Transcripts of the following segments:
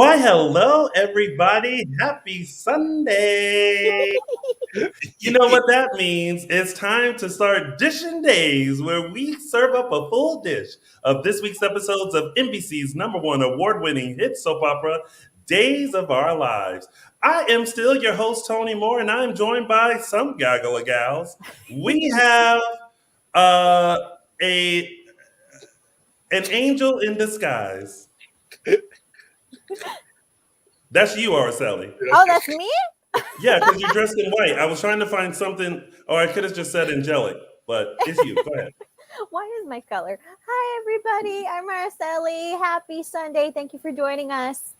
Why, hello, everybody. Happy Sunday. You know what that means? It's time to start Dishin Days, where we serve up a full dish of this week's episodes of NBC's #1 award-winning hit soap opera, Days of Our Lives. I am still your host, Tony Moore, and I'm joined by some gaggle of gals. We have uh, a an angel in disguise. That's you, Araceli. Oh, that's me? Yeah, because you're dressed in white. I was trying to find something, or I could have just said angelic, but it's you. Go ahead. What is my color? Hi, everybody. I'm Araceli. Happy Sunday. Thank you for joining us.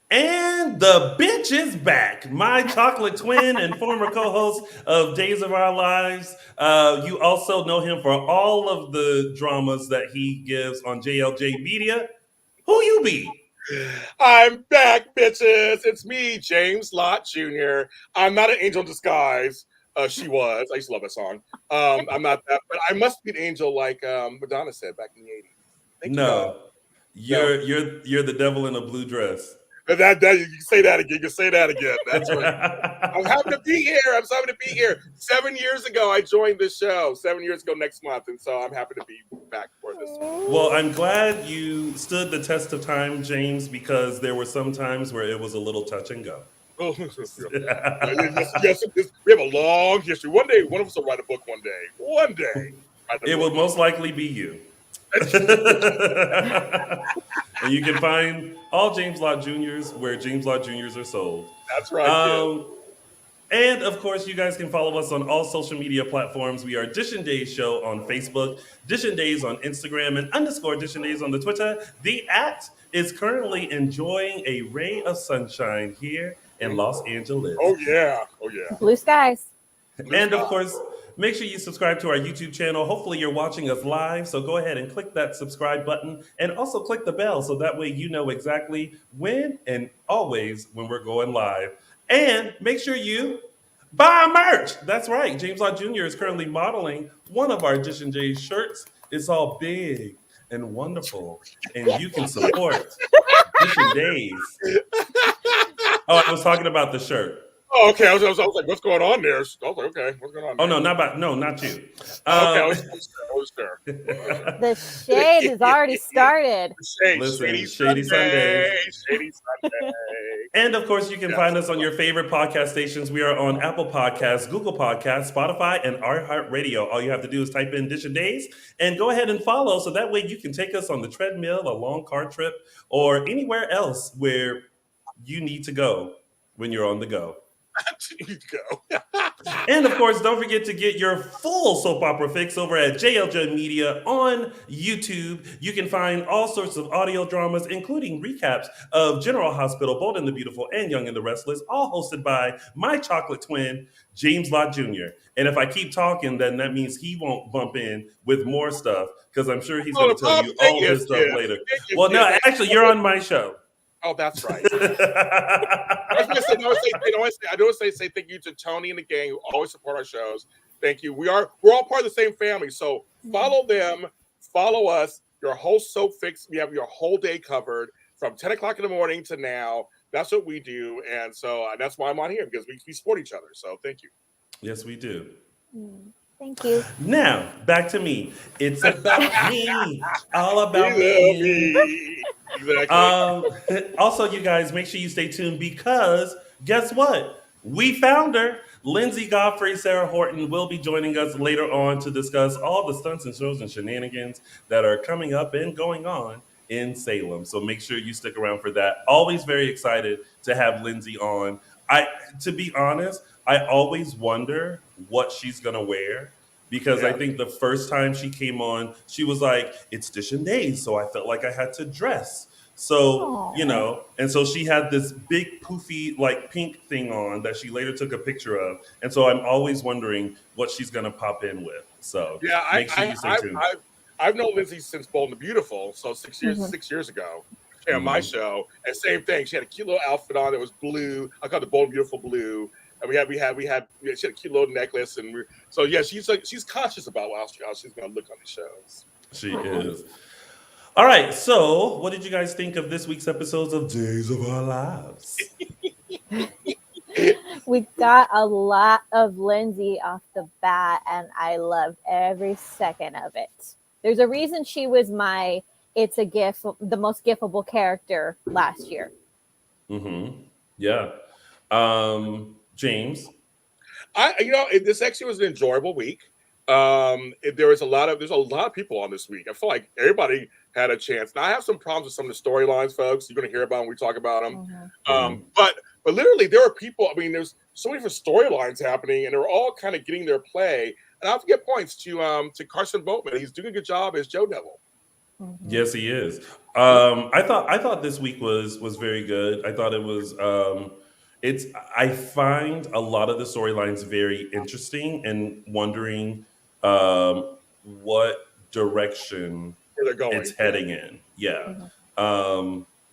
And the bitch is back. My chocolate twin and former co-host of Days of Our Lives. You also know him for all of the dramas that he gives on JLJ Media. Who you be? I'm back, bitches. It's me, James Lott Jr. I'm not an angel in disguise. She was. I used to love that song. I'm not that, but I must be an angel, like Madonna said back in the '80s. Thank You're the devil in a blue dress. you. That you can say that again. You can say that again. That's right. I'm happy to be here. I'm so happy to be here. 7 years ago, I joined this show. 7 years ago next month, and so I'm happy to be back for this. Well, I'm glad you stood the test of time, James, because there were some times where it was a little touch and go. Oh, yes, we have a long history. One day, one of us will write a book. One day, it will most likely be you. And you can find all James Lott Juniors where James Lott Juniors are sold. That's right. And of course, you guys can follow us on all social media platforms. We are Dishin Days Show on Facebook, Dishin Days on Instagram, and _Dishin Days on the Twitter. The @ is currently enjoying a ray of sunshine here in Los Angeles. Oh yeah. Blue skies. And of course, make sure you subscribe to our YouTube channel. Hopefully you're watching us live, so go ahead and click that subscribe button and also click the bell so that way you know exactly when and always when we're going live. And make sure you buy merch. That's right. James Lott Jr. is currently modeling one of our Dishin Days shirts. It's all big and wonderful, and you can support Dishin Days. Oh, I was talking about the shirt. Oh, okay. I was like, what's going on there? I was like, okay, what's going on there? Oh, not you. Okay, I was there. The shade has already started. Listen, Shady Sunday. And of course, you can find us on your favorite podcast stations. We are on Apple Podcasts, Google Podcasts, Spotify, and iHeartRadio. All you have to do is type in Dishin Days and go ahead and follow, so that way you can take us on the treadmill, a long car trip, or anywhere else where you need to go when you're on the go. And of course, don't forget to get your full soap opera fix over at JLJ Media on YouTube. You can find all sorts of audio dramas, including recaps of General Hospital, Bold and the Beautiful, and Young and the Restless, all hosted by my chocolate twin, James Lott Jr. And if I keep talking, then that means he won't bump in with more stuff, because I'm sure he's going to tell you all his stuff later. Well, no, actually, you're on my show. Oh, that's right. I don't say thank you to Tony and the gang who always support our shows. Thank you. We're all part of the same family. So follow them, follow us. Your whole soap fix. We have your whole day covered from 10 o'clock in the morning to now. That's what we do, and so that's why I'm on here, because we support each other. So thank you. Yes, we do. Thank you. Now, back to me. It's about me. All about me. Exactly. Also, you guys, make sure you stay tuned, because guess what? We found her. Linsey Godfrey, Sarah Horton will be joining us later on to discuss all the stunts and shows and shenanigans that are coming up and going on in Salem. So make sure you stick around for that. Always very excited to have Linsey on. To be honest, I always wonder what she's going to wear, because I think the first time she came on, she was like, it's Dishin Days, so I felt like I had to dress. So, and so she had this big poofy like pink thing on that she later took a picture of. And so I'm always wondering what she's going to pop in with. So make sure you stay tuned. I've known Linsey since Bold and the Beautiful, so 6 years ago. She on my show, and same thing. She had a cute little outfit on that was blue. I called it Bold and Beautiful blue. And she had a cute little necklace, and she's conscious about how she's going to look on the shows. She is. All right, so what did you guys think of this week's episodes of Days of Our Lives? We got a lot of Linsey off the bat, and I loved every second of it. There's a reason she was the most gifable character last year. Mm-hmm. Yeah. James. This actually was an enjoyable week. There's a lot of people on this week. I feel like everybody had a chance. Now I have some problems with some of the storylines, folks. You're going to hear about when we talk about them. Mm-hmm. But literally, there are people. I mean, there's so many different storylines happening, and they're all kind of getting their play. And I have to give points to Carson Boatman. He's doing a good job as JoDevil. Mm-hmm. Yes, he is. I thought this week was very good. I thought it was. I find a lot of the storylines very interesting and wondering what direction Where they're going. it's heading in. Yeah.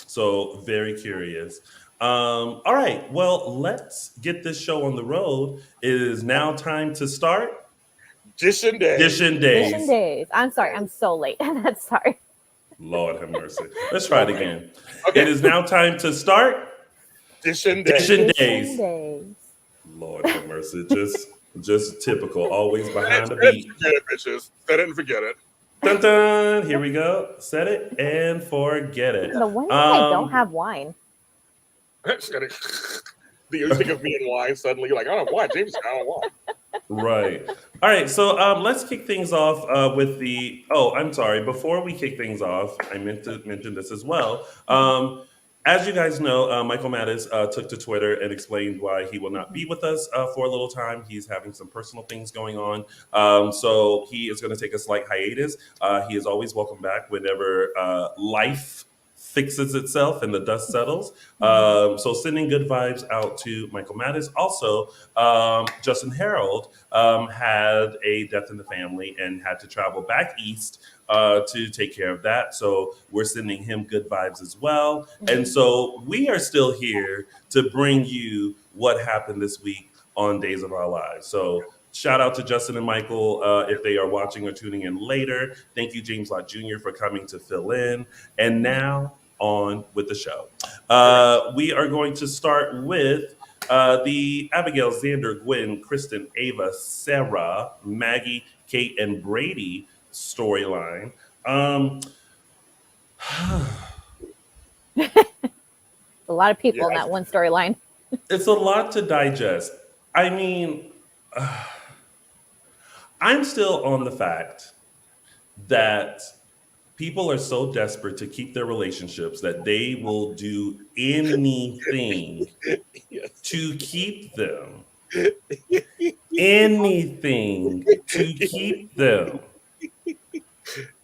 So very curious. All right. Well, let's get this show on the road. It is now time to start Dishin Days. Dishin Days. Dishin Days. I'm sorry, I'm so late. That's sorry. Lord have mercy. Let's try it again. Okay. It is now time to start Dishin Days. Dishin Dishin Days. Days. Lord have mercy. Just typical. Always behind the Set it and beat. forget it, bitches. Set it and forget it. Dun dun. Here we go. Set it and forget it. The one thing I don't have wine. You think of me and wine suddenly. You're like, I don't have wine. James, I don't want. Right. All right. So let's kick things off with the. Oh, I'm sorry. Before we kick things off, I meant to mention this as well. As you guys know, Michael Mattis took to Twitter and explained why he will not be with us for a little time. He's having some personal things going on. So he is going to take a slight hiatus. He is always welcome back whenever life fixes itself and the dust settles. So sending good vibes out to Michael Mattis. Also, Justin Hareld had a death in the family and had to travel back east to take care of that. So we're sending him good vibes as well. And so we are still here to bring you what happened this week on Days of Our Lives. So shout out to Justin and Michael if they are watching or tuning in later. Thank you, James Lott Jr., for coming to fill in. And now on with the show. We are going to start with the Abigail, Xander, Gwen, Kristen, Ava, Sarah, Maggie, Kate, and Brady storyline. A lot of people in that one storyline. It's a lot to digest. I mean, I'm still on the fact that people are so desperate to keep their relationships that they will do anything to keep them. Anything to keep them.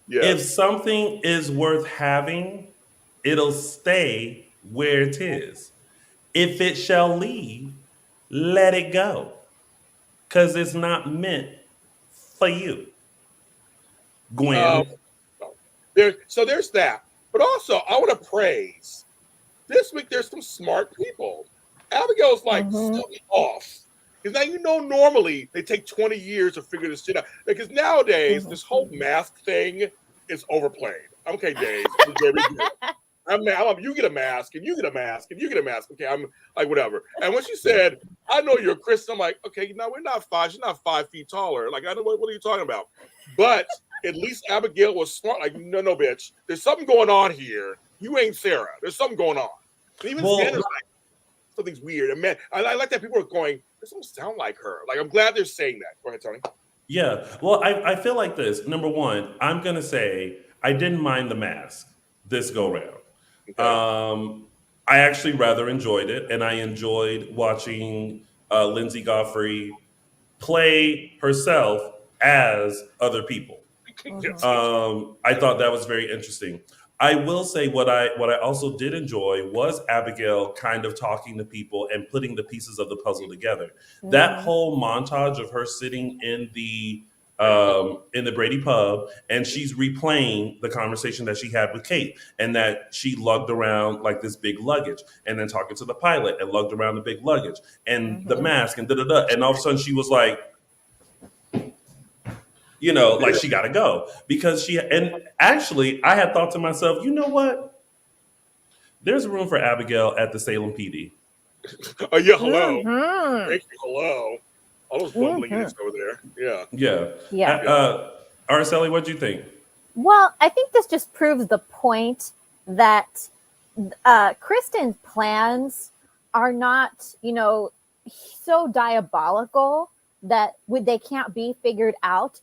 If something is worth having, it'll stay where it is. If it shall leave, let it go. Because it's not meant for you. Gwen. There's that. But also, I want to praise. This week, there's some smart people. Abigail's like, something off. Because now, normally they take 20 years to figure this shit out. Because nowadays, this whole mask thing is overplayed. Okay, Dave. You get a mask, and you get a mask, and you get a mask. Okay, I'm like, whatever. And when she said, I know you're a Kristen, I'm like, okay, no, she's not 5 feet taller. Like, I don't know, what are you talking about? But at least Abigail was smart. Like, no, bitch. There's something going on here. You ain't Sarah. There's something going on. And even Xander's like, something's weird. And man, I like that people are going, this don't sound like her. Like, I'm glad they're saying that. Go ahead, Tony. Yeah. Well, I feel like this. Number one, I'm going to say I didn't mind the mask this go round. Okay. I actually rather enjoyed it. And I enjoyed watching Linsey Godfrey play herself as other people. I thought that was very interesting. I will say what I also did enjoy was Abigail kind of talking to people and putting the pieces of the puzzle together. That whole montage of her sitting in the Brady pub and she's replaying the conversation that she had with Kate and that she lugged around like this big luggage and then talking to the pilot and lugged around the big luggage and the mask and and all of a sudden she was like, like she got to go because and actually I had thought to myself, you know what? There's room for Abigail at the Salem PD. Oh yeah, hello. Mhm. Thank you, hello. All those bumbling idiots over there. Yeah. Yeah. Araceli, what'd you think? Well, I think this just proves the point that Kristen's plans are not, so diabolical that they can't be figured out.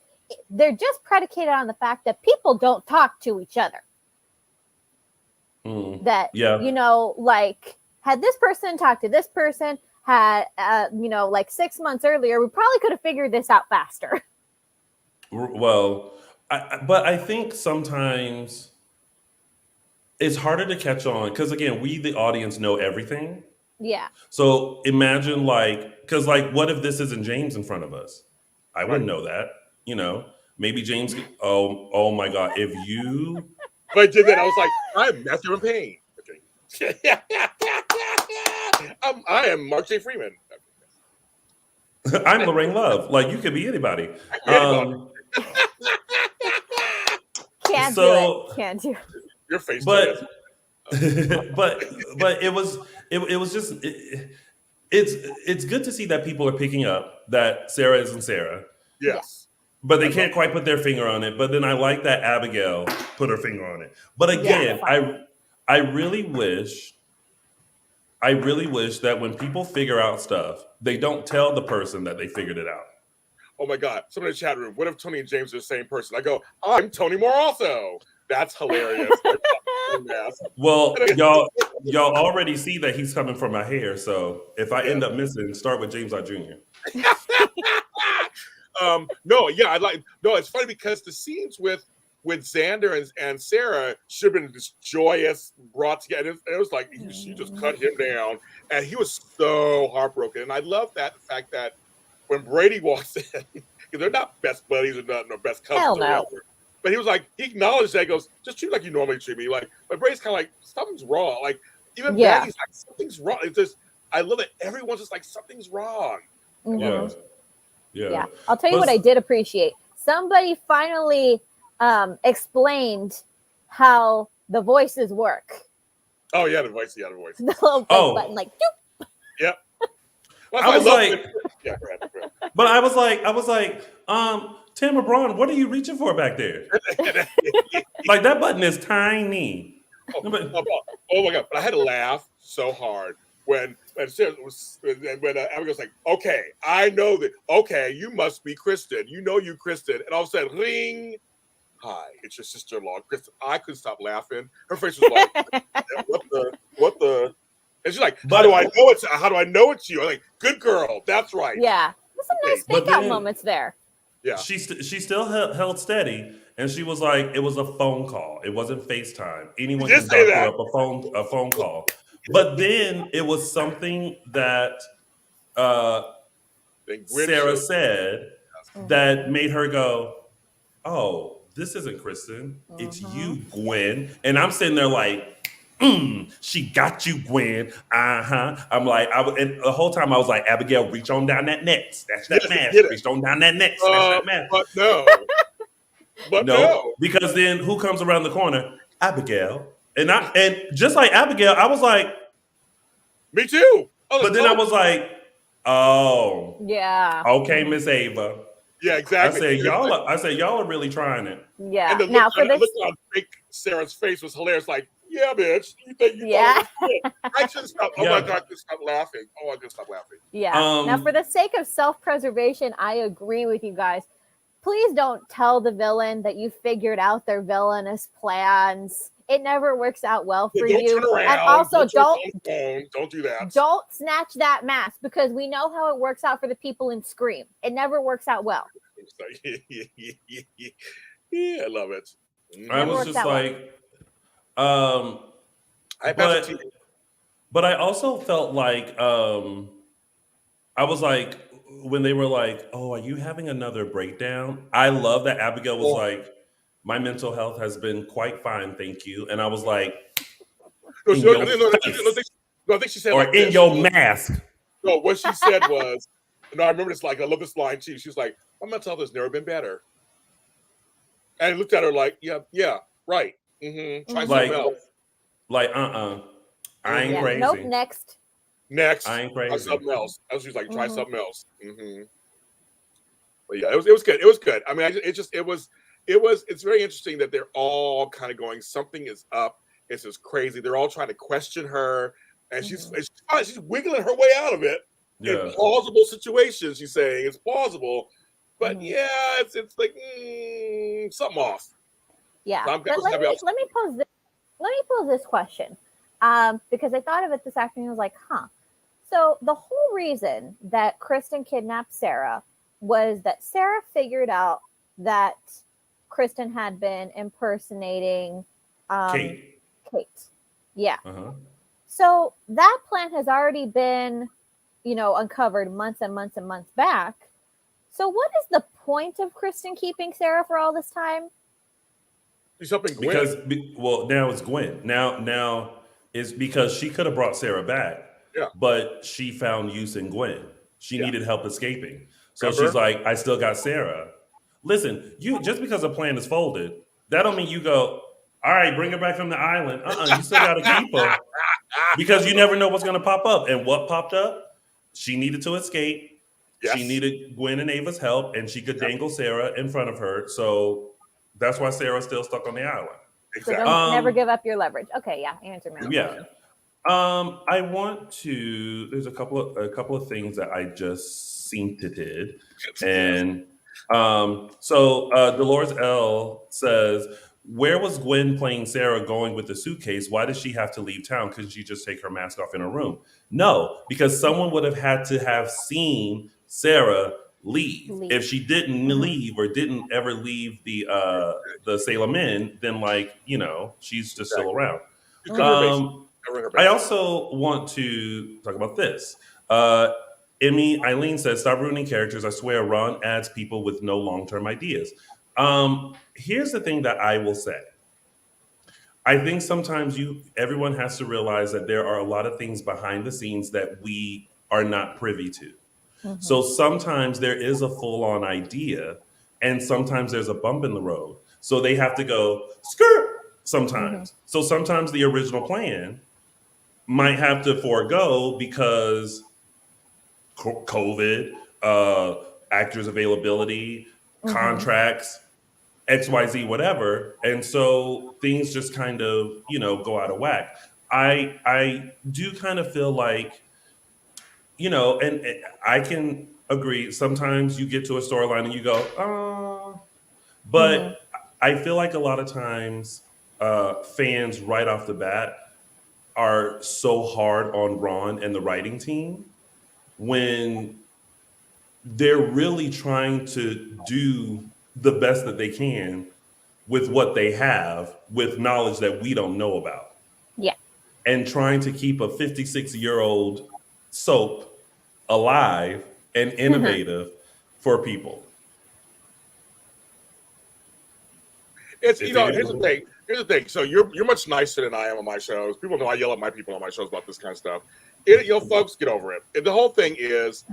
They're just predicated on the fact that people don't talk to each other. That, like, had this person talked to this person, had, like 6 months earlier, we probably could have figured this out faster. Well, but I think sometimes it's harder to catch on because, again, we, the audience, know everything. Yeah. So imagine, because what if this isn't James in front of us? I wouldn't know that. Maybe James. Oh my God! If you. If I did that, I was like, I'm Matthew Payne. Okay. I am Mark J. Freeman. I'm Lorraine Love. You could be anybody. Can't do it. Your face. But it was just it's good to see that people are picking up that Sarah isn't Sarah. Yes. But they can't quite put their finger on it. But then I like that Abigail put her finger on it. But again, I really wish that when people figure out stuff, they don't tell the person that they figured it out. Oh my God. Someone in the chat room, what if Tony and James are the same person? I go, I'm Tony Moore also. That's hilarious. Well, y'all already see that he's coming for my hair. So if I end up missing, start with James Lott Jr. It's funny because the scenes with Xander and Sarah should have been this joyous, brought together. It was like she just cut him down, and he was so heartbroken. And I love the fact that when Brady walks in, because they're not best buddies or not, no best cousins. Hell no. But he was like, he acknowledged that. He goes, just treat me like you normally treat me. But Brady's kind of like, something's wrong. Like, even Maggie's like, something's wrong. It's just, I love that everyone's just like, something's wrong. Mm-hmm. Yeah. I'll tell you what I did appreciate. Somebody finally explained how the voices work. Oh, yeah, the voice. The little button, like, doop. Yep. Well, I was like, yeah, go ahead. But I was like, Tamara Braun, what are you reaching for back there? Like, that button is tiny. Oh my God! But I had to laugh so hard when Abigail was like, "Okay, I know that. Okay, you must be Kristen. You Kristen." And all of a sudden, ring. Hi, it's your sister-in-law, Kristen. I couldn't stop laughing. Her face was like, "What the?" And she's like, "How do I know it's you?" I'm like, "Good girl, that's right." Yeah, there's some nice fake-out moments there. Yeah, she still held steady, and she was like, "It was a phone call. It wasn't FaceTime. Anyone can doctor up a phone call." But then it was something that Sarah said that made her go, "Oh, this isn't Kristen. It's you, Gwen." And I'm sitting there like, she got you, Gwen. I'm like, and the whole time I was like, Abigail, reach on down that neck. Snatch that mask. Reach on down that neck. Snatch that mask. But no. Because then who comes around the corner? Abigail. And just like Abigail, I was like, me too. But then I was like, oh. Yeah. Okay, Miss Ava. Yeah, exactly. I said, y'all are really trying it. Yeah. And the look on fake Sarah's face was hilarious. Like, yeah, bitch. You think you thought it was good. I should stop. Oh my God, I just stop laughing. I just stop laughing. Yeah. Now, for the sake of self-preservation, I agree with you guys. Please don't tell the villain that you figured out their villainous plans. It never works out well for you. And also, don't do that. Don't snatch that mask, because we know how it works out for the people in Scream. It never works out well. Yeah, I love it. I was just like, but I also felt like I was like, when they were like, "Oh, are you having another breakdown?" I love that Abigail was like, "My mental health has been quite fine, thank you." And I was like, I think she said, or like in your mask. No, what she said was, I remember this. Like, I love this line too. She was like, "My mental health has never been better." And looked at her like, yeah, right. Mm-hmm. Try Like- something else. Like, I ain't crazy. Nope, next. I ain't Try crazy. something else. She was like, try Mhm. something else. But yeah, it was good. It was good. I mean, it's very interesting that they're all kind of going, something is up. It's just crazy. They're all trying to question her, and she's wiggling her way out of it Yeah. in plausible situations. She's saying it's plausible, but Mhm. yeah, it's like something off. Yeah, So I'm but let me pose this question, because I thought of it this afternoon. I was like, So the whole reason that Kristen kidnapped Sarah was that Sarah figured out that Kristen had been impersonating Kate. Yeah. Uh-huh. So that plan has already been, uncovered months and months and months back. So what is the point of Kristen keeping Sarah for all this time? She's helping Gwen. Because now it's Gwen. Now it's because she could have brought Sarah back. Yeah. But she found use in Gwen. She needed help escaping. So Remember? she's like, I still got Sarah. Listen, you just because a plan is folded, that don't mean you go, all right, bring her back from the island. You still gotta keep her. Because you never know what's gonna pop up. And what popped up? She needed to escape. Yes. She needed Gwen and Ava's help, and she could dangle Sarah in front of her. So that's why Sarah's still stuck on the island. Exactly. So don't never give up your leverage. Okay, yeah, answer my Yeah. question. I want to. There's a couple of things that I just seen did, and so Dolores L says, "Where was Gwen playing Sarah going with the suitcase? Why does she have to leave town? Couldn't she just take her mask off in her room?" No, because someone would have had to have seen Sarah leave. If she didn't leave or didn't ever leave the Salem Inn, then she's just still around. You cover her base. I also want to talk about this. Emmy Eileen says, "Stop ruining characters. I swear, Ron adds people with no long-term ideas." Here's the thing that I will say. I think sometimes everyone has to realize that there are a lot of things behind the scenes that we are not privy to. So sometimes there is a full-on idea, and sometimes there's a bump in the road. So they have to go skirt sometimes. So sometimes the original plan might have to forego because COVID, actors availability, contracts, XYZ, whatever. And so things just kind of, go out of whack. I do kind of feel like, and I can agree. Sometimes you get to a storyline and you go, but I feel like a lot of times fans right off the bat are so hard on Ron and the writing team when they're really trying to do the best that they can with what they have, with knowledge that we don't know about. Yeah. And trying to keep a 56-year-old soap alive and innovative for people. Here's the thing. So you're much nicer than I am on my shows. People know I yell at my people on my shows about this kind of stuff. Folks, get over it. And the whole thing is,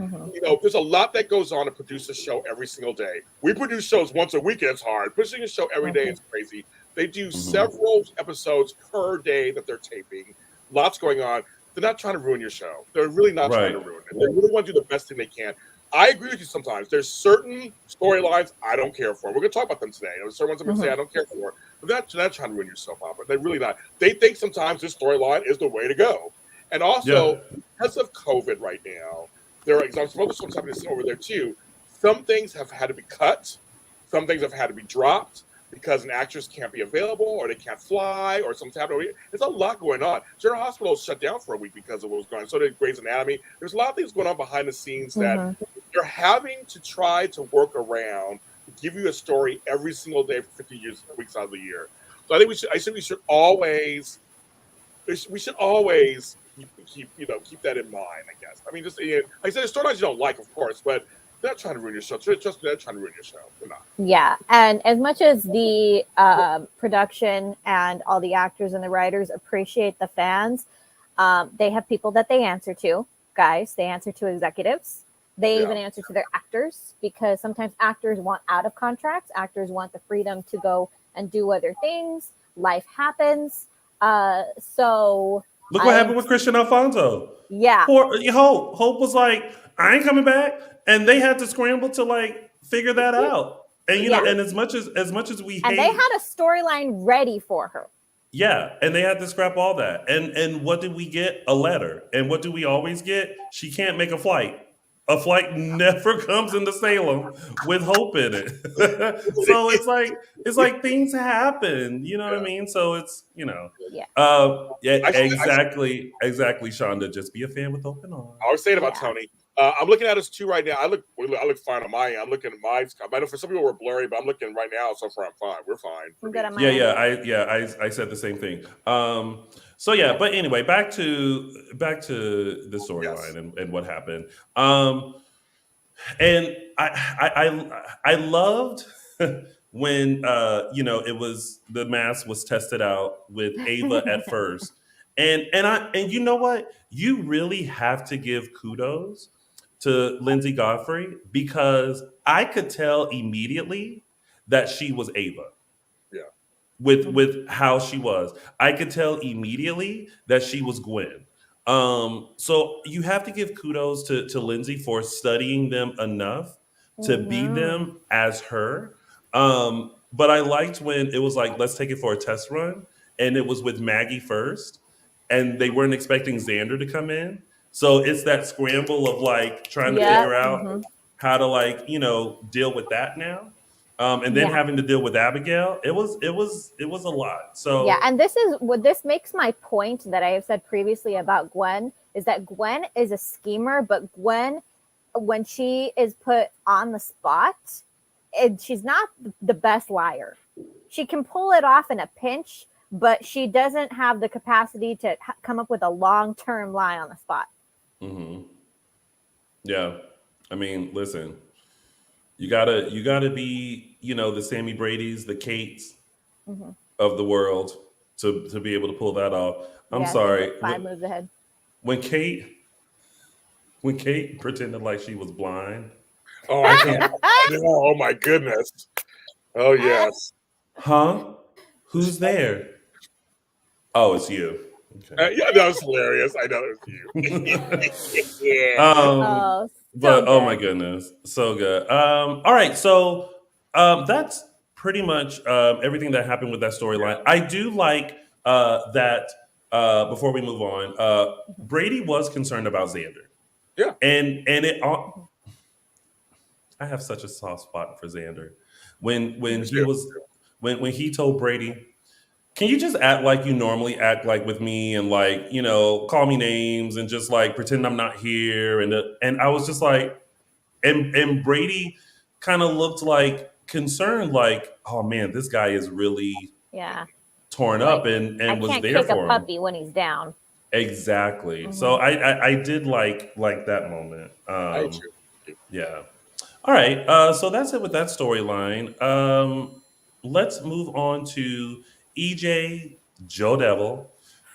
there's a lot that goes on to produce a show every single day. We produce shows once a week, and it's hard. Pushing a show every day is crazy. They do several episodes per day that they're taping. Lots going on. They're not trying to ruin your show. They're really not trying to ruin it. They really want to do the best thing they can. I agree with you sometimes. There's certain storylines I don't care for. We're going to talk about them today. There's certain ones I'm going to say I don't care for. But they're not trying to ruin your soap opera. They're really not. They think sometimes this storyline is the way to go. And also, because of COVID right now, there are examples happening over there too. Some things have had to be cut. Some things have had to be dropped because an actress can't be available or they can't fly or something's happening. There's a lot going on. General Hospital shut down for a week because of what was going on. So did Grey's Anatomy. There's a lot of things going on behind the scenes that you're having to try to work around to give you a story every single day for 50 weeks out of the year. So I think we should always keep that in mind, I guess. I mean, just like I said, there's storylines you don't like, of course, but they're not trying to ruin your show. Trust me, they're trying to ruin your show. They're not. Yeah, and as much as the production and all the actors and the writers appreciate the fans, they have people that they answer to. Guys, they answer to executives. They even answer to their actors, because sometimes actors want out of contracts. Actors want the freedom to go and do other things. Life happens. So look what happened with Christian Alfonso. Yeah. Poor Hope. Hope was like, I ain't coming back, and they had to scramble to like figure that out. And you know, and as much as we hate, they had a storyline ready for her. Yeah, and they had to scrap all that. And what did we get? A letter. And what do we always get? She can't make a flight. A flight never comes into Salem with Hope in it. So it's like things happen. You know what I mean? So it's exactly, Shonda. Just be a fan with open arms. I was saying about Tony. I'm looking at us two right now. I look fine on my end. I'm looking at mine. I know for some people we're blurry, but I'm looking right now. So far, I'm fine. We're fine. I'm good on my end. I said the same thing. So yeah, but anyway, back to the storyline and what happened. And I loved when it was the mask was tested out with Ava at first. And you know what? You really have to give kudos to Linsey Godfrey, because I could tell immediately that she was Ava. Yeah. With how she was. I could tell immediately that she was Gwen. So you have to give kudos to Linsey for studying them enough to be them as her. But I liked when it was like, let's take it for a test run. And it was with Maggie first. And they weren't expecting Xander to come in. So it's that scramble of like trying to figure out how to like, deal with that now. And then having to deal with Abigail, it was a lot. So and this makes my point that I have said previously about Gwen, is that Gwen is a schemer, but Gwen, when she is put on the spot, she's not the best liar. She can pull it off in a pinch, but she doesn't have the capacity to come up with a long-term lie on the spot. Mm-hmm. Yeah, I mean, listen. You gotta be, the Sammy Brady's, the Kates of the world to be able to pull that off. I'm sorry. 5 moves ahead. When Kate pretended like she was blind. Oh, I can't. Oh my goodness. Oh yes. Huh? Who's there? Oh, it's you. Okay. Yeah, that was hilarious. I know it was you. But oh my goodness, so good. All right, so that's pretty much everything that happened with that storyline. I do like that. Before we move on, Brady was concerned about Xander. Yeah, and it. I have such a soft spot for Xander. When he told Brady, can you just act like you normally act like with me, and like, call me names and just like pretend I'm not here, and I was just like, and Brady kind of looked like concerned, like, oh man, this guy is really torn up and was there for him. I can't kick a puppy when he's down. Exactly. Mm-hmm. So I did like that moment. Yeah. All right. So that's it with that storyline. Let's move on to EJ, JoDevil,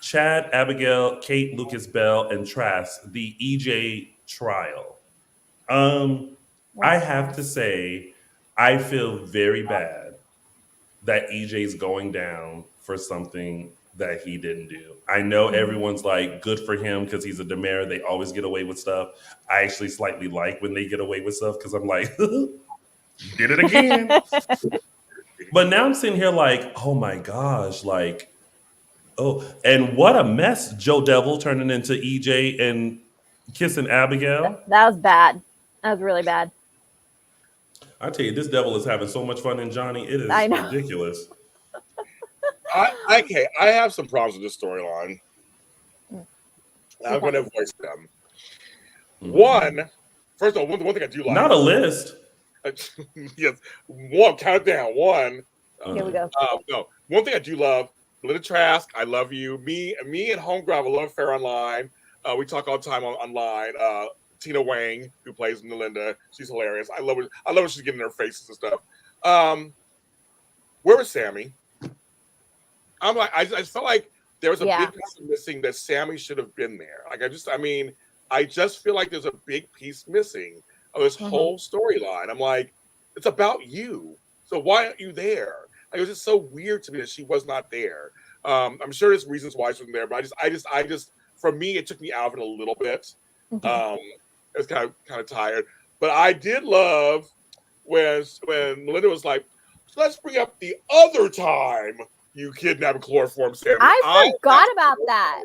Chad, Abigail, Kate, Lucas, Bell, and Trask, the EJ trial. I have to say, I feel very bad that EJ's going down for something that he didn't do. I know everyone's like, good for him because he's a Demare. They always get away with stuff. I actually slightly like when they get away with stuff because I'm like, you did it again. But now I'm sitting here like, oh my gosh, like, oh, and what a mess JoDevil turning into EJ and kissing Abigail. That was bad. That was really bad. I tell you, this devil is having so much fun in Johnny. It is ridiculous. I have some problems with this storyline. I'm going to voice them. One, first of all, one thing I do like. Not a list. Yes, one. Count it down. One. Here we go. No, one thing I do love. Linda Trask, I love you. Me and Homegirl have a love affair online. We talk all the time online. Tina Wang, who plays Melinda, she's hilarious. I love when she's getting in her faces and stuff. Where was Sammy? I'm like, I just felt like there was a big piece missing that Sammy should have been there. Like, I just feel like there's a big piece missing. of this whole storyline. I'm like, it's about you. So why aren't you there? Like, it was just so weird to me that she was not there. I'm sure there's reasons why she wasn't there, but I just, for me, it took me out of it a little bit. I was kind of tired, but I did love when Melinda was like, let's bring up the other time you kidnapped and chloroform Sammy. I forgot about that.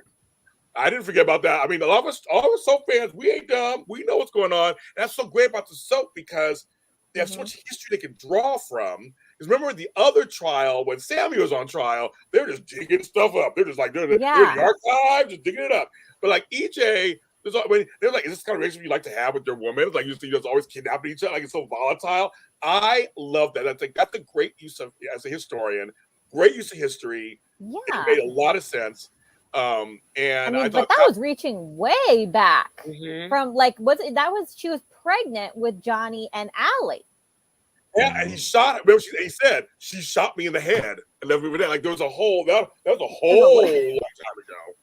I didn't forget about that. I mean, all of us soap fans, we ain't dumb. We know what's going on. And that's so great about the soap because they have so much history they can draw from. Because remember the other trial, when Sammy was on trial, they were just digging stuff up. They're just like, they're in the archives, just digging it up. But like EJ, they're like, is this kind of relationship you like to have with your woman? It's like you just always kidnapping each other, like it's so volatile. I love that. That's a great use of, as a historian, great use of history. Yeah. It made a lot of sense. And I thought but that was reaching way back from like, she was pregnant with Johnny and Allie. Yeah, and he shot her. Remember, he said, she shot me in the head and left me with that. Like, there was a whole, that was a whole long time ago.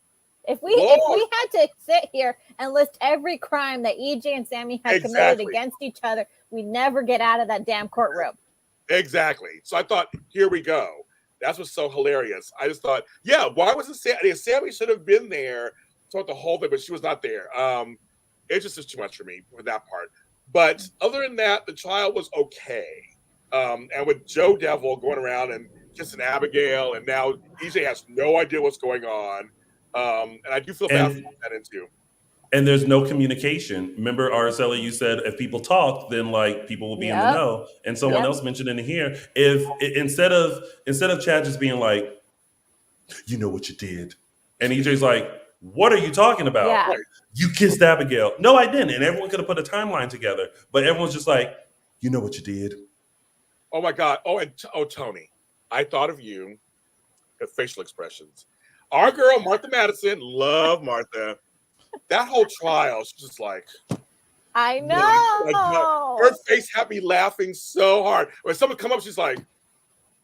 If we had to sit here and list every crime that EJ and Sammy had committed against each other, we never get out of that damn courtroom. Exactly. So I thought, here we go. That's what's so hilarious. I just thought, yeah, why wasn't Sammy? Sammy should have been there throughout the whole thing, but she was not there. It just is too much for me with that part. But other than that, the trial was okay. And with JoDevil going around and kissing Abigail, and now EJ has no idea what's going on. And I do feel bad for that into. And there's no communication. Remember, Araceli, you said if people talk, then like people will be in the know. And someone else mentioned in here, if instead of Chad just being like, you know what you did, and EJ's like, what are you talking about? Yeah. Like, you kissed Abigail. No, I didn't. And everyone could have put a timeline together, but everyone's just like, you know what you did. Oh my God. Tony, I thought of you, the facial expressions. Our girl, Martha Madison, love Martha. That whole trial, she's just like, I know. Her face had me laughing so hard. When someone come up, she's like,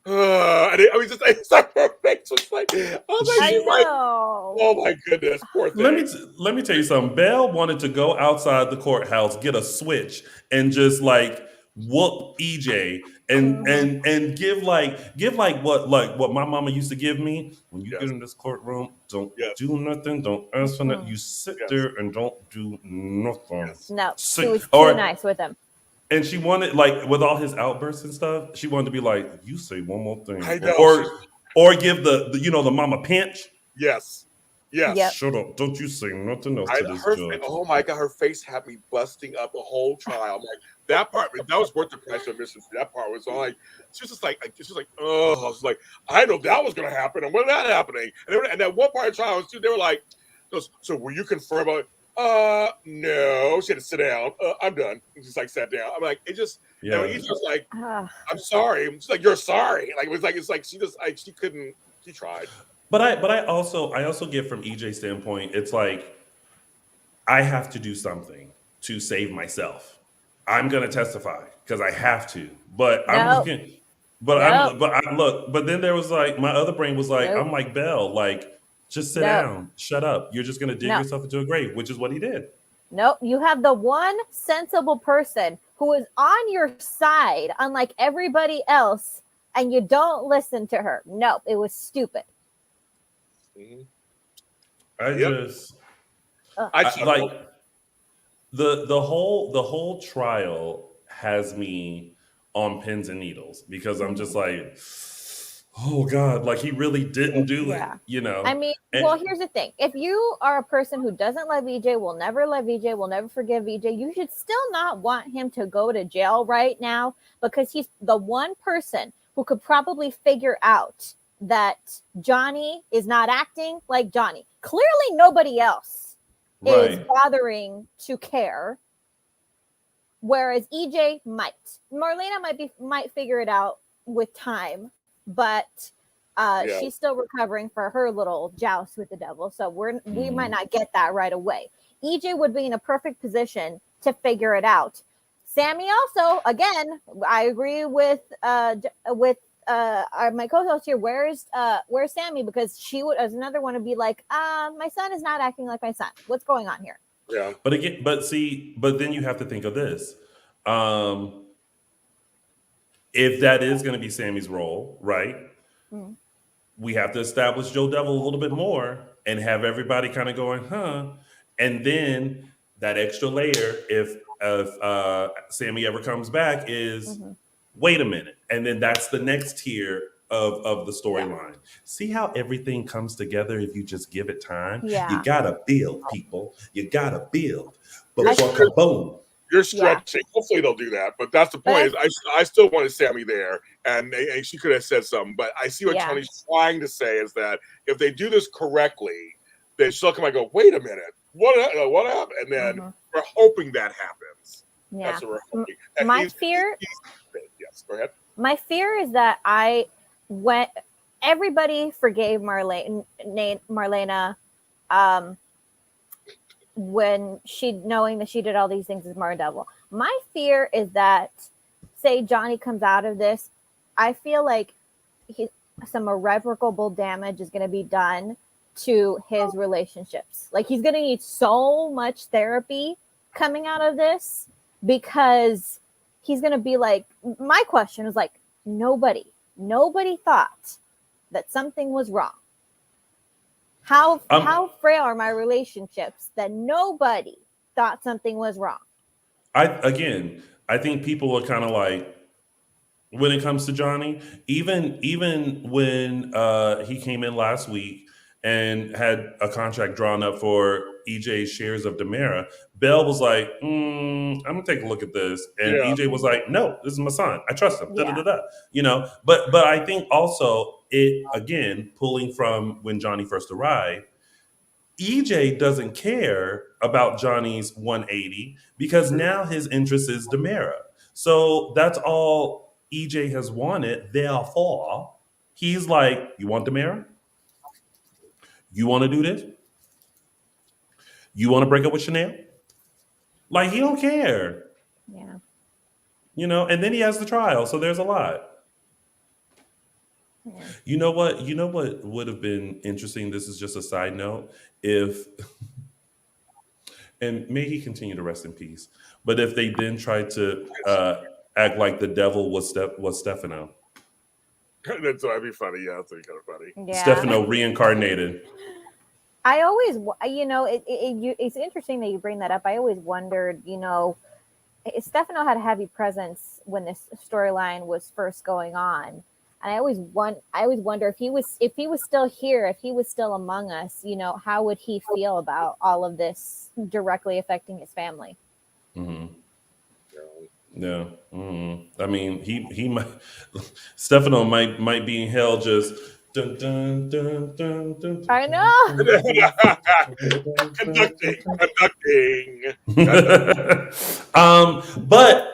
it's like her face was like, oh my goodness, poor thing. Let me tell you something. Belle wanted to go outside the courthouse, get a switch, and just like whoop EJ and give what my mama used to give me. When you get in this courtroom, don't do nothing, don't ask for nothing. You sit there and don't do nothing. No, she was too nice with him. And she wanted, like, with all his outbursts and stuff, she wanted to be like, you say one more thing. I know. Or give the mama pinch. Yes. Yes. Yep. Shut up. Don't you say nothing else to this judge. Oh my God, her face had me busting up the whole trial. I'm like, that part, that was worth the price of admission. That part was like, she was just like, oh, I was like, I know that was going to happen. And when that happening? And that one part of the trial, they were like, so will you confirm? No. She had to sit down. I'm done. And just like sat down. I'm like, it just, he's just like, I'm sorry. I'm just like, you're sorry. Like, it's like she just, like, she couldn't, she tried. But I also get from EJ's standpoint, it's like, I have to do something to save myself. I'm gonna testify because I have to. But I'm looking. But then there was like my other brain was like, I'm like Belle, like just sit down, shut up. You're just gonna dig yourself into a grave, which is what he did. Nope, you have the one sensible person who is on your side, unlike everybody else, and you don't listen to her. Nope, it was stupid. Mm-hmm. I like the whole trial has me on pins and needles because I'm just like, oh God, like he really didn't do it, you know? I mean, well, here's the thing. If you are a person who doesn't love EJ, will never love EJ, will never forgive EJ, you should still not want him to go to jail right now because he's the one person who could probably figure out that Johnny is not acting like Johnny. Clearly nobody else is bothering to care. Whereas EJ might. Marlena might figure it out with time, but she's still recovering for her little joust with the devil. So we might not get that right away. EJ would be in a perfect position to figure it out. Sammy also, again, I agree with my co-host here. Where's Sammy? Because she would, as another one, to be like, my son is not acting like my son. What's going on here? Yeah. But then you have to think of this. If that is going to be Sammy's role, right? Mm. We have to establish JoDevil a little bit more and have everybody kind of going, huh? And then that extra layer, if Sammy ever comes back, is wait a minute, and then that's the next tier of the storyline. See how everything comes together if you just give it time. Yeah. You gotta build, people. You gotta build. But You're, for kaboom. you're stretching. Hopefully they'll do that. But that's the point. I still wanted Sammy there, and she could have said something. But I see what Tony's trying to say is that if they do this correctly, then she'll come and go, wait a minute, what happened? And then we're hoping that happens. Yeah. That's what we're hoping. My fear. Yes, go ahead. My fear is that when everybody forgave Marlena, when knowing that she did all these things as JoDevil. My fear is that, say Johnny comes out of this, I feel like some irreparable damage is going to be done to his relationships. Like he's going to need so much therapy coming out of this, because he's going to be like, my question is like, nobody thought that something was wrong. How frail are my relationships that nobody thought something was wrong? I think people are kind of like, when it comes to Johnny, even when he came in last week and had a contract drawn up for EJ's shares of Demera, Belle was like, I'm gonna take a look at this, and EJ was like, no, this is my son, I trust him. You know, but I think also it, again, pulling from when Johnny first arrived, EJ doesn't care about Johnny's 180 because now his interest is Demera. So that's all EJ has wanted. Therefore, he's like, you want Demera? You want to do this? You want to break up with Chanel? Like, he don't care. Yeah. You know, and then he has the trial, so there's a lot. Yeah. You know what would have been interesting? This is just a side note. If, and may he continue to rest in peace, but if they then tried to act like the devil was Stefano. That'd be funny. Yeah, that'd be kind of funny. Yeah. Stefano reincarnated. I always, it's interesting that you bring that up. I always wondered, Stefano had a heavy presence when this storyline was first going on, and I always wonder if he was still here, if he was still among us, how would he feel about all of this directly affecting his family? Mm-hmm. Yeah. Mm-hmm. I mean, he might, Stefano might be in hell just. Dun, dun, dun, dun, dun, I know. Conducting. But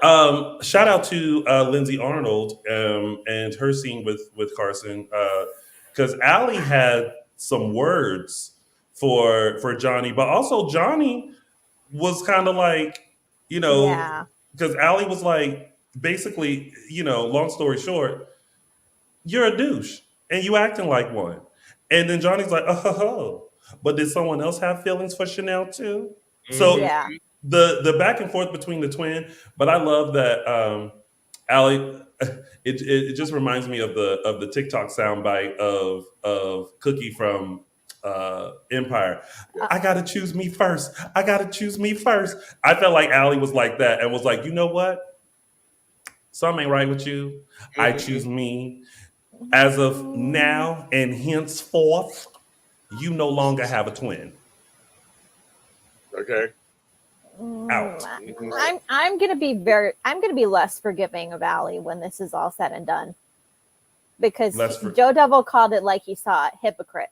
shout out to Lindsay Arnold and her scene with Carson, because Allie had some words for Johnny, but also Johnny was kind of like, because Allie was like, basically, long story short, you're a douche. And you acting like one. And then Johnny's like, oh, but did someone else have feelings for Chanel too? So the back and forth between the twin, but I love that Allie, it just reminds me of the TikTok soundbite of Cookie from Empire. I gotta choose me first. I felt like Allie was like that and was like, you know what? Something ain't right with you. I choose me. As of now and henceforth, you no longer have a twin. Okay. Out. I'm gonna be less forgiving of Allie when this is all said and done, because JoDevil called it like he saw it, hypocrite.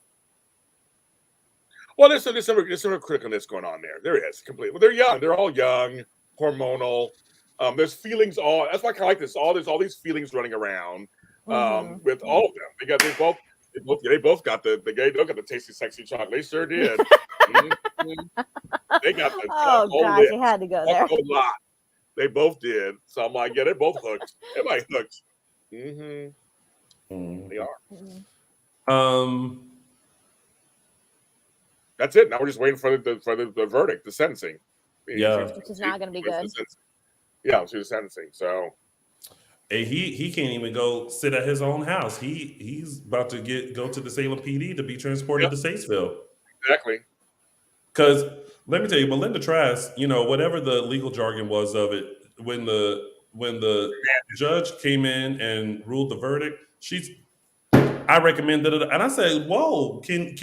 Well, there's some criticalness going on there. There is completely. Well, they're young. They're all young, hormonal. There's feelings. That's why I kind of like this. There's all these feelings running around. With all of them, they both got the tasty, sexy chocolate. They sure did. They got the gosh, you had to go there. A lot. They both did. So I'm like, yeah, they're both hooked. Everybody hooked. They are. That's it. Now we're just waiting for the verdict, the sentencing. Yeah, which is not going to be good. Yeah, she was sentencing. So And he can't even go sit at his own house. He's about to go to the Salem PD to be transported to Statesville. exactly. Because let me tell you, Melinda Trask, whatever the legal jargon was of it, when the judge came in and ruled the verdict, I recommended it, and I said, "Whoa, can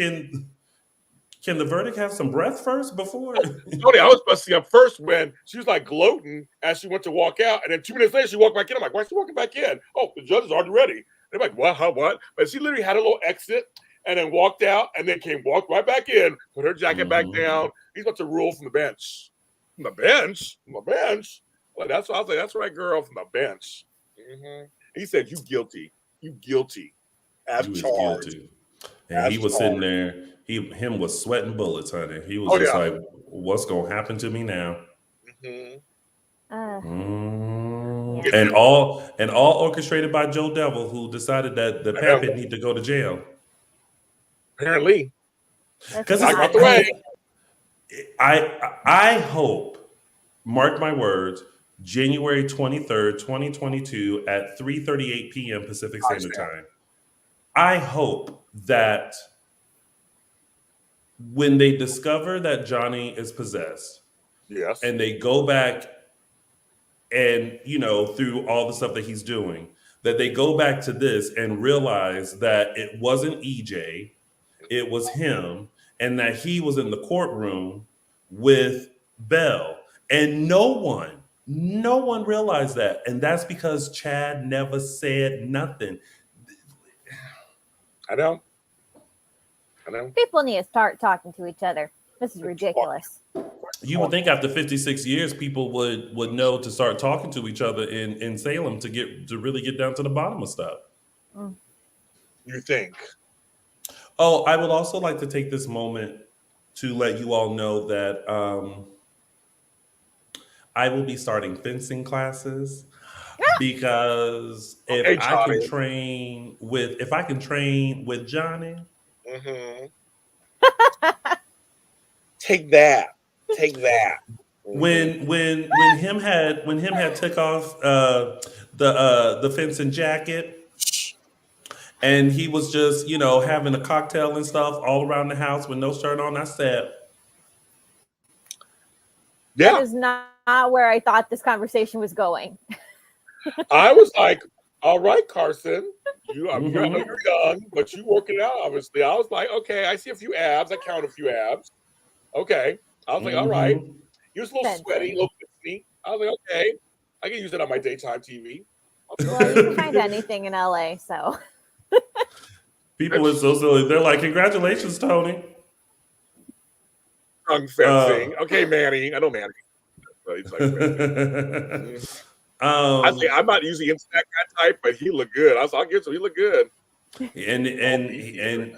the verdict have some breath first before?" Tony, I was busting up first when she was like gloating as she went to walk out, and then 2 minutes later she walked back in. I'm like, why is she walking back in? Oh, the judge is already ready. They're like, what? How? What? But she literally had a little exit and then walked out, and then walked right back in, put her jacket back down. He's about to rule from the bench. From the bench? From the bench? Well, that's what I was like. That's right, girl, from the bench. Mm-hmm. He said, "You guilty. You guilty." As charged. Guilty. And he was sitting there. Him was sweating bullets, honey. He was like, "What's gonna happen to me now?" Mm-hmm. And all orchestrated by JoDevil, who decided that the Pappet need to go to jail. Apparently, because I hope, mark my words, January 23rd, 2022 at 3:38 p.m. Pacific Standard Time. I hope that when they discover that Johnny is possessed, and they go back and, through all the stuff that he's doing, that they go back to this and realize that it wasn't EJ, it was him, and that he was in the courtroom with Belle. And no one realized that. And that's because Chad never said nothing. I know. People need to start talking to each other. This is ridiculous. You would think after 56 years, people would know to start talking to each other in Salem to really get down to the bottom of stuff. You think? Oh, I would also like to take this moment to let you all know that I will be starting fencing classes because if I can train with Johnny. Mm-hmm. Take that. When him had took off the fencing jacket, and he was just having a cocktail and stuff all around the house with no shirt on, I said, "That is not where I thought this conversation was going." I was like, "All right, Carson, I know you're young, but you working out, obviously." I was like, "Okay, I see a few abs. I count a few abs. Okay." I was like, "All right." He was a little sweaty, a little pissy. I was like, "Okay, I can use that on my daytime TV." Well, you can find anything in LA, so. People are so silly. They're like, "Congratulations, Tony." Fencing. Okay, Manny. I know Manny. He's like, I say I'm not usually into that guy type, but he looked good. I was like, he looked good. And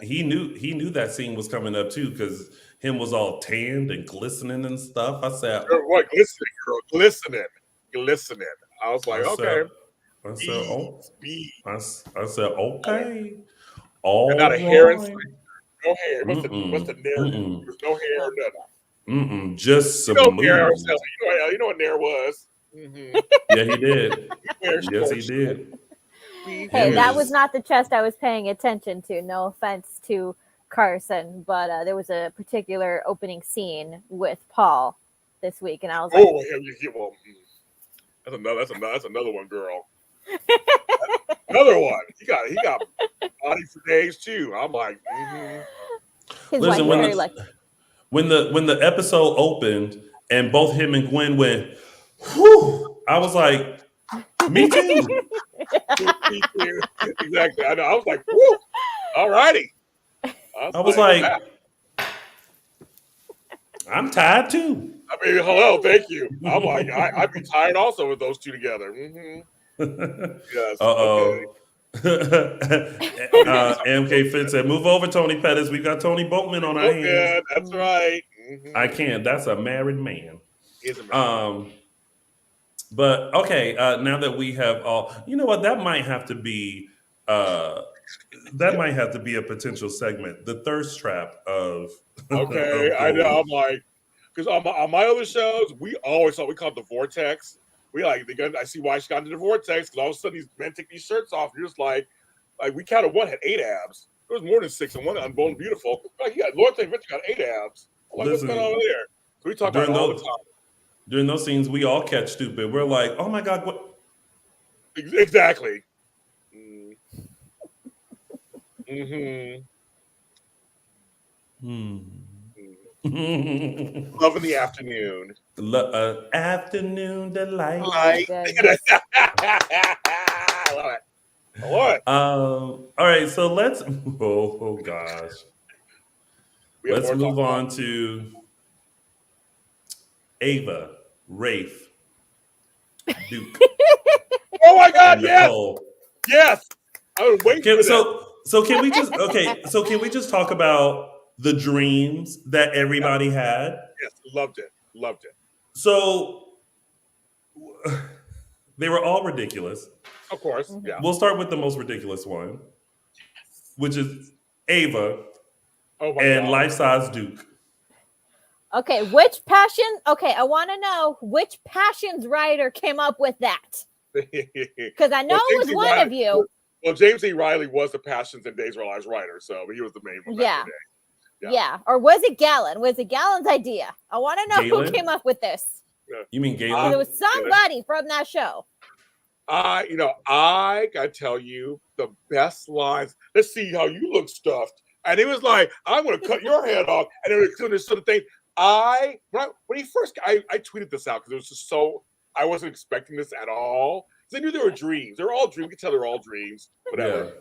he knew that scene was coming up too, because him was all tanned and glistening and stuff. I said, "What glistening, girl? Glistening." I was like, "Okay." I said, "Okay." And not a hair inside. No hair. What's the narrative? There's no hair or nothing. Just some Nair. You know what Nair was. Mm-hmm. Yeah, he did. Yes, he did. Hey, that was not the chest I was paying attention to. No offense to Carson, but there was a particular opening scene with Paul this week, and I was like, that's another one, girl. Another one. He got body for days too. I'm like, Listen, when the episode opened and both him and Gwen went, whew, I was like, me too. Me too. Exactly. I know. I was like, whew, all righty. I was like, I'm tired too. I mean, hello, thank you. I'm like, I'd be tired also with those two together. Mm-hmm. Yes. Okay. MK Fitz said, "Move over, Tony Pettis. We got Tony Boatman on our hands." Yeah, that's right. Mm-hmm. I can't. That's a married man. He's a married man. But okay, now that we have all, you know what, that might have to be a potential segment, the thirst trap of. Okay, I know. I'm like, because on my other shows, we always thought we called it the vortex. I see why she got into the vortex, because all of a sudden these men take these shirts off, and you're just like we counted one had 8 abs. There was more than 6, and one on Bone Beautiful. Like, yeah, Lord St. Vincent got 8 abs. I'm like, Listen, what's going on there? So we talk about it all the time. During those scenes, we all catch stupid. We're like, oh my God, what? Exactly. Mm-hmm. Love in the afternoon. Afternoon delight. I love it. I love it. All right, so let's. Oh gosh. Let's move on to Ava, Rafe, Duke. Oh my God! Nicole. Yes. I was waiting for that. So can we just So can we just talk about the dreams that everybody had? Yes, loved it. So they were all ridiculous. Of course, yeah. We'll start with the most ridiculous one, which is Ava and life-size Duke. Okay, which passion? Okay, I want to know which passions writer came up with that. Because I know it was one of you. Well, James E. Riley was the Passions and Days of Our Lives writer, so he was the main one. Yeah. Or was it Gallon? Was it Gallon's idea? I want to know who came up with this. You mean Galen? It was somebody from that show. I gotta tell you the best lines. Let's see how you look stuffed. And it was like, I'm gonna cut your head off. And it was doing this sort of thing. I tweeted this out because it was just so, I wasn't expecting this at all. Because I knew they were dreams. They're all dreams. You can tell they're all dreams. Whatever. Yeah.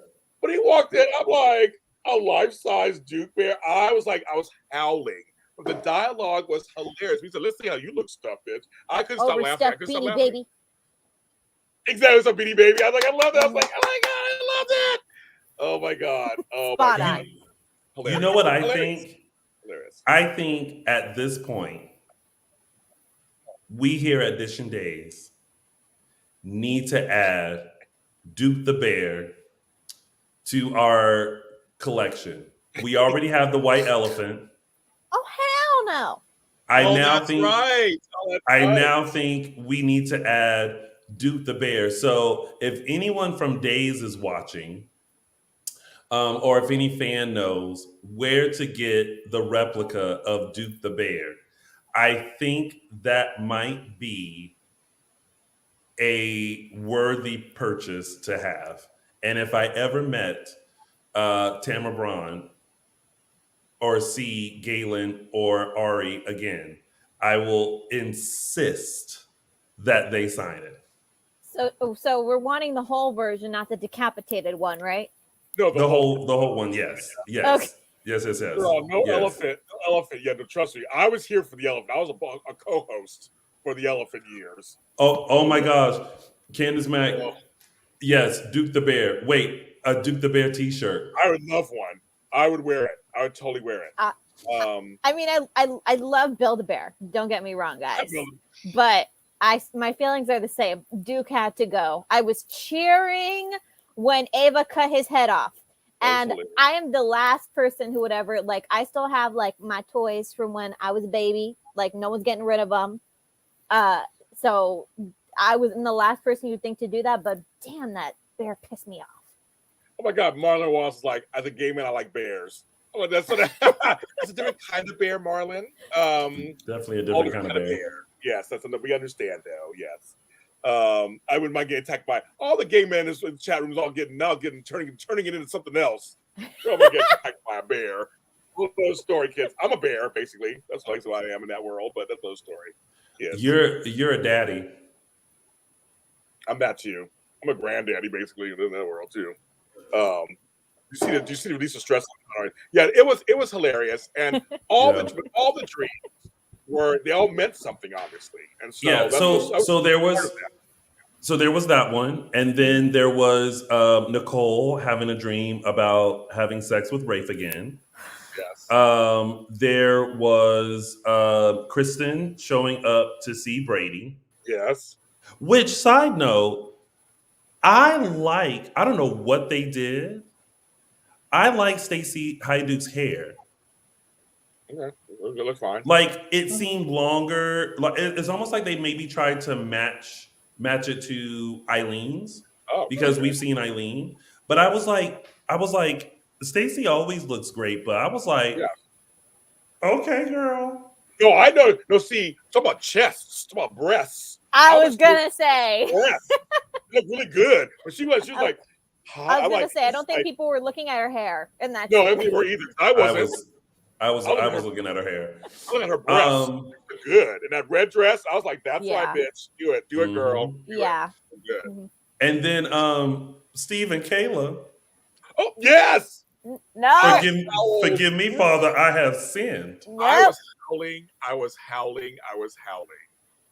But he walked in, I'm like, a life-size Duke Bear. I was howling. But the dialogue was hilarious. He said, let's see how you look stuffed, bitch. I couldn't stop laughing. I couldn't stop laughing. Baby. Exactly, it's a Beanie Baby. I was like, I love that. I was like, oh my God, I love that. Oh my God. Oh my God. You know what I think? Hilarious. I think at this point, we here at Dishin Days need to add Duke the Bear to our collection. We already have the white elephant. Oh, hell no. I now think we need to add Duke the Bear. So if anyone from Days is watching, or if any fan knows where to get the replica of Duke the Bear, I think that might be a worthy purchase to have. And if I ever met Tamara Braun or see Galen or Ari again, I will insist that they sign it. So we're wanting the whole version, not the decapitated one, right? No, the whole one. Yes. Okay. Yes. No elephant. Yeah, no, trust me. I was here for the elephant. I was a co-host for the elephant years. Oh my gosh, Candace Mack. Yes, Duke the Bear. Wait, a Duke the Bear T-shirt. I would love one. I would wear it. I would totally wear it. I mean, I love Build-A-Bear. Don't get me wrong, guys. But my feelings are the same. Duke had to go. I was cheering when Ava cut his head off. And I am the last person who would ever, like, I still have, like, my toys from when I was a baby. Like, no one's getting rid of them. So I was the last person you'd think to do that. But damn, that bear pissed me off. Oh, my God. Marlon Wallace is like, as a gay man, I like bears. Oh, that's a different kind of bear, Marlon. Definitely a different kind of bear. Yes, that's enough. We understand, though. Yes. I wouldn't mind getting attacked by all the gay men in the chat rooms, turning it into something else. I'm gonna get attacked by a bear. Little story, kids. I'm a bear, basically. That's who I am in that world, but that's a little story. Yes. You're a daddy. I'm that too. I'm a granddaddy, basically, in that world too. Do you see the release of stress? Yeah, it was hilarious, and all the dreams they all meant something, obviously, and so so there was that one, and then there was Nicole having a dream about having sex with Rafe again. Yes. There was Kristen showing up to see Brady. Yes. Which, side note, I don't know what they did. I like Stacey Hyduke's hair. Okay, it looks fine. Like, it seemed longer. Like, it's almost like they maybe tried to match match it to Eileen's Oh, because okay. we've seen Eileen. But I was like, Stacey always looks great, but I was like, Yeah. okay, girl. No, I know. No, see, talk about chests, talk about breasts. I was gonna say. Breasts. They look really good. But she was like, I was gonna like, say, I don't think like, people were looking at her hair in that. No, scene. they were either. I wasn't. I was looking at her hair. I look at her breasts. Good. And that red dress, I was like, that's right, bitch. Do it, girl. Do yeah. it. Good. Mhm. And then Steve and Kayla. Oh yes. No. Forgive me, Father. I have sinned. Nope. I was howling.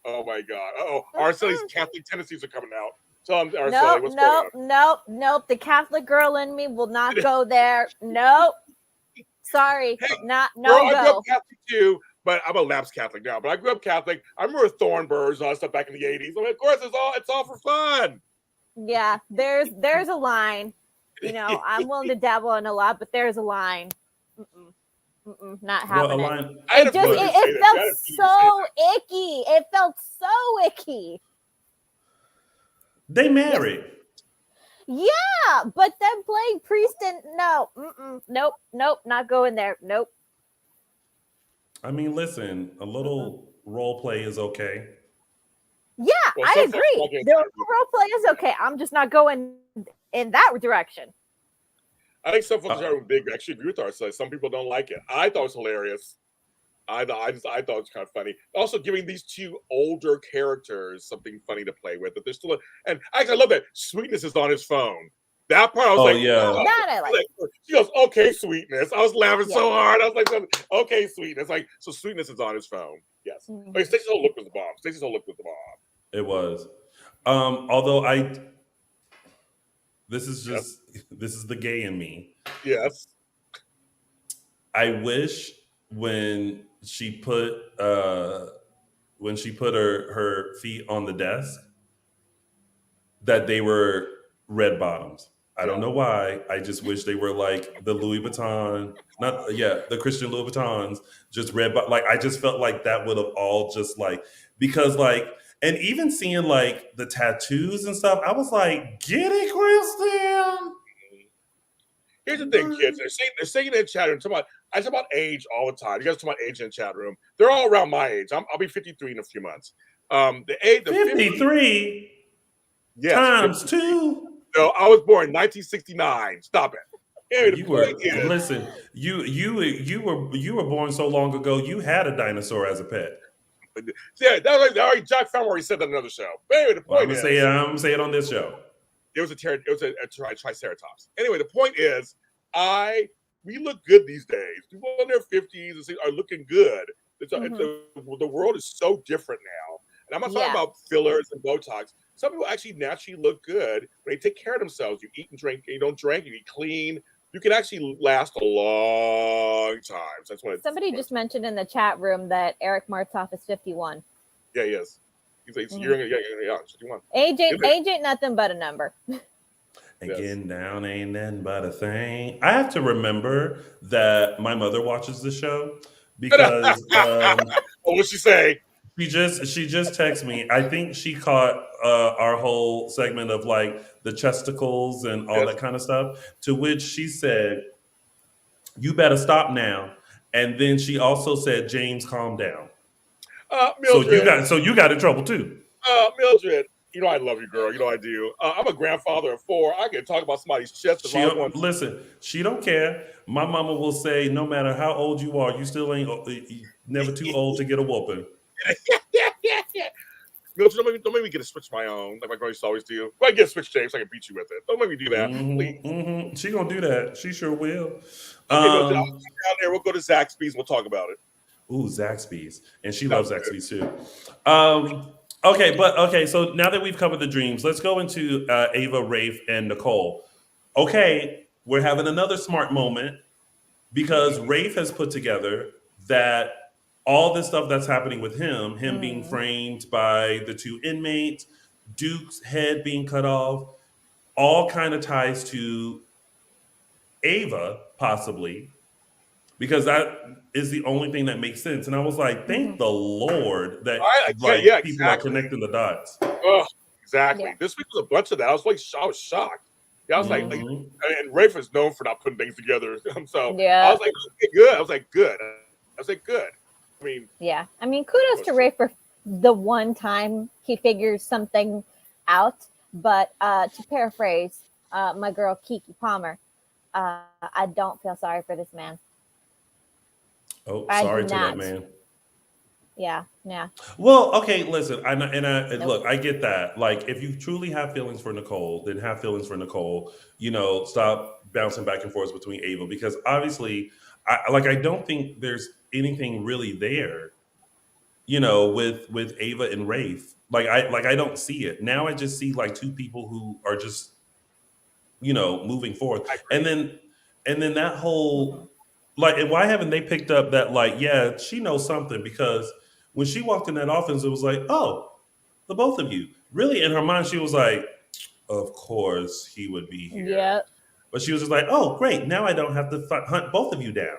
Oh my God. Oh, Araceli's Catholic tendencies are coming out. Tell them, Araceli, what's going on? Nope. The Catholic girl in me will not go there. Nope. Sorry. Hey, no girl, I grew go. up Catholic too, but I'm a lapsed Catholic now. But I grew up Catholic. I remember Thornburgs and all that stuff back in the 80s. I mean, of course, it's all for fun. Yeah, there's a line. You know, I'm willing to dabble in a lot, but there's a line. Not happening. Well, it felt so icky. It felt so icky. They married. Yeah, but then playing priest and nope, not going there. Nope. I mean, listen, a little role play is okay. Yeah, I agree. The role play is okay. I'm just not going in that direction. I think some folks are big. Actually, agree with ourselves. Some people don't like it. I thought it was hilarious. I thought it was kind of funny. Also, giving these two older characters something funny to play with. That they're still, and actually, I love that Sweetness is on his phone. That part, I was like, yeah. That I like. She goes, okay, Sweetness. I was laughing so hard. I was like, okay, Sweetness. Like, so Sweetness is on his phone. Yes. Mm-hmm. Like, Stacey's whole look was the bomb. Stacey's whole look was the bomb. It was. Although this is the gay in me. Yes. I wish when she put her feet on the desk that they were red bottoms. I don't know why. I just wish they were like the Louis Vuitton, the Christian Louis Vuittons, just red. But like, I just felt like that would have all just like, because like, and even seeing like the tattoos and stuff, I was like, get it, Kristen. Here's the thing, kids. They're saying in the chat room. I talk about age all the time. You guys talk about age in the chat room. They're all around my age. I'll be 53 in a few months. The age 53 times 2. No, I was born in 1969. Stop it. Anyway, you were born so long ago. You had a dinosaur as a pet. Yeah, that was Jack Farmer already said that in another show. But anyway, the point is, I'm gonna say it on this show. It was a triceratops. Anyway, the point is, we look good these days. People in their 50s are looking good. The world is so different now. And I'm not talking about fillers and Botox. Some people actually naturally look good when they take care of themselves. You eat and drink. You don't drink. You eat clean. You can actually last a long time. So that's what somebody just mentioned in the chat room that Eric Martzoff is 51. Yeah, he is. He's like, you're 51. Age ain't nothing but a number. And getting down ain't nothing but a thing. I have to remember that my mother watches the show because what would she say? She just texted me. I think she caught our whole segment of like the chesticles and all that kind of stuff. To which she said, "You better stop now." And then she also said, "James, calm down." Mildred, so you got in trouble too. Mildred, you know I love you, girl. You know I do. I'm a grandfather of 4. I can talk about somebody's chest. Listen, she don't care. My mama will say, no matter how old you are, you still ain't never too old to get a whooping. Yeah. Mildred, don't make me get a switch of my own, like my girl used to always do. If I get a switch, James, I can beat you with it. Don't make me do that, please. She gonna do that. She sure will. Okay, down there, we'll go to Zaxby's. We'll talk about it. Ooh, Zaxby's, and she loves Zaxby's too. Okay, so now that we've covered the dreams, let's go into Ava, Rafe, and Nicole. Okay, we're having another smart moment because Rafe has put together that all this stuff that's happening with him being framed by the 2 inmates, Duke's head being cut off, all kind of ties to Ava, possibly, because that is the only thing that makes sense. And I was like, thank the Lord that people are connecting the dots. Exactly. Yeah. This week was a bunch of that. I was shocked. Yeah, I was like, Mhm. and Rafe is known for not putting things together. So Yeah. I was like, okay, good. I was like, good. I mean, Yeah. I mean, kudos to Ray for the one time he figures something out. But to paraphrase my girl Kiki Palmer, I don't feel sorry for this man. Oh, I do sorry to that not. man. Yeah. Yeah. Well, okay, listen, and Nope. look, I get that. Like, if you truly have feelings for Nicole, then have feelings for Nicole. Stop bouncing back and forth between Ava because obviously, I don't think there's anything really there. With Ava and Rafe, I don't see it now. I just see like two people who are just moving forward, I agree. and then that Mm-mm. whole and why haven't they picked up that yeah, she knows something because when she walked in that office it was like, oh, the both of you really. In her mind she was like, of course he would be here, Yep. but she was just like, oh great, now I don't have to hunt both of you down.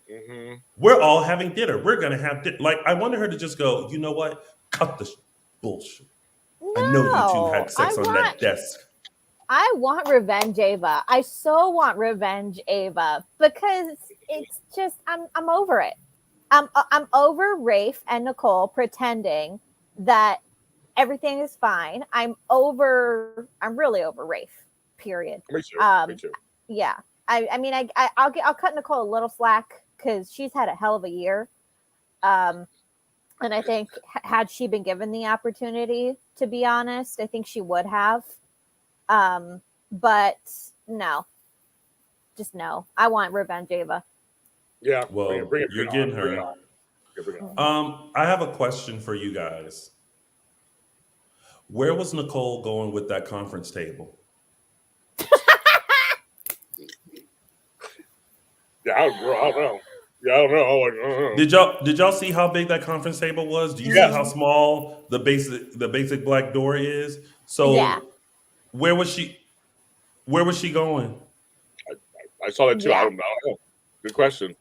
Mm-hmm. We're all having dinner, we're gonna have I wanted her to just go, you know what, cut the bullshit. I know you two No, had sex on that desk. I want revenge Ava. I so want revenge Ava because it's just I'm over it. I'm over Rafe and Nicole pretending that everything is fine. I'm really over Rafe. Period. Me too. Um, Me too. yeah. I'll cut Nicole a little slack because she's had a hell of a year. And I think had she been given the opportunity, to be honest, I think she would have. But no, just no. I want revenge Ava. Yeah. Well, bring it you're on. getting Bring it her. on. Yeah, bring it on. I have a question for you guys. Where was Nicole going with that conference table? Yeah, I don't know. Yeah, I don't know. I don't know. Did y'all see how big that conference table was? Do you see Yes. how small the basic black door is? So Yeah. where was she going? I saw that too. Yeah. I don't know. Good question.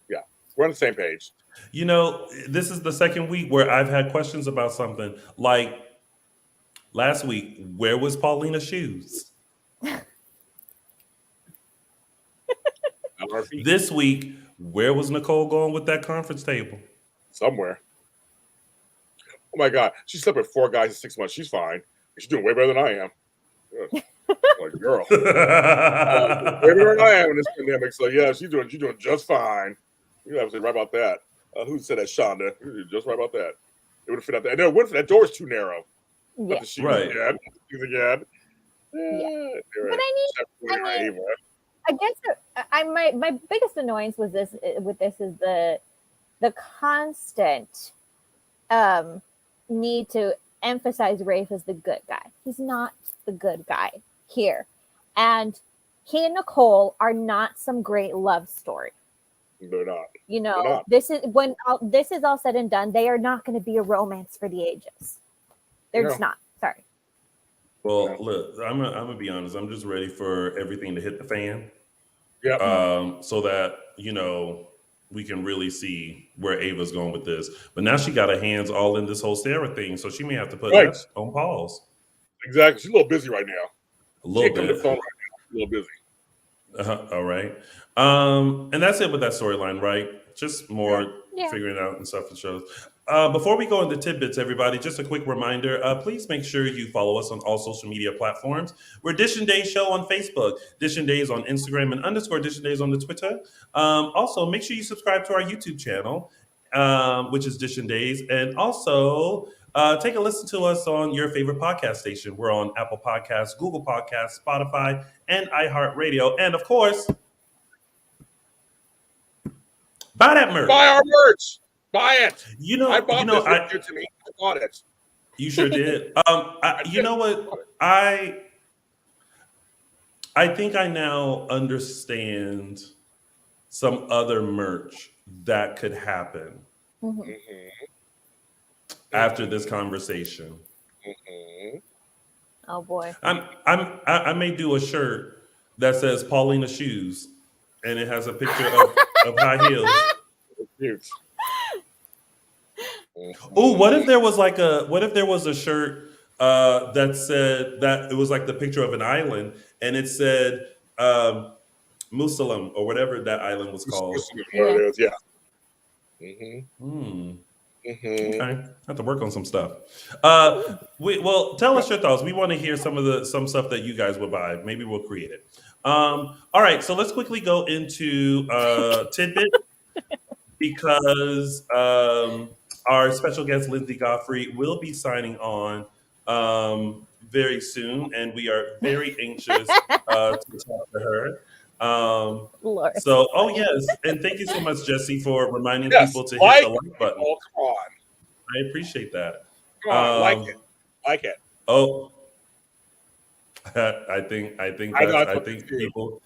Yeah, we're on the same page. This is the second week where I've had questions about something. Like last week, where was Paulina's shoes? On our feet. This week, where was Nicole going with that conference table? Somewhere. Oh my God, she slept with 4 guys in 6 months. She's fine. She's doing way better than I am. Yeah. Like girl, way better than I am in this pandemic. So yeah, she's doing just fine. You're absolutely right about that. Who said that? Shonda. You're just right about that. It would fit out there. And then that door's too narrow. Yeah. The shoes Right. again. Shoes again. Yeah. But I mean, I guess my biggest annoyance was this is the constant need to emphasize Rafe as the good guy. He's not the good guy here, and he and Nicole are not some great love story. They're not. They're not. This is when this is all said and done. They are not going to be a romance for the ages. They're just not. Sorry. Well, look, I'm gonna be honest. I'm just ready for everything to hit the fan. Yeah. So that we can really see where Ava's going with this. But now she got her hands all in this whole Sarah thing, so she may have to put that on pause. Exactly. She's a little busy right now. A little bit. The phone right now. A little busy. All right. And that's it with that storyline, right? Just more figuring out and stuff and shows. Before we go into tidbits, everybody, just a quick reminder. Please make sure you follow us on all social media platforms. We're Dishin Days Show on Facebook, Dishin Days on Instagram, and _Dishin Days on the Twitter. Also, make sure you subscribe to our YouTube channel, which is Dishin Days. And also, take a listen to us on your favorite podcast station. We're on Apple Podcasts, Google Podcasts, Spotify, and iHeartRadio. And of course, buy that merch. Buy our merch. Buy it. I bought this. I bought it. You sure did. You know what? I think I now understand some other merch that could happen after this conversation. Oh boy. I may do a shirt that says Paulina Shoes, and it has a picture of high heels. Cute. Oh, what if there was a shirt that said that it was like the picture of an island, and it said Musalam or whatever that island was called. There it is. Yeah. Mm-hmm. Okay, I have to work on some stuff. Well, tell us your thoughts. We want to hear some stuff that you guys would buy. Maybe we'll create it. All right, so let's quickly go into Tidbit because our special guest Linsey Godfrey will be signing on very soon, and we are very anxious to talk to her. Lord. So, oh yes, and thank you so much, Jesse, for reminding Yes, people to hit like the like button. Oh, come on. I appreciate that. Come on, like it. Oh, I think people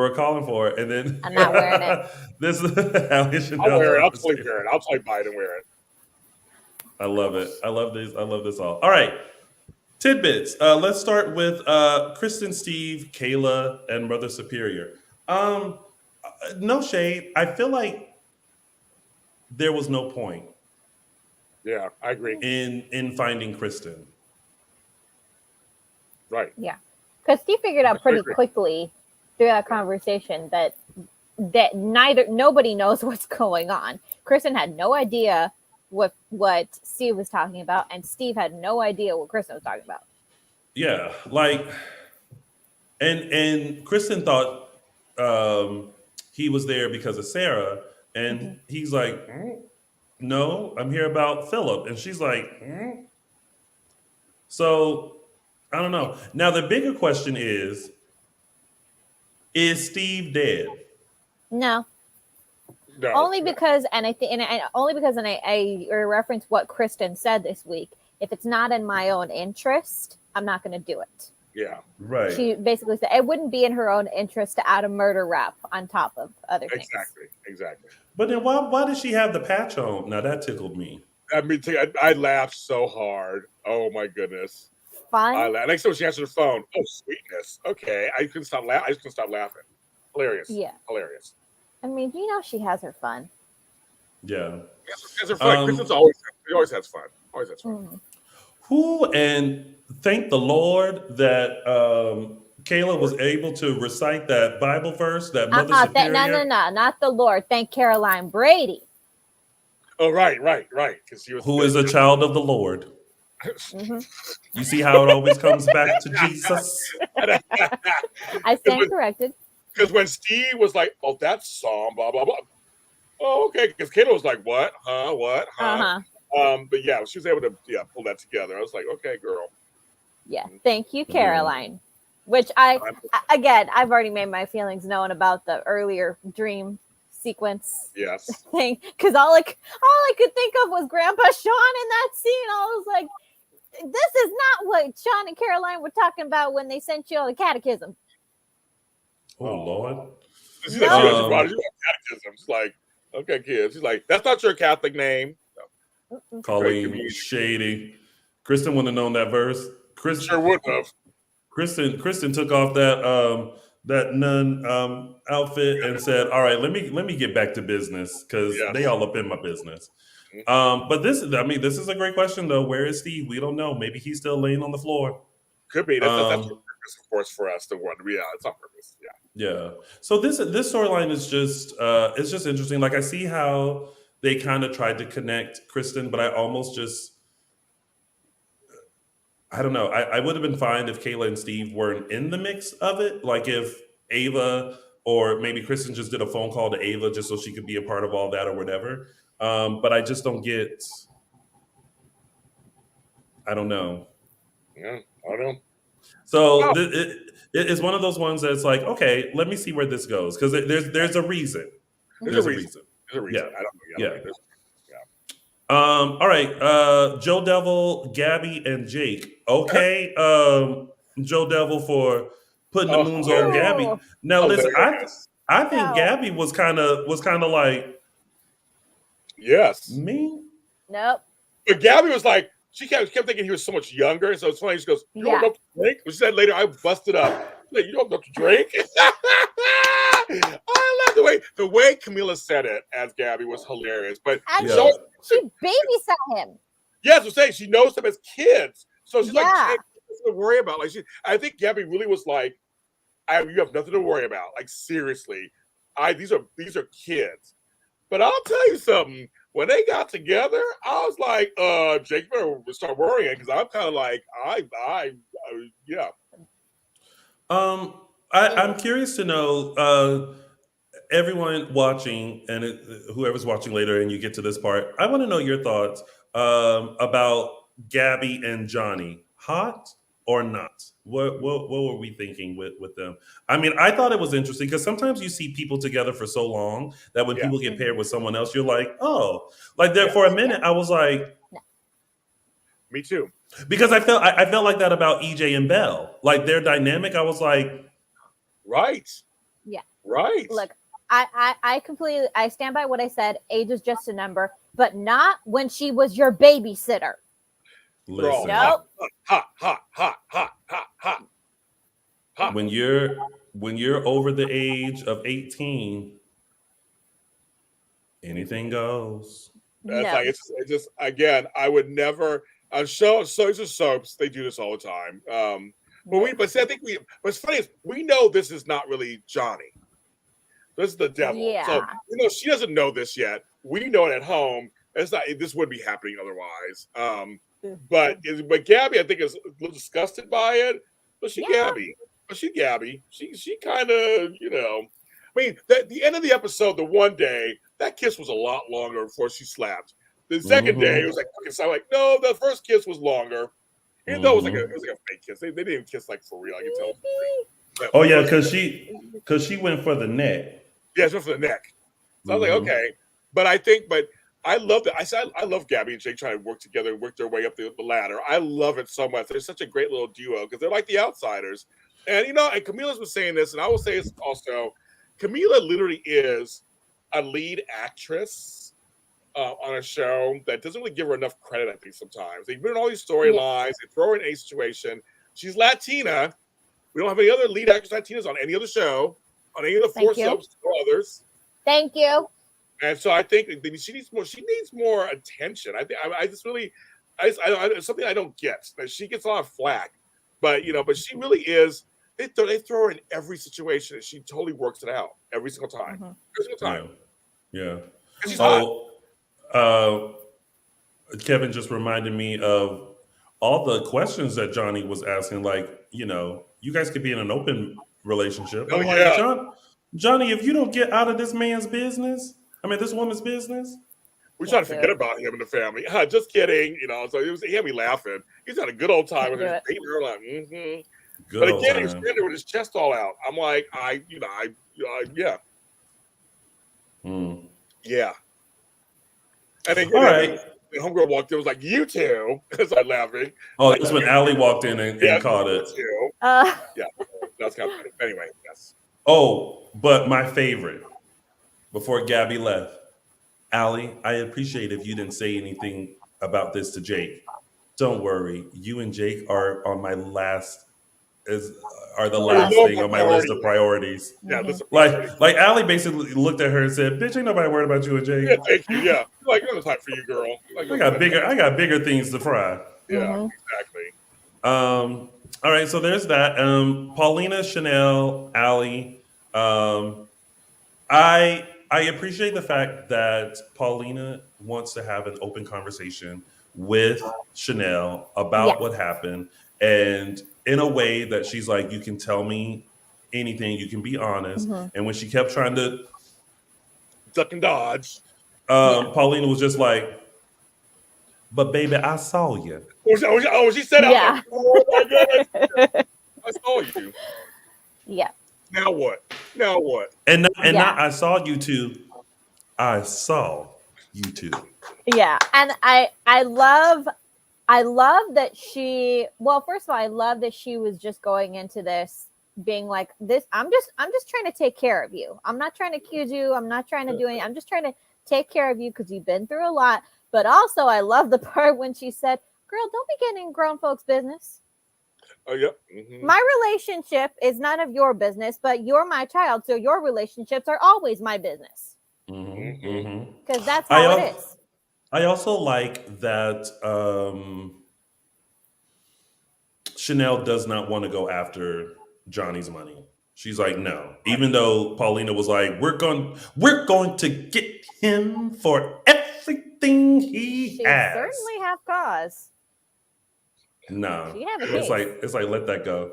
are calling for it, and then I'm not wearing it. This is I'll wear it. I'll totally wear it. I'll totally buy it and wear it. I love it. I love this all. All right. Tidbits. Let's start with Kristen, Steve, Kayla, and Mother Superior. No shade. I feel like there was no point. Yeah, I agree. In finding Kristen. Right. Yeah, because Steve figured out pretty quickly through that conversation that nobody knows what's going on. Kristen had no idea what Steve was talking about, and Steve had no idea what Kristen was talking about. Yeah, like, and Kristen thought he was there because of Sarah, and he's like, no, I'm here about Philip, and she's like, So I don't know. Now the bigger question is Steve dead? No. No, Only because, and I reference what Kristen said this week. If it's not in my own interest, I'm not going to do it. Yeah, right. She basically said it wouldn't be in her own interest to add a murder rap on top of other things. Exactly. But then why did she have the patch on? Now that tickled me. I mean, I laughed so hard. Oh my goodness. Fun. Next time she answered the phone, oh sweetness. Okay, I couldn't stop laughing. I just couldn't stop laughing. Hilarious. Yeah. Hilarious. I mean, she has her fun. Yeah. She has her fun. Kristen's always has fun. Always has fun. And thank the Lord that Kayla was able to recite that Bible verse, that Mother Superior. No, not the Lord. Thank Caroline Brady. Oh, right. Because she was who is a child of the Lord. You see how it always comes back to Jesus? I stand corrected. Because when Steve was like, oh, that song, blah, blah, blah. Oh, okay. Because Kayla was like, what? Huh? What? Huh? But yeah, she was able to pull that together. I was like, okay, girl. Yeah. Thank you, Caroline. Which I've already made my feelings known about the earlier dream sequence thing. Because all I could think of was Grandpa Sean in that scene. I was like, this is not what Sean and Caroline were talking about when they sent you all the catechism. Oh, Lord. She's catechism. She's like, okay, kids. She's like, that's not your Catholic name. No. Calling shady. Kristen wouldn't have known that verse. Kristen sure would have. Kristen took off that nun outfit and said, all right, let me get back to business because they all up in my business. But this is a great question though. Where is Steve? We don't know. Maybe he's still laying on the floor. Could be. That's on purpose, of course, for us to wonder. Yeah, it's on purpose. Yeah. So this storyline is just it's just interesting. Like I see how they kind of tried to connect Kristen, but I almost I don't know. I would have been fine if Kayla and Steve weren't in the mix of it. Like if Ava or maybe Kristen just did a phone call to Ava just so she could be a part of all that or whatever. But I just don't get. I don't know. Yeah, I don't know. So it's one of those ones that's like, okay, let me see where this goes because there's a reason. There's a reason. Yeah. I don't know. Yeah. All right. JoDevil, Gabi, and Jake. Okay. JoDevil for putting the moons on Gabi. Now listen, I think Gabi was kind of like me. Nope. But Gabi was like, she kept thinking he was so much younger. So it's funny. She goes, you don't know to drink? She said later, I busted up. Like, you don't know to drink? I love the way Camila said it as Gabi was hilarious. But she babysat him. Yes, I'm saying she knows them as kids. So she's like, Jake, nothing to worry about. Like I think Gabi really was like, you have nothing to worry about. Like seriously, these are kids. But I'll tell you something. When they got together, I was like, Jake better start worrying because I'm kind of like, yeah. I'm curious to know, everyone watching and whoever's watching later, and you get to this part, I want to know your thoughts about Gabi and Johnny. Hot or not? What were we thinking with them? I mean, I thought it was interesting because sometimes you see people together for so long that when people get paired with someone else, you're like, oh, like there for a minute, I was like, me too, because I felt like that about EJ and Belle, like their dynamic. I was like, right, yeah, right. Look, I completely stand by what I said. Age is just a number, but not when she was your babysitter. Listen, nope. Hot. When you're over the age of 18, anything goes. That's like it's just again. I would never. Soaps they do this all the time. But see, I think what's funny is we know this is not really Johnny. This is the devil. Yeah. So she doesn't know this yet. We know it at home. It's not. This wouldn't be happening otherwise. But Gabi, I think, is a little disgusted by it. But Gabi. She kind of, I mean, the end of the episode, the one day, that kiss was a lot longer before she slapped. The second day, it was like, so I'm like, no, the first kiss was longer. Even though it was like a fake kiss. They didn't kiss like for real. I can tell. Oh yeah, because she went for the neck. Yeah, she went for the neck. So I was like, okay. But I love that. I love Gabi and Jake trying to work together and work their way up the ladder. I love it so much. They're such a great little duo because they're like the outsiders. And and Camila's been saying this, and I will say this also. Camila literally is a lead actress on a show that doesn't really give her enough credit, I think, sometimes. They've been in all these storylines, they throw her in a situation. She's Latina. We don't have any other lead actress Latinas on any other show, on any of the 4 soaps or others. Thank you. And so I think she needs more. She needs more attention. It's something I don't get. That she gets a lot of flack, but she really is. They throw her in every situation, and she totally works it out every single time. Every single time. Yeah. She's hot. Kevin just reminded me of all the questions that Johnny was asking. Like, you guys could be in an open relationship. I'm like, Johnny, if you don't get out of this man's business. I mean, this woman's business. We try to forget about him and the family. Just kidding, So he had me laughing. He's had a good old time with his dating her. Like, but again, he was standing with his chest all out. I'm like, yeah. Yeah. And then, the homegirl walked in, was like, you two. I started laughing. Oh, that's when Allie walked in and caught it. Yeah, that's kind of funny. Anyway, yes. Oh, but my favorite. Before Gabi left, Allie, I appreciate if you didn't say anything about this to Jake. Don't worry, you and Jake are on my last thing on my list of priorities. Yeah, like Allie basically looked at her and said, "Bitch, ain't nobody worried about you and Jake." Yeah, thank you. Yeah, like no time for you, girl. Like, I got bigger things to fry. Yeah, exactly. All right, so there's that. Paulina, Chanel, Allie. I appreciate the fact that Paulina wants to have an open conversation with Chanel about what happened, and in a way that she's like, you can tell me anything, you can be honest. And when she kept trying to duck and dodge, Paulina was just like, but baby, I saw you. Oh, she said, yeah. Like, oh my goodness, I saw you. Yeah. Now what? And not I saw you too. I saw you too. Yeah, and I love that she. Well, first of all, I love that she was just going into this being like this. I'm just trying to take care of you. I'm not trying to accuse you. I'm not trying to do anything. I'm just trying to take care of you because you've been through a lot. But also, I love the part when she said, "Girl, don't be getting in grown folks' business." Oh, yeah. My relationship is none of your business, but you're my child, so your relationships are always my business. Because that's how it is. I also like that Chanel does not want to go after Johnny's money. She's like, no. Even though Paulina was like, we're going to get him for everything he She has. certainly have cause. No, She have a it's case. like let that go.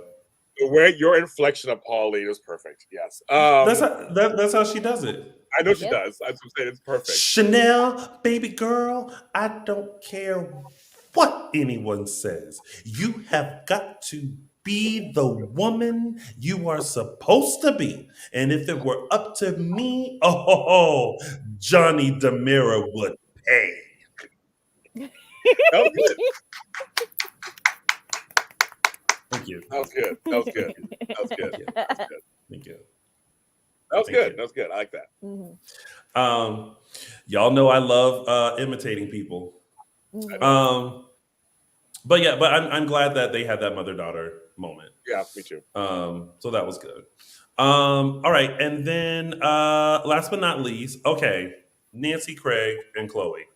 Your inflection of Pauline is perfect. Yes, That's how she does it. I know she does. I'm saying it's perfect. Chanel, baby girl, I don't care what anyone says. You have got to be the woman you are supposed to be. And if it were up to me, Johnny DeMira would pay. That was good. Thank you. That was good. That was good. That was good. That was good. Thank you. That was good. That was good. I like that. Mm-hmm. Y'all know I love imitating people. Mm-hmm. But I'm glad that they had that mother-daughter moment. Yeah, me too. So that was good. All right, and then last but not least, okay, Nancy, Craig, and Chloe.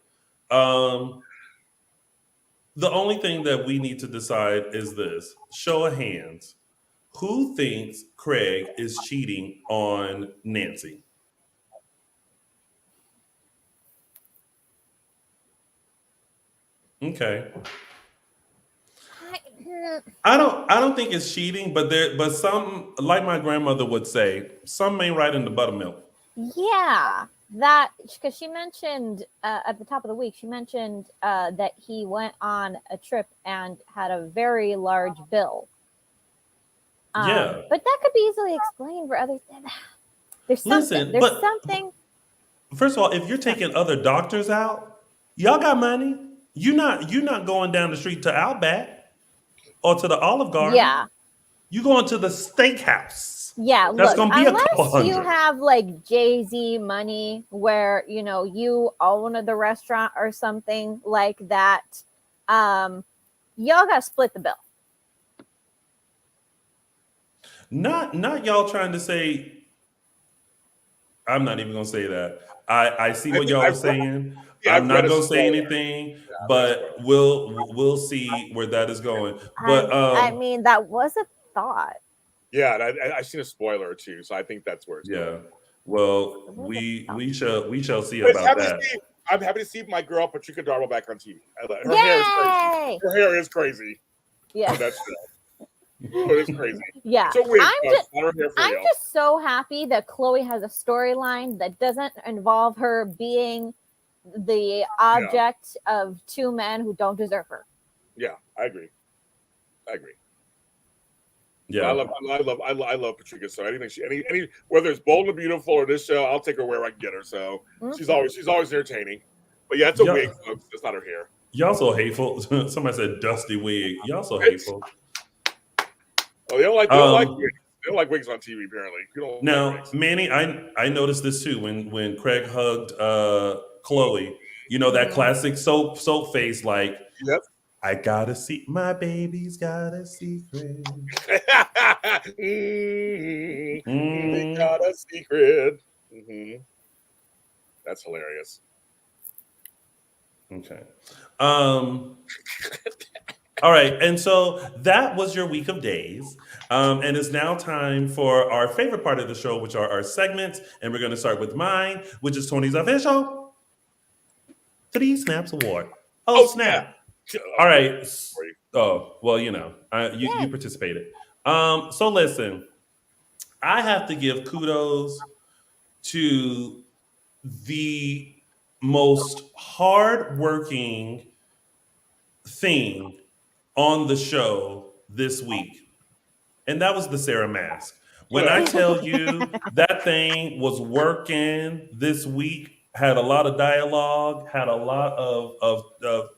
The only thing that we need to decide is this: show of hands. Who thinks Craig is cheating on Nancy? Okay. I don't think it's cheating, but some, like my grandmother would say, some ain't right in the buttermilk. Yeah, that because she mentioned at the top of the week, she mentioned that he went on a trip and had a very large bill. Yeah, but that could be easily explained for other things. There's something. There's something. First of all, if you're taking other doctors out, y'all got money. You're not going down the street to Outback or to the Olive Garden. Yeah. You going to the steakhouse. Yeah, that's look, gonna be unless a couple hundred. You have like Jay-Z money where you own the restaurant or something like that, y'all gotta split the bill. Not y'all trying to say. I'm not even gonna say that. I see what y'all are saying. I'm not gonna say anything, but we'll see where that is going. But I mean, that was a thought. Yeah, and I seen a spoiler too, so I think that's where it's going. Well, we shall see about that. I'm happy to see my girl Patricia Darwell back on TV. Her hair is crazy. Yeah, that's but it's crazy. Yeah, so I'm just so happy that Chloe has a storyline that doesn't involve her being the object of two men who don't deserve her. Yeah, I agree. Yeah, I love Patricia. So anything any whether it's Bold and Beautiful or this show, I'll take her wherever I can get her. So she's always entertaining. But yeah, it's a wig, folks. It's not her hair. Y'all so hateful. Somebody said dusty wig. Y'all so hateful. Oh, they don't like wigs. They don't like wigs on TV. Apparently, now, Manny, I noticed this too when Craig hugged Chloe. You know that classic soap face, like. Yep. I got a secret. My baby's got a secret. They got a secret. That's hilarious. Okay. All right. And so that was your week of days. And it's now time for our favorite part of the show, which are our segments. And we're going to start with mine, which is Tony's official 3 Snaps Award. Oh, snap. All right. Oh, well, you participated. So listen, I have to give kudos to the most hardworking thing on the show this week. And that was the Sarah mask. When I tell you that thing was working this week, had a lot of dialogue, had a lot of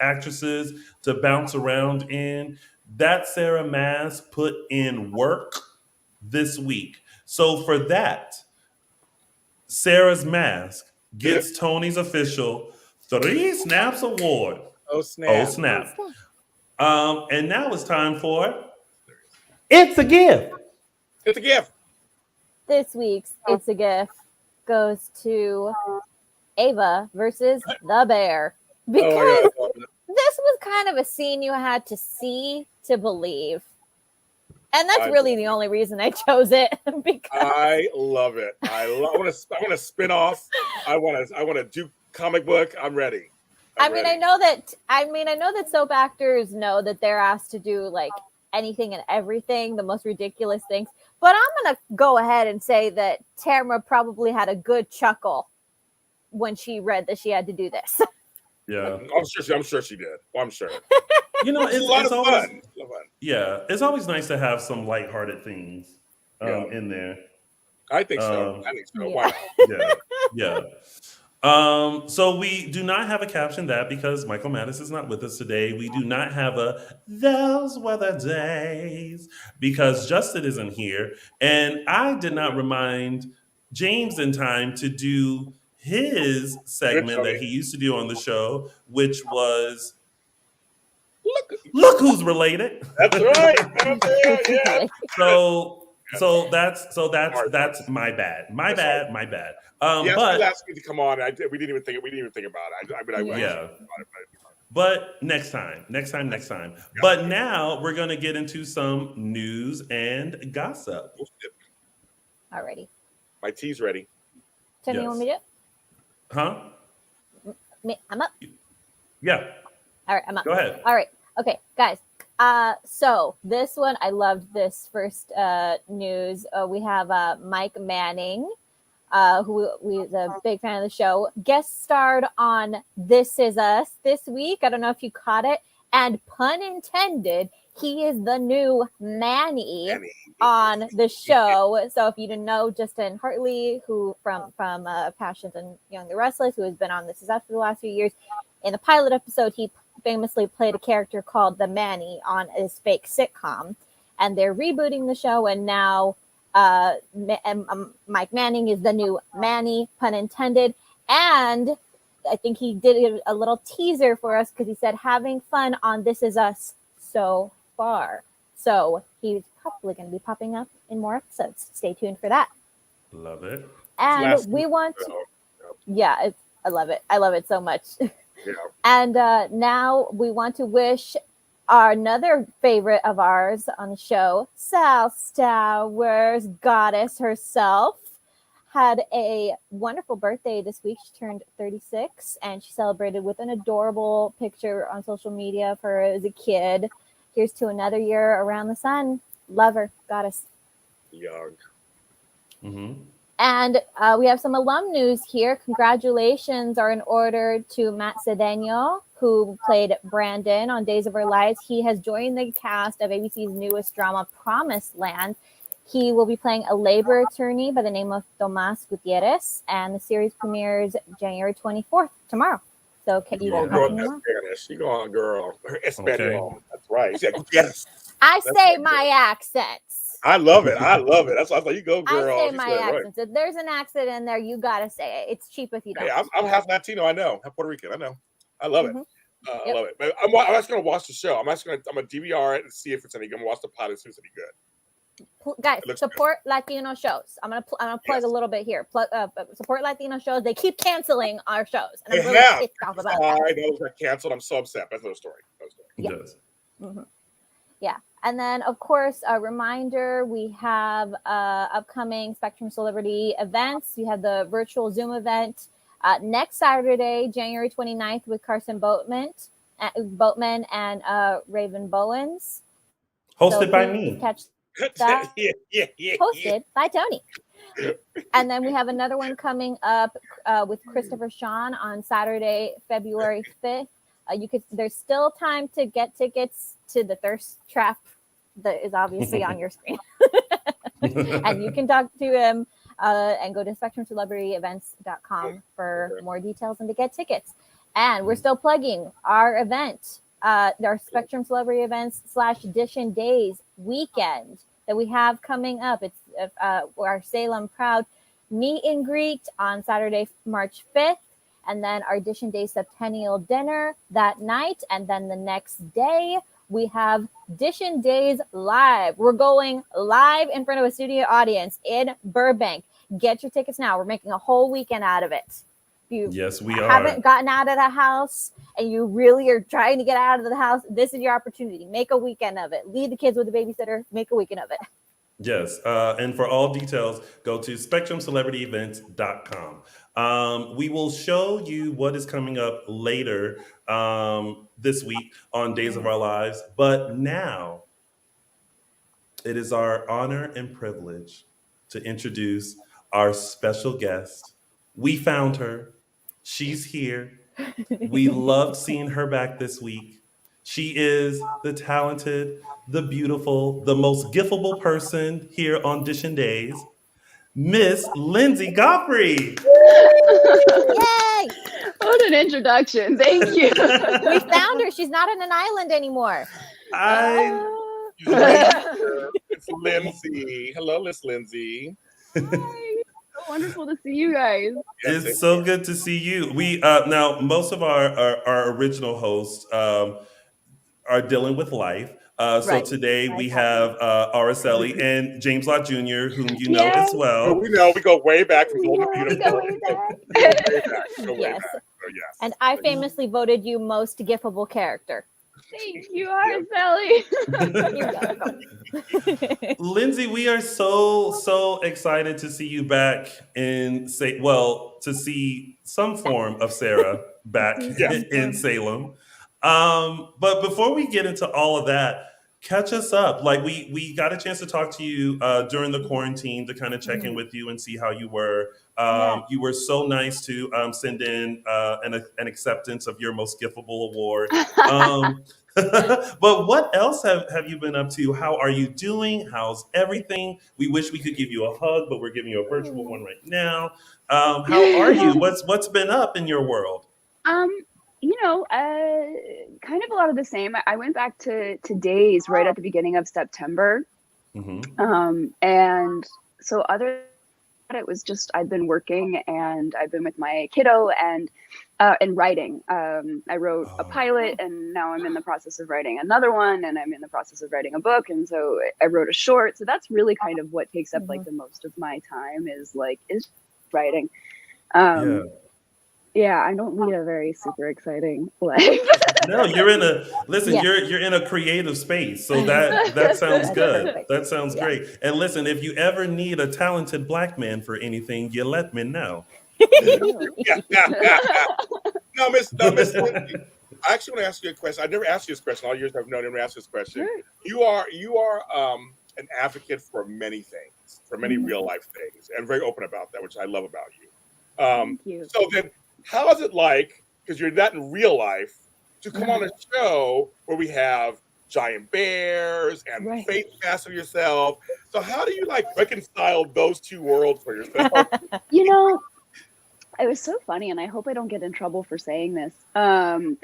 actresses to bounce around in. That Sarah mask put in work this week. So for that, Sarah's mask gets Tony's official 3 Snaps Award. Oh snap! Oh snap! And now it's time for It's a Gift. It's a gift. This week's It's a Gift goes to Ava versus the Bear. Because this was kind of a scene you had to see to believe. And that's really the only reason I chose it. Because I love it. I want to spin off. I want to do comic book. I'm ready. I know that soap actors know that they're asked to do like anything and everything, the most ridiculous things. But I'm gonna go ahead and say that Tamara probably had a good chuckle when she read that she had to do this. Yeah, I'm sure she did. Well, I'm sure. It's a lot of always fun. Yeah, it's always nice to have some lighthearted things in there. I think so. Yeah. Why not? Yeah. So we do not have a caption that because Michael Mattis is not with us today. We do not have a "Those Were the Days" because Justin isn't here, and I did not remind James in time to do his segment that he used to do on the show, which was Look Who's Related. That's right. Yeah. So that's my bad. My bad. But asked me to come on. We didn't even think about it. But next time. Yeah. But now we're gonna get into some news and gossip. Alrighty. My tea's ready. Tell me you want me to do it? Huh? I'm up. Yeah. All right, I'm up. Go ahead. All right. Okay, guys. So this one, I loved this first news. We have Mike Manning, who is a big fan of the show, guest starred on This Is Us this week. I don't know if you caught it. And pun intended, he is the new Manny on the show. So if you didn't know, Justin Hartley, who from Passions and Young the Restless, who has been on This Is Us for the last few years, in the pilot episode, he famously played a character called the Manny on his fake sitcom. And they're rebooting the show, and now Mike Manning is the new Manny, pun intended. And I think he did a little teaser for us because he said, having fun on This Is Us so far. So he's probably going to be popping up in more episodes. Stay tuned for that. Love it. And we want to, I love it. I love it so much. Yeah. And now we want to wish another favorite of ours on the show, Sal Stowers, goddess herself, had a wonderful birthday this week. She turned 36, and she celebrated with an adorable picture on social media of her as a kid. Here's to another year around the sun. Love her, goddess. Young. Mm-hmm. And we have some alum news here. Congratulations are in order to Matt Cedeno, who played Brandon on Days of Our Lives. He has joined the cast of ABC's newest drama, Promised Land. He will be playing a labor attorney by the name of Tomas Gutierrez, and the series premieres January 24th, tomorrow. So you go on, Spanish. You go on, girl. Espanol. Okay. That's right. Yes. I say my accents. I love it. That's why I was like, you go, girl. I say my accents. Right. If there's an accent in there, you gotta say it. It's cheap if you don't. Hey, I'm half Latino. I know. Half Puerto Rican. I know. I love it. I love it. But I'm just gonna watch the show. I'm gonna DVR it and see if it's any good. I'm gonna watch the pilot and see if it's any good. Guys, support good. Latino shows. I'm gonna plug a little bit here. Support Latino shows. They keep canceling our shows, and I'm really pissed off about that. I know those got canceled. I'm so upset. That's another story. Yeah. And then, of course, a reminder, we have upcoming Spectrum Celebrity events. We have the virtual Zoom event next Saturday, January 29th, with Carson Boatman and Raven Bowens. Hosted by me. Catch that. Hosted by Tony. And then we have another one coming up with Christopher Sean on Saturday, February 5th. There's still time to get tickets to the Thirst Trap that is obviously on your screen. And you can talk to him and go to spectrumcelebrityevents.com for more details and to get tickets. And we're still plugging our event, our Spectrum Celebrity Events / Dishin Days weekend that we have coming up. It's our Salem Proud meet and greet on Saturday, March 5th. And then our Dishin Days Septennial dinner that night. And then the next day, we have Dishin Days Live. We're going live in front of a studio audience in Burbank. Get your tickets now. We're making a whole weekend out of it. If you Yes, we haven't are. gotten out of the house and you really are trying to get out of the house, this is your opportunity. Make a weekend of it. Leave the kids with a babysitter. Make a weekend of it. Yes. And for all details, go to spectrumcelebrityevents.com. We will show you what is coming up later this week on Days of Our Lives. But now it is our honor and privilege to introduce our special guest. We found her. She's here. We loved seeing her back this week. She is the talented, the beautiful, the most giftable person here on Dishin Days, Miss Linsey Godfrey. Yay! What an introduction. Thank you. We found her. She's not on an island anymore. I It's Linsey. Hello, Miss Linsey. Hi. So wonderful to see you guys. It's so good to see you. We now most of our original hosts are dealing with life. So Right. today we have Araceli and James Lott Jr., whom you know as Oh, well. we know we go way back from Golden Yeah, we Beautiful. go way back. We go way back. We go way Yes. back. So, yes. And I famously voted you most giftable character. Thank you, Araceli. You're welcome. Linsey, we are so excited to see you back to see some form of Sarah back Yes. in Salem. But before we get into all of that, catch us up. Like we got a chance to talk to you during the quarantine to kind of check in with you and see how you were. You were so nice to send in an acceptance of your most giftable award. But what else have you been up to? How are you doing? How's everything? We wish we could give you a hug, but we're giving you a virtual one right now. How are you? What's been up in your world? Kind of a lot of the same. I went back to Days right at the beginning of September. Mm-hmm. And so other than that, it was just I've been working and I've been with my kiddo and writing. I wrote a pilot and now I'm in the process of writing another one and I'm in the process of writing a book. And so I wrote a short. So that's really kind of what takes up like the most of my time is writing. Yeah, I don't lead a very super exciting life. No, you're in a Yeah. you're in a creative space. So that sounds good. Perfect. That sounds great. And listen, if you ever need a talented black man for anything, you let me know. No, Miss Linsey, I actually want to ask you a question. I never asked you this question. All years I've known, I never asked you this question. Sure. You are an advocate for many things, for many real life things, and very open about that, which I love about you. Thank you. So then, how is it like, because you're not in real life, to come on a show where we have giant bears and Right. face masks of yourself? So how do you reconcile those two worlds for yourself? It was so funny, and I hope I don't get in trouble for saying this. I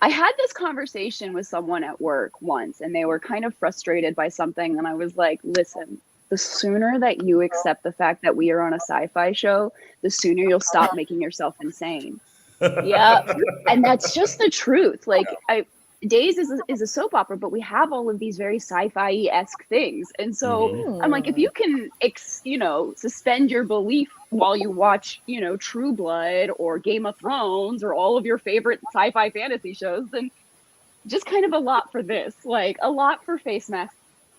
had this conversation with someone at work once, and they were kind of frustrated by something, and I was like, listen, the sooner that you accept the fact that we are on a sci-fi show, the sooner you'll stop making yourself insane. Yeah. And that's just the truth. Days is a soap opera, but we have all of these very sci-fi-esque things. And so I'm like, if you can, suspend your belief while you watch, True Blood or Game of Thrones or all of your favorite sci-fi fantasy shows, then just kind of a lot for this, a lot for face masks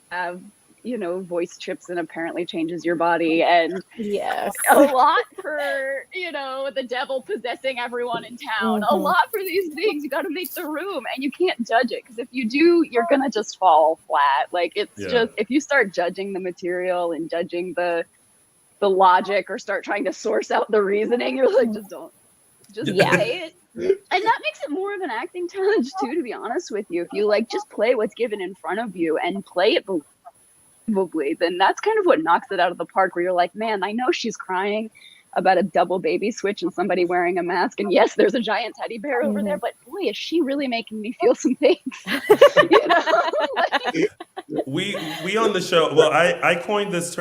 have, voice chips and apparently changes your body, and Yes. a lot for the devil possessing everyone in town. A lot for these things. You got to make the room, and you can't judge it, because if you do, you're gonna just fall flat. Just if you start judging the material and judging the logic, or start trying to source out the reasoning, you're like, just say it. And that makes it more of an acting challenge too, to be honest with you. If you just play what's given in front of you and play it believably, then that's kind of what knocks it out of the park, where you're like, man, I know she's crying about a double baby switch and somebody wearing a mask, and yes, there's a giant teddy bear over there, but boy, is she really making me feel some things. We on the show, well, I coined this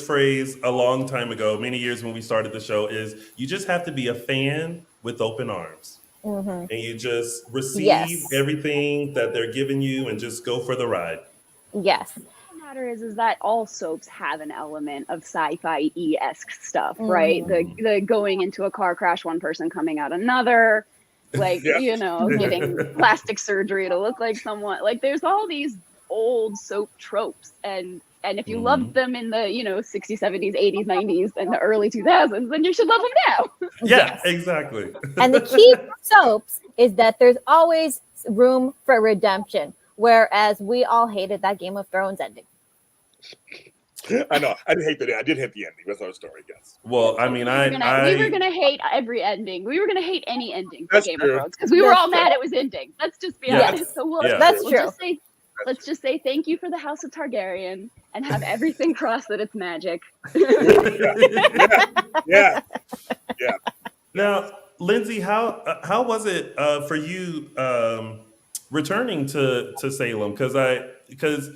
phrase a long time ago, many years when we started the show, is you just have to be a fan with open arms. And you just receive everything that they're giving you and just go for the ride. Yes. matter is that all soaps have an element of sci-fi-esque stuff, right? The going into a car crash, one person coming out another, like, getting plastic surgery to look like someone. Like, there's all these old soap tropes, and if you loved them in the 60s, 70s, 80s, 90s, and the early 2000s, then you should love them now. Yeah, exactly. And the key to soaps is that there's always room for redemption, whereas we all hated that Game of Thrones ending. I know. I didn't hate the. I did hate the ending. That's our story, yes. Well, I mean, we were gonna hate every ending. We were gonna hate any ending for That's Game true. of Thrones because we were all mad it was ending. Let's just be honest. So That's true. Let's just say thank you for the House of Targaryen and have everything cross that it's magic. Yeah. Now, Linsey, how was it for you returning to Salem? Because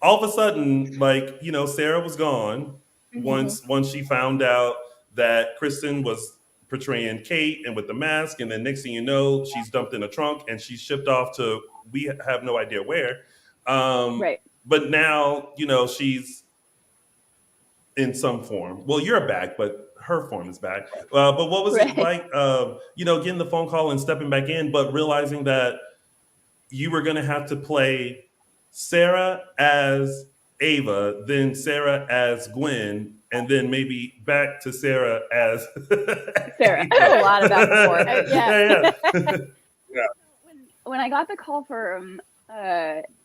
all of a sudden, like, Sarah was gone once she found out that Kristen was portraying Kate and with the mask, and then next thing you know, she's dumped in a trunk and she's shipped off to we have no idea where. Right. But now, she's in some form. Well, you're back, but her form is back. But what was it like, getting the phone call and stepping back in, but realizing that you were going to have to play Sarah as Ava, then Sarah as Gwen, and then maybe back to Sarah as Sarah. A lot of back and forth. Yeah. When I got the call from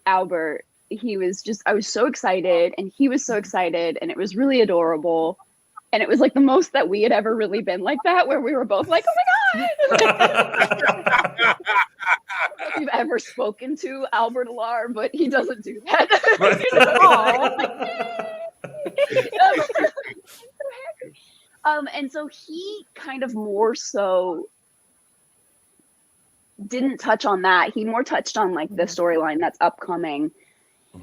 Albert, I was so excited, and he was so excited, and it was really adorable. And it was like the most that we had ever really been like that, where we were both like, oh my God. I don't know if you've ever spoken to Albert Alar, but he doesn't do that. And so he kind of more so didn't touch on that. He more touched on like the storyline that's upcoming.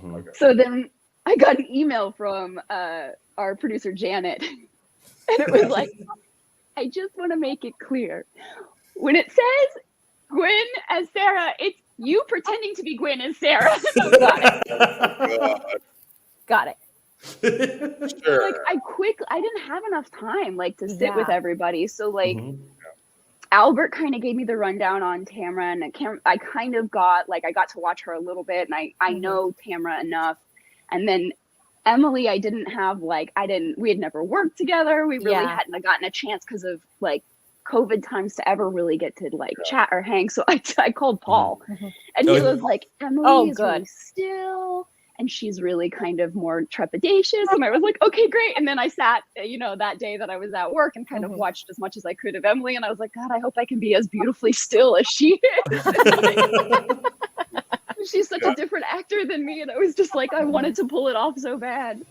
Okay. So then I got an email from our producer Janet, and it was like, I just want to make it clear. When it says Gwen as Sarah, it's you pretending to be Gwen as Sarah. Got it. Sure. Like I didn't have enough time like to sit with everybody. So like Albert kind of gave me the rundown on Tamra, and I kind of got I got to watch her a little bit, and I know Tamra enough. And then Emily, I didn't have we had never worked together. We really hadn't gotten a chance because of like COVID times to ever really get to chat or hang. So I called Paul, and he was like, Emily is really still, and she's really kind of more trepidatious. And I was like, okay, great. And then I sat, that day that I was at work and kind of watched as much as I could of Emily. And I was like, God, I hope I can be as beautifully still as she is. She's such a different actor than me. And I was just like, I wanted to pull it off so bad.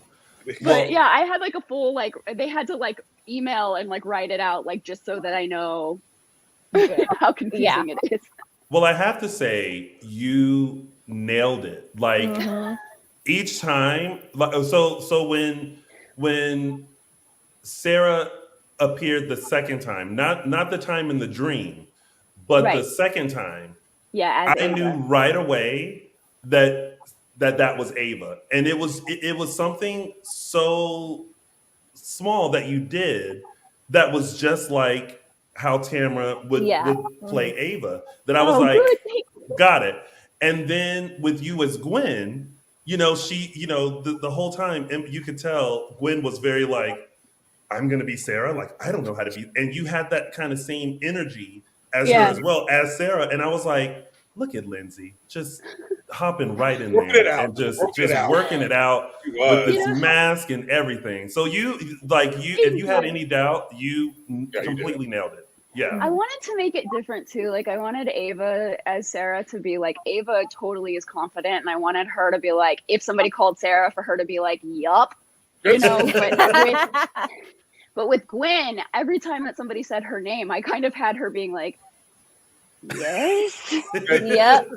But yeah, I had a full, they had to email and write it out, just so that I know how confusing it is. Well, I have to say, you nailed it. Each time, so when Sarah appeared the second time, not the time in the dream, but the second time, I knew right away that was Ava, and it was something so small that you did that was just like how Tamra would play Ava. That I was got it. And then with you as Gwen, she, the whole time, and you could tell Gwen was very I'm going to be Sarah. I don't know how to be. And you had that kind of same energy as her as well as Sarah. And I was like, look at Linsey, just hopping right in there and just working it out with this mask and everything. So if you had any doubt, you completely nailed it. Yeah. I wanted to make it different too. I wanted Ava as Sarah to be Ava totally is confident, and I wanted her to be if somebody called Sarah, for her to be yup. But with Gwen, every time that somebody said her name, I kind of had her being yes. Yep.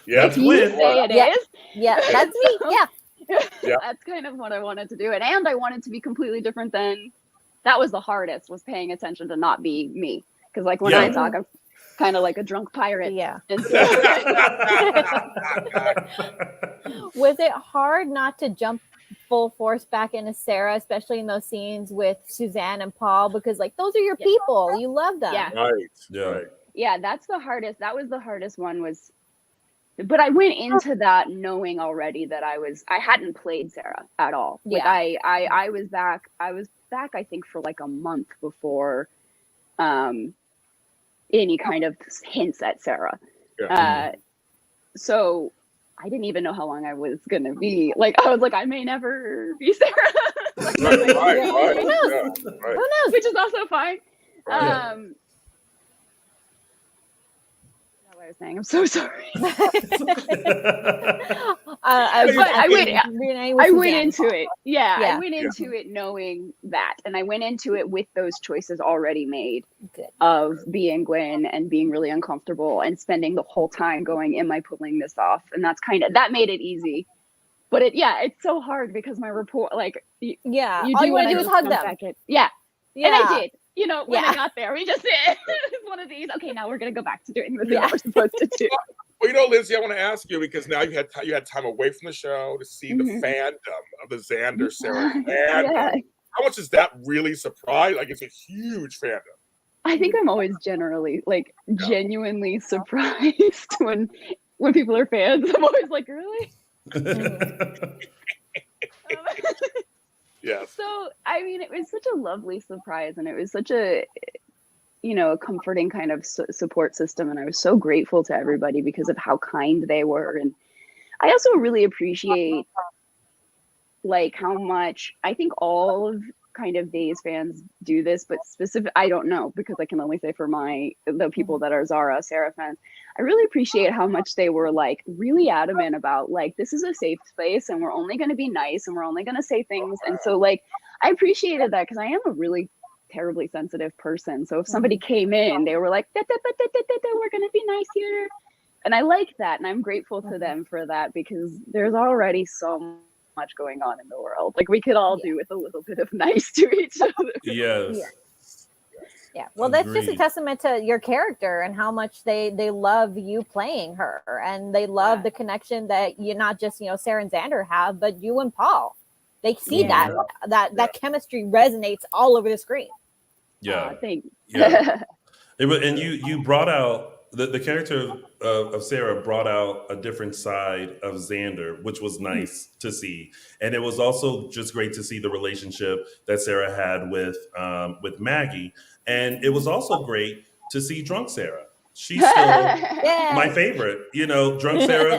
Yeah. If you say it is. Yeah, that's me. Yeah. That's kind of what I wanted to do. And I wanted to be completely different than that was the hardest, was paying attention to not be me. Because when I talk, kind of like a drunk pirate. Yeah. And so, Was it hard not to jump full force back into Sarah, especially in those scenes with Suzanne and Paul? Because like those are your people. You love them. Yeah. Right. Yeah. Right. yeah, that's the hardest. That was the hardest one was, but I went into that knowing already that I hadn't played Sarah at all. Like Yeah. I was back, I think for like a month before any kind of hints at Sarah. Yeah. So I didn't even know how long I was going to be. Like, I was like, I may never be Sarah. Like, Right. who Right. knows? Yeah, right. Who knows? Which is also fine. Right. Yeah. I was saying, I'm so sorry. I went into it. Yeah, Yeah. I went into it knowing that. And I went into it with those choices already made. Good. Of being Gwen and being really uncomfortable and spending the whole time going, am I pulling this off? And that made it easy. But it's so hard because my report, like, Yeah. you All do you want to wanna do is just hug come them. back in. Yeah. Yeah. And I did. When Yeah. I got there, we just did. It's one of these. Okay, now we're gonna go back to doing the thing Yeah. that we're supposed to do. Well, Lindsay, I want to ask you because now you had time away from the show to see the Mhm. fandom of the Xander Sarah fandom. Yeah. How much is that really surprised? Like, it's a huge fandom. I think I'm always genuinely surprised when people are fans. I'm always like, really? Yes. So, I mean, it was such a lovely surprise, and it was such a comforting kind of support system, and I was so grateful to everybody because of how kind they were. And I also really appreciate like how much I think all of kind of Days fans do this, but I don't know because I can only say for the people that are Sarah fans, I really appreciate how much they were like really adamant about like, this is a safe space and we're only going to be nice and we're only going to say things. And so like, I appreciated that because I am a really terribly sensitive person. So if somebody came in, they were like, we're going to be nice here. And I like that. And I'm grateful to them for that because there's already so much going on in the world. Like we could all do with a little bit of nice to each other. Yes. Yeah. Well, that's just a Agreed. testament to your character and how much they love you playing her, and they love the connection that you not just Sarah and Xander have, but you and Paul. They see that chemistry resonates all over the screen. Yeah. Thanks. Yeah. And you brought out the character of Sarah brought out a different side of Xander, which was nice to see. And it was also just great to see the relationship that Sarah had with Maggie. And it was also great to see drunk Sarah. She's still my favorite, drunk Sarah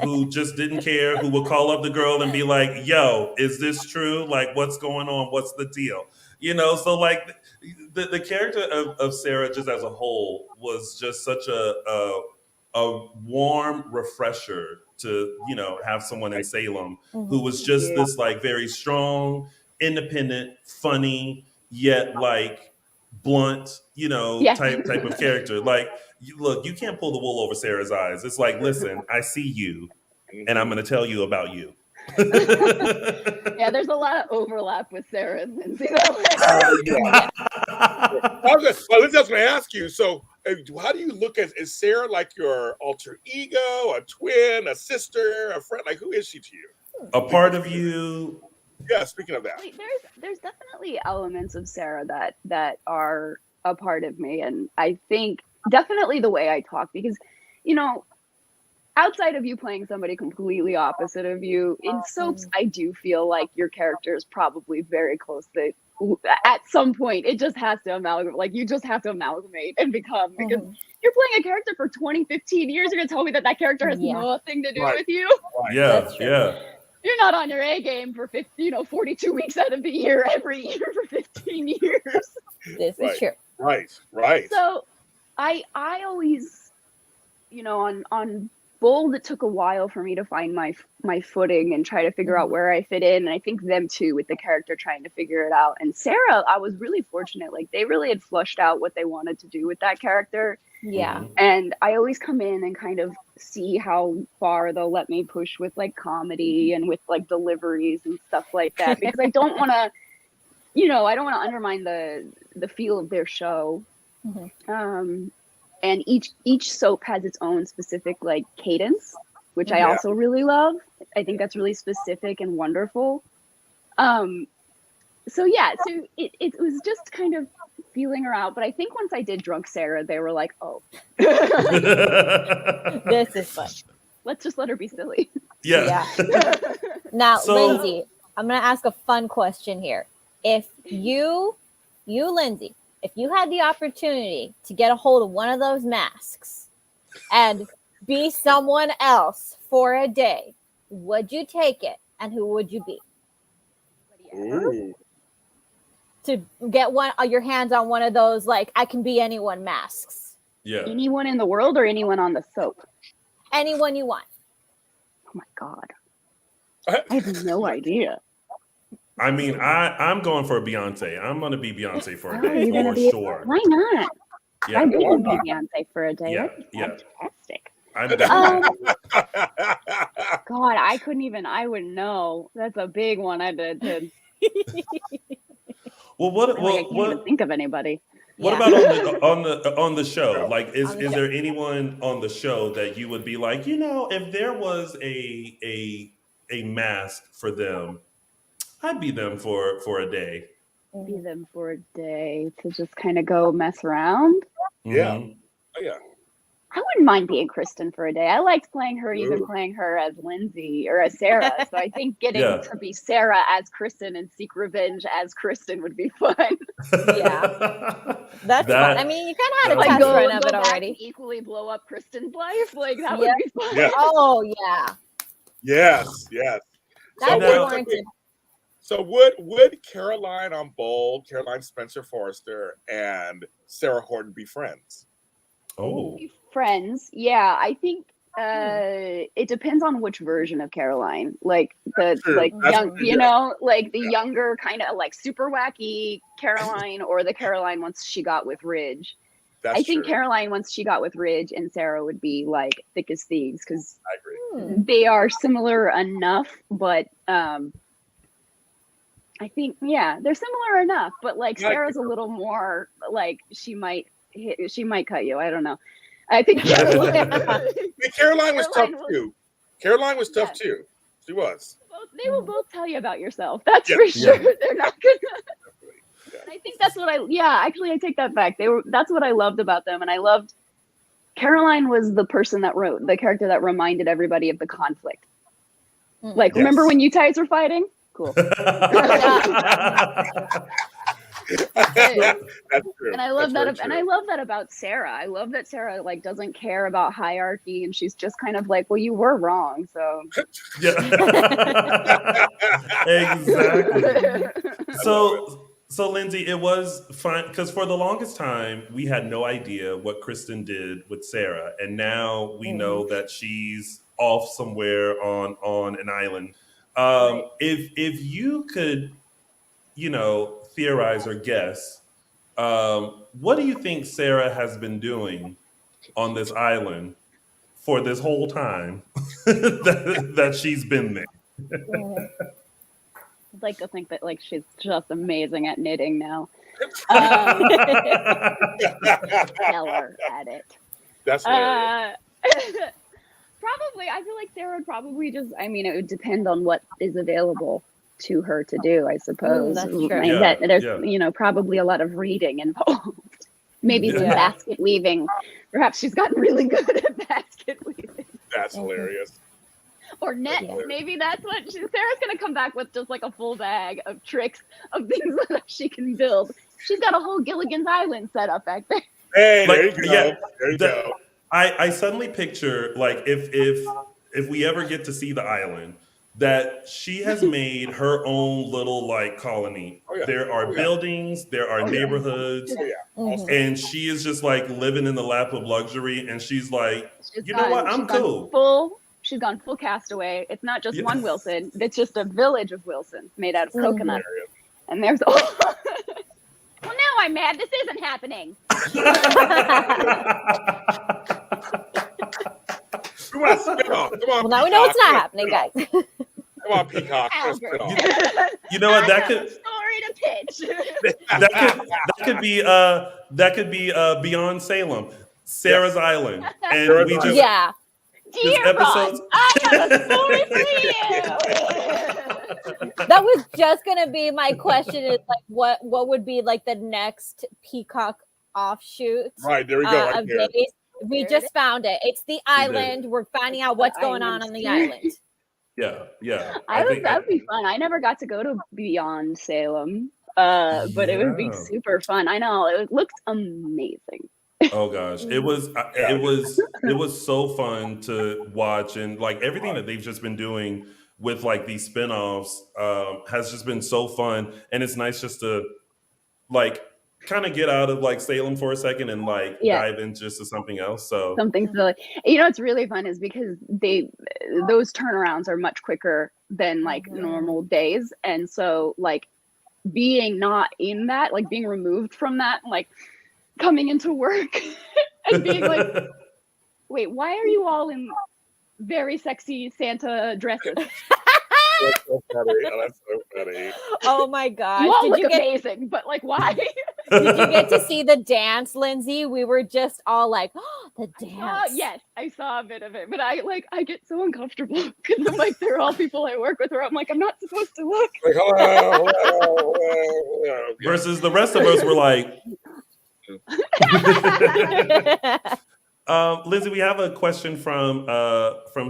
who just didn't care, who would call up the girl and be like, yo, is this true? Like, what's going on? What's the deal? So like the character of Sarah just as a whole was just such a warm refresher to, have someone in Salem who was just this like very strong, independent, funny, yet like blunt, type of character. Like, look, you can't pull the wool over Sarah's eyes. It's like, listen, I see you and I'm going to tell you about you. Yeah, there's a lot of overlap with Sarah and Lindsay. Yeah. Well, Lindsay, I was going to ask you. So, how do you look at? Is Sarah like your alter ego, a twin, a sister, a friend? Like, who is she to you? A part of you. Yeah. Speaking of that, there's definitely elements of Sarah that are a part of me, and I think definitely the way I talk because, outside of you playing somebody completely opposite of you, in soaps, I do feel like your character is probably very close to, at some point, it just has to amalgamate. Like, you just have to amalgamate and become, because you're playing a character for 20, 15 years. You're going to tell me that character has nothing to do with you? Yeah, yeah. You're not on your A game for 42 weeks out of the year, every year for 15 years. This is true. Right. So I always, on Bold, it took a while for me to find my footing and try to figure out where I fit in. And I think them too, with the character trying to figure it out. And Sarah, I was really fortunate. Like, they really had flushed out what they wanted to do with that character. Yeah. And I always come in and kind of see how far they'll let me push with like comedy and with like deliveries and stuff like that. Because I don't want to, I don't want to undermine the feel of their show. and each soap has its own specific like cadence, which I also really love. I think that's really specific and wonderful. So it was just kind of feeling her out. But I think once I did Drunk Sarah, they were like, oh, This is fun. let's just let her be silly. Yeah. Now, So- Lindsay, I'm going to ask a fun question here. If you, Lindsay, if you had the opportunity to get a hold of one of those masks and be someone else for a day, would you take it? And who would you be? Ooh. To get your hands on one of those, like, I can be anyone masks. Yeah. Anyone in the world or anyone on the soap? Anyone you want. Oh my God. I have no idea. I mean, I'm going for Beyonce. I'm going to be Beyonce for a Oh, day you're gonna for be- sure. Why not? Yeah. I did be Beyonce for a day. Yeah, That'd be yeah. fantastic. I'm God, I wouldn't know. That's a big one. I did. Well, what I can't even think of anybody. What Yeah. about on the show? Like, is On the is show. there anyone on the show that you would be like, if there was a mask for them, I'd be them for a day. Be them for a day to just kind of go mess around. Yeah. Mhm. Oh, yeah. I wouldn't mind being Kristen for a day. I liked playing her, even Ooh. playing her as Lindsay or as Sarah. So I think getting Yeah. to be Sarah as Kristen and seek revenge as Kristen would be fun. Yeah. That's fun. I mean, you kind of had a Like, test go run of it back already. and equally blow up Kristen's life. Like that Yeah. would be fun. Yeah. Oh, yeah. Yes. That'd be now- warranted. So would Caroline on Bold, Caroline Spencer Forrester, and Sarah Horton be friends? Oh. Friends, yeah. I think it depends on which version of Caroline. Like the True. like That's young, what- you know, like the younger kind of like super wacky Caroline, or the Caroline once she got with Ridge. That's I think true. Caroline once she got with Ridge and Sarah would be like thick as thieves because I agree. they are similar enough, but I think they're similar enough. But like Yeah. Sarah's a little more like she might cut you. I don't know. I think Caroline, Yeah, Caroline was tough Caroline was- too. Caroline was tough Yes. too. She was. they will both tell you about yourself. That's Yeah. for sure. Yeah. They're not gonna. Yeah. And I think that's what actually I take that back. That's what I loved about them, and I loved Caroline was the person that wrote the character that reminded everybody of the conflict. Like, Yes. remember when you guys were fighting? Cool. That's true. And I love That's that. very And I true. love that about Sarah. I love that Sarah like doesn't care about hierarchy, and she's just kind of like, well, you were wrong, so. Yeah. Exactly. So Lindsay, it was fun because for the longest time we had no idea what Kristen did with Sarah, and now we know that she's off somewhere on an island. Right. If you could, theorize or guess, what do you think Sarah has been doing on this island for this whole time that she's been there? I'd like to think that like she's just amazing at knitting now. Stellar at it. That's hilarious. Probably, I feel like Sarah would probably just. I mean, it would depend on what is available to her to do, I suppose. That's true. And Yeah, that there's, yeah. probably a lot of reading involved. Maybe some Yeah. basket weaving. Perhaps she's gotten really good at basket weaving. That's hilarious. Or net. Yeah. Maybe that's what Sarah's gonna come back with, just like a full bag of tricks of things that she can build. She's got a whole Gilligan's Island set up back there. Hey, Like, there you go. yeah, There you the- go. I suddenly picture like if we ever get to see the island, that she has made her own little like colony. Oh, yeah. There are Oh, yeah. buildings, there are Oh, yeah. neighborhoods, Oh, yeah. Mhm. and she is just like living in the lap of luxury. And she's like, She's you know what? I'm she's gone cool. She's gone full Castaway. It's not just Yeah. one Wilson. It's just a village of Wilsons made out of coconut. Hilarious. And there's well, now I'm mad. This isn't happening. Come on, spit off. Come on. Well, now we know it's Peacock. not happening, guys. Come on, Peacock. Let's spit off. You know what? I That have could a story to pitch. that could be beyond Salem. Sarah's Island, and Sarah's we just Island. Yeah. this episode's I have a story for you. That was just gonna be my question. Is like, what would be like the next Peacock offshoot? Right, there we go. Right Of there. Days? We just found it. It's the island. We're finding out what's going on the island. yeah. That would be fun. I never got to go to Beyond Salem, but it would be Yeah. super fun. I know it looks amazing. Oh gosh, it was so fun to watch, and like everything that they've just been doing with like these spinoffs has just been so fun, and it's nice just to like kind of get out of like Salem for a second and like dive into just to something else. So Something silly. You know what's really fun is because those turnarounds are much quicker than like normal days, and so like being not in that, like being removed from that, like coming into work and being like, wait, why are you all in very sexy Santa dresses? That's so funny. Oh, that's so funny. Oh my gosh! You all Did look you get amazing, but like, why? Did you get to see the dance, Lindsay? We were just all like, oh, the dance. Yes, I saw a bit of it, but I get so uncomfortable because I'm like, they're all people I work with, where I'm like, I'm not supposed to look. Like, hello. versus the rest of us were like. Lindsay, we have a question from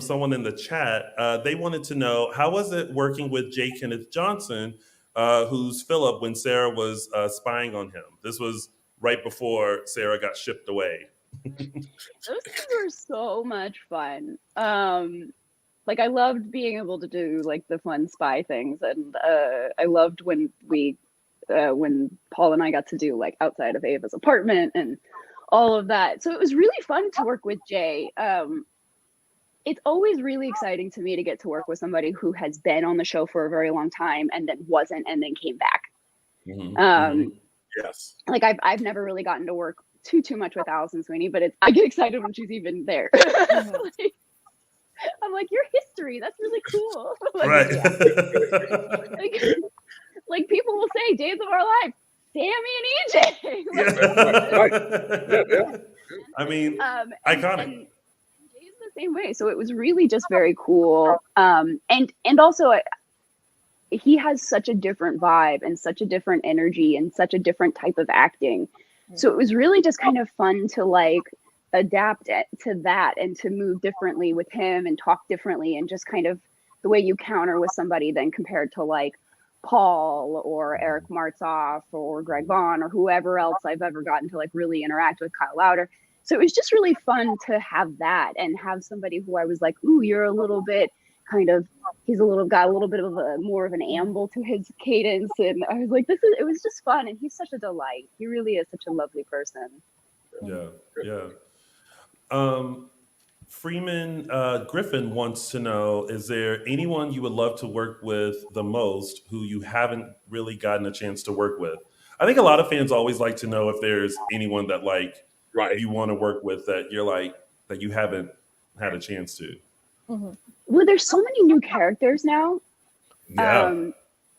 someone in the chat. They wanted to know, how was it working with J. Kenneth Johnson, who's Philip, when Sarah was spying on him? This was right before Sarah got shipped away. Those things were so much fun. Like I loved being able to do like the fun spy things, and I loved when Paul and I got to do like outside of Ava's apartment and all of that. So it was really fun to work with Jay. It's always really exciting to me to get to work with somebody who has been on the show for a very long time and then wasn't and then came back. Yes. Like I've never really gotten to work too much with Allison Sweeney, but I get excited when she's even there. I'm like, your history, that's really cool. Like, Right. like people will say, Days of Our Life, Sammy and EJ. I mean, iconic. And Jay's the same way. So it was really just very cool. And also he has such a different vibe and such a different energy and such a different type of acting. So it was really just kind of fun to like adapt to that and to move differently with him and talk differently, and just kind of the way you counter with somebody then compared to like Paul or Eric Martzoff or Greg Vaughn or whoever else I've ever gotten to like really interact with, Kyle Lauder. So it was just really fun to have that and have somebody who I was like, ooh, you're a little bit kind of, got a little bit of a more of an amble to his cadence. And I was like, it was just fun. And he's such a delight. He really is such a lovely person. Yeah. Freeman Griffin wants to know, is there anyone you would love to work with the most who you haven't really gotten a chance to work with? I think a lot of fans always like to know if there's anyone that like you want to work with that you're like, that you haven't had a chance to. Mm-hmm. Well, there's so many new characters now. Yeah.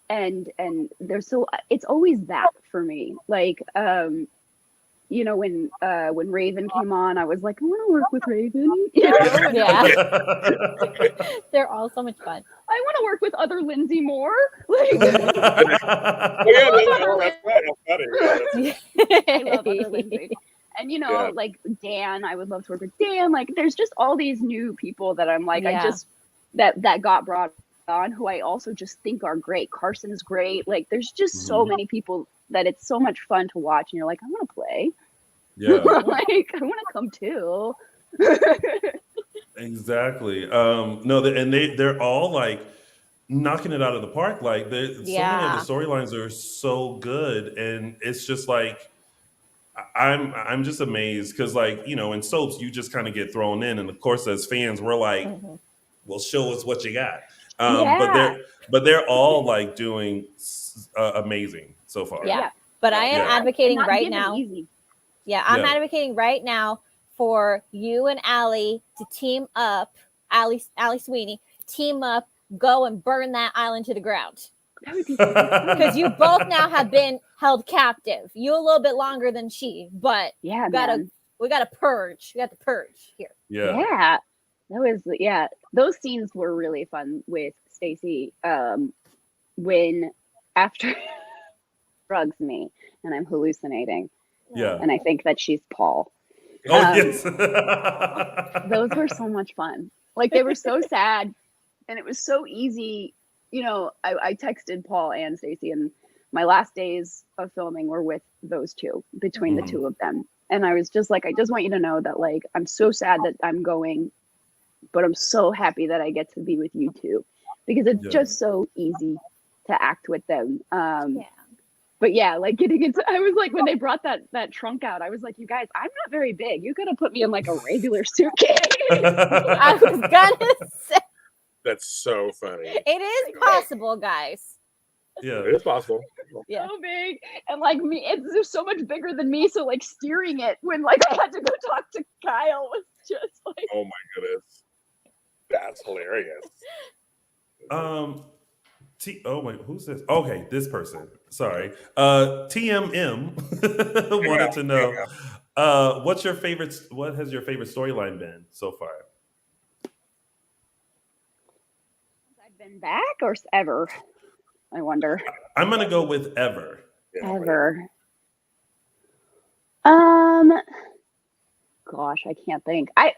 And there's it's always that for me. Like, you know, when Raven came on, I was like, I want to work with Raven. You know? Yeah. They're all so much fun. I want to work with other Lindsay Moore. Like, I love other Lindsay. And you know, like Dan, I would love to work with Dan. Like, there's just all these new people that I'm like, I just that got brought on, who I also just think are great. Carson's great. Like, there's just so many people that it's so much fun to watch, and you're like, I want to play. Yeah. Like, I want to come too. Exactly. No, they're all like knocking it out of the park. Like, so many of the storylines are so good, and it's just like I'm just amazed because, like, you know, in soaps you just kind of get thrown in, and of course as fans we're like, well, show us what you got. But they're all like doing amazing so far. Yeah. But I am advocating right now. Easy. Yeah, I'm advocating right now for you and Allie to team up, Allie Sweeney, team up, go and burn that island to the ground. Because you both now have been held captive. You a little bit longer than she, but We got to purge. We got to purge here. Yeah. Those scenes were really fun with Stacy. When after drugs me and I'm hallucinating. Yeah. And I think that she's Paul. Oh, yes. Those were so much fun. Like, they were so sad, and it was so easy. You know, I texted Paul and Stacy, and my last days of filming were with those two, between the two of them. And I was just like, I just want you to know that, like, I'm so sad that I'm going, but I'm so happy that I get to be with you two, because it's just so easy to act with them. But yeah, like getting into, I was like, when they brought that trunk out, I was like, you guys, I'm not very big. You could have put me in like a regular suitcase. I was gonna say, That's so funny. it is possible, guys. Yeah, It is possible. Yeah. So big, and like me, it's so much bigger than me. So like steering it when like I had to go talk to Kyle was just like, Oh my goodness, that's hilarious. Oh wait, who's this? Okay, this person. Sorry. TMM wanted to know what has your favorite storyline been so far? I've been back or ever. I wonder. I'm gonna go with ever. Ever. Gosh, I can't think. I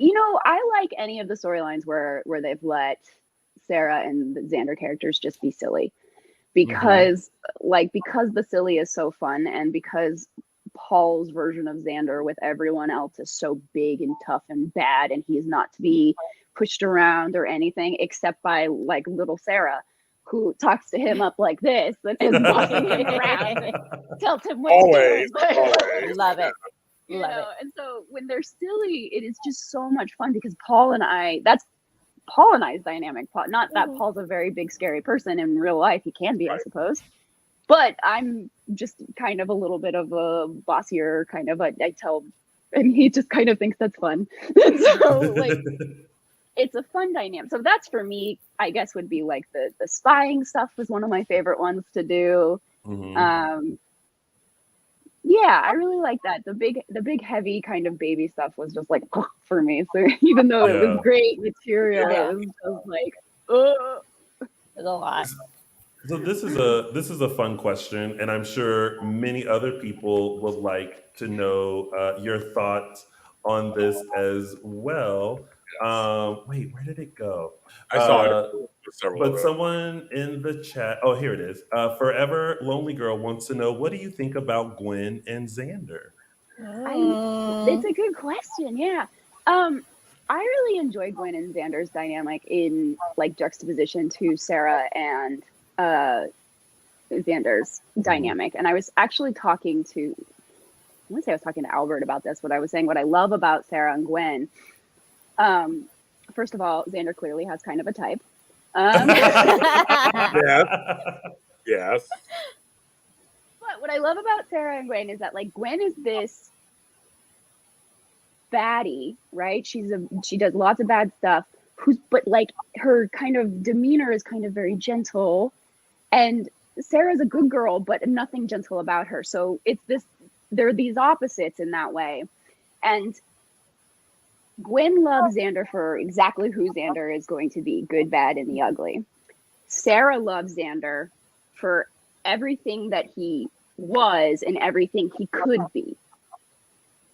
like any of the storylines where they've let Sarah and the Xander characters just be silly, because because the silly is so fun, and because Paul's version of Xander with everyone else is so big and tough and bad, and he's not to be pushed around or anything except by like little Sarah, who talks to him up like this and is walking him around and tells him what Always. to do. Love it. You Love know, it. and so when they're silly, it is just so much fun, because Paul and I's dynamic. Not that Paul's a very big, scary person in real life. He can be, I suppose. But I'm just kind of a little bit of a bossier kind of, I tell, and he just kind of thinks that's fun. And so, like, it's a fun dynamic. So that's, for me, I guess, would be like the spying stuff was one of my favorite ones to do. Yeah, I really like that. The big heavy kind of baby stuff was just like for me. So even though it was great material, it was just like, There's a lot. So this is a fun question, and I'm sure many other people would like to know your thoughts on this as well. Wait, where did it go? I saw it. But someone in the chat, oh, here it is. Forever Lonely Girl wants to know, what do you think about Gwen and Xander? It's a good question. Yeah. I really enjoy Gwen and Xander's dynamic in like juxtaposition to Sarah and Xander's dynamic. And I was actually talking to Albert about this, but I was saying what I love about Sarah and Gwen. First of all, Xander clearly has kind of a type. Yes. But what I love about Sarah and Gwen is that, like, Gwen is this baddie, right? She does lots of bad stuff. But like her kind of demeanor is kind of very gentle, and Sarah's a good girl, but nothing gentle about her. So there are these opposites in that way, and Gwen loves Xander for exactly who Xander is going to be, good, bad, and the ugly. Sarah loves Xander for everything that he was and everything he could be.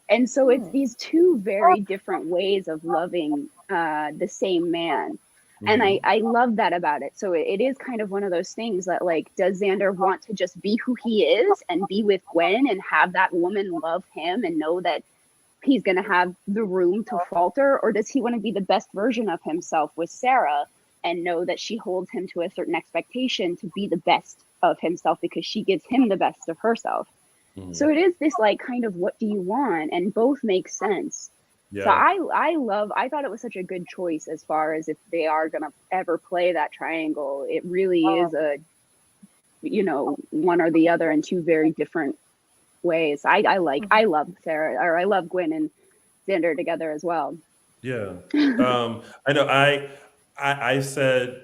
And so it's these two very different ways of loving the same man. And I love that about it. So it is kind of one of those things that, like, does Xander want to just be who he is and be with Gwen and have that woman love him and know that he's going to have the room to falter? Or does he want to be the best version of himself with Sarah and know that she holds him to a certain expectation to be the best of himself because she gives him the best of herself? So it is this, like, kind of, what do you want? And both make sense. Yeah. So I thought it was such a good choice as far as if they are going to ever play that triangle. It really is a, one or the other in two very different ways. I love Sarah, or I love Gwen and Xander together as well. Yeah. I know I said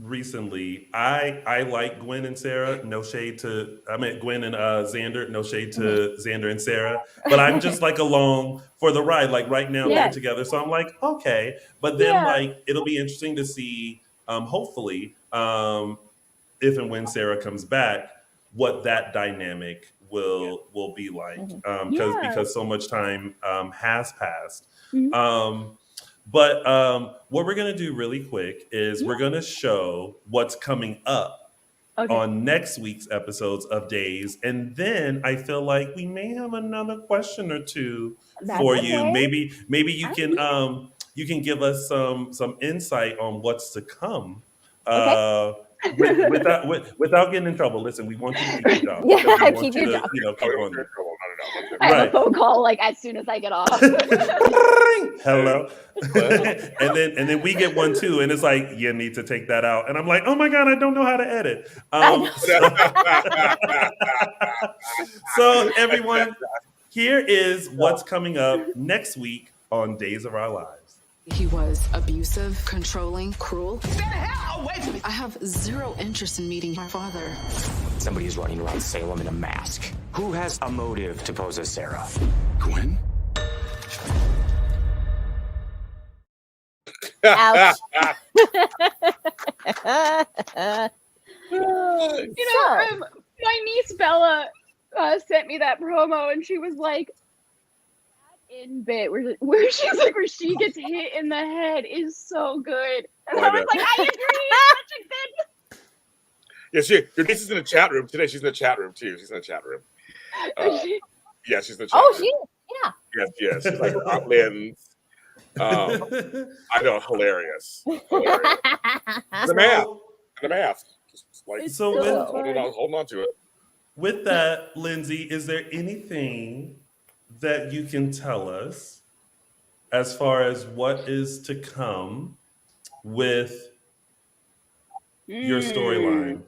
recently. I like Gwen and Sarah. No shade to Gwen and Xander. No shade to Xander and Sarah. But I'm just like along for the ride. Like right now they're together, so I'm like okay. But then like it'll be interesting to see. Hopefully, if and when Sarah comes back, what that dynamic will be like. Because so much time has passed. But what we're going to do really quick is we're going to show what's coming up on next week's episodes of Days. And then I feel like we may have another question or two for you. Maybe you can give us some insight on what's to come. Without getting in trouble. Listen, we want you to keep your job. Yeah, keep your job. Keep on. I have a phone call like as soon as I get off. Hello. and then we get one too, and it's like you need to take that out, and I'm like, oh my god, I don't know how to edit. So everyone, here is what's coming up next week on Days of Our Lives. He was abusive, controlling, cruel. Get the hell away from me! I have zero interest in meeting my father. Somebody's running around Salem in a mask. Who has a motive to pose as Sarah? Gwen? Ouch. My niece Bella sent me that promo, and she was like, in bit where she's like where she gets hit in the head is so good, and I was like, I agree. Such a good. Yeah, your niece is in the chat room today. She's in the chat room too. She's in the chat room. Yeah, she's in the chat room. Yes. She's like Lynn. I know, hilarious. The math. Just like So hold on to it. With that, Linsey, is there anything that you can tell us as far as what is to come with your storyline?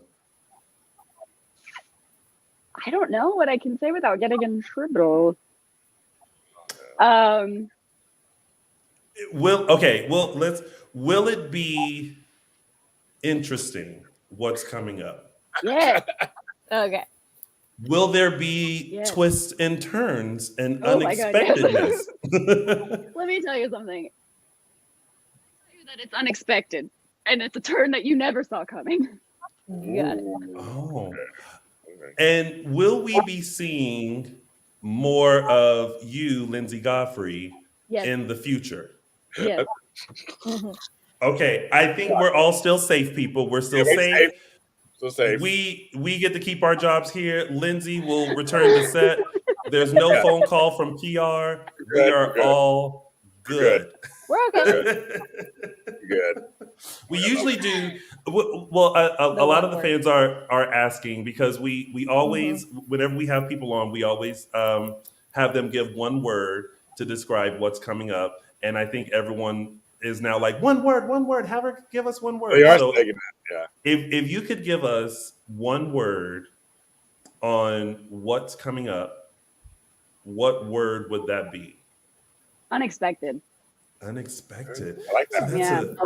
I don't know what I can say without getting in trouble. Will it be interesting what's coming up? Yeah. Okay. Will there be twists and turns and Oh my God, unexpectedness? Let me tell you something. That it's unexpected, and it's a turn that you never saw coming. Got it. Oh. And will we be seeing more of you, Linsey Godfrey, in the future? Yes. Okay, I think we're all still safe, people. We're still safe. Still safe. We get to keep our jobs here. Linsey will return to set. There's no phone call from PR. We are all good. We're okay. Good. We usually do. Well, a lot of the fans are asking because we always, whenever we have people on, we always have them give one word to describe what's coming up. And I think everyone is now like, one word. Have her give us one word. They are So taking that, yeah. If you could give us one word on what's coming up, what word would that be? Unexpected. Unexpected. I like that.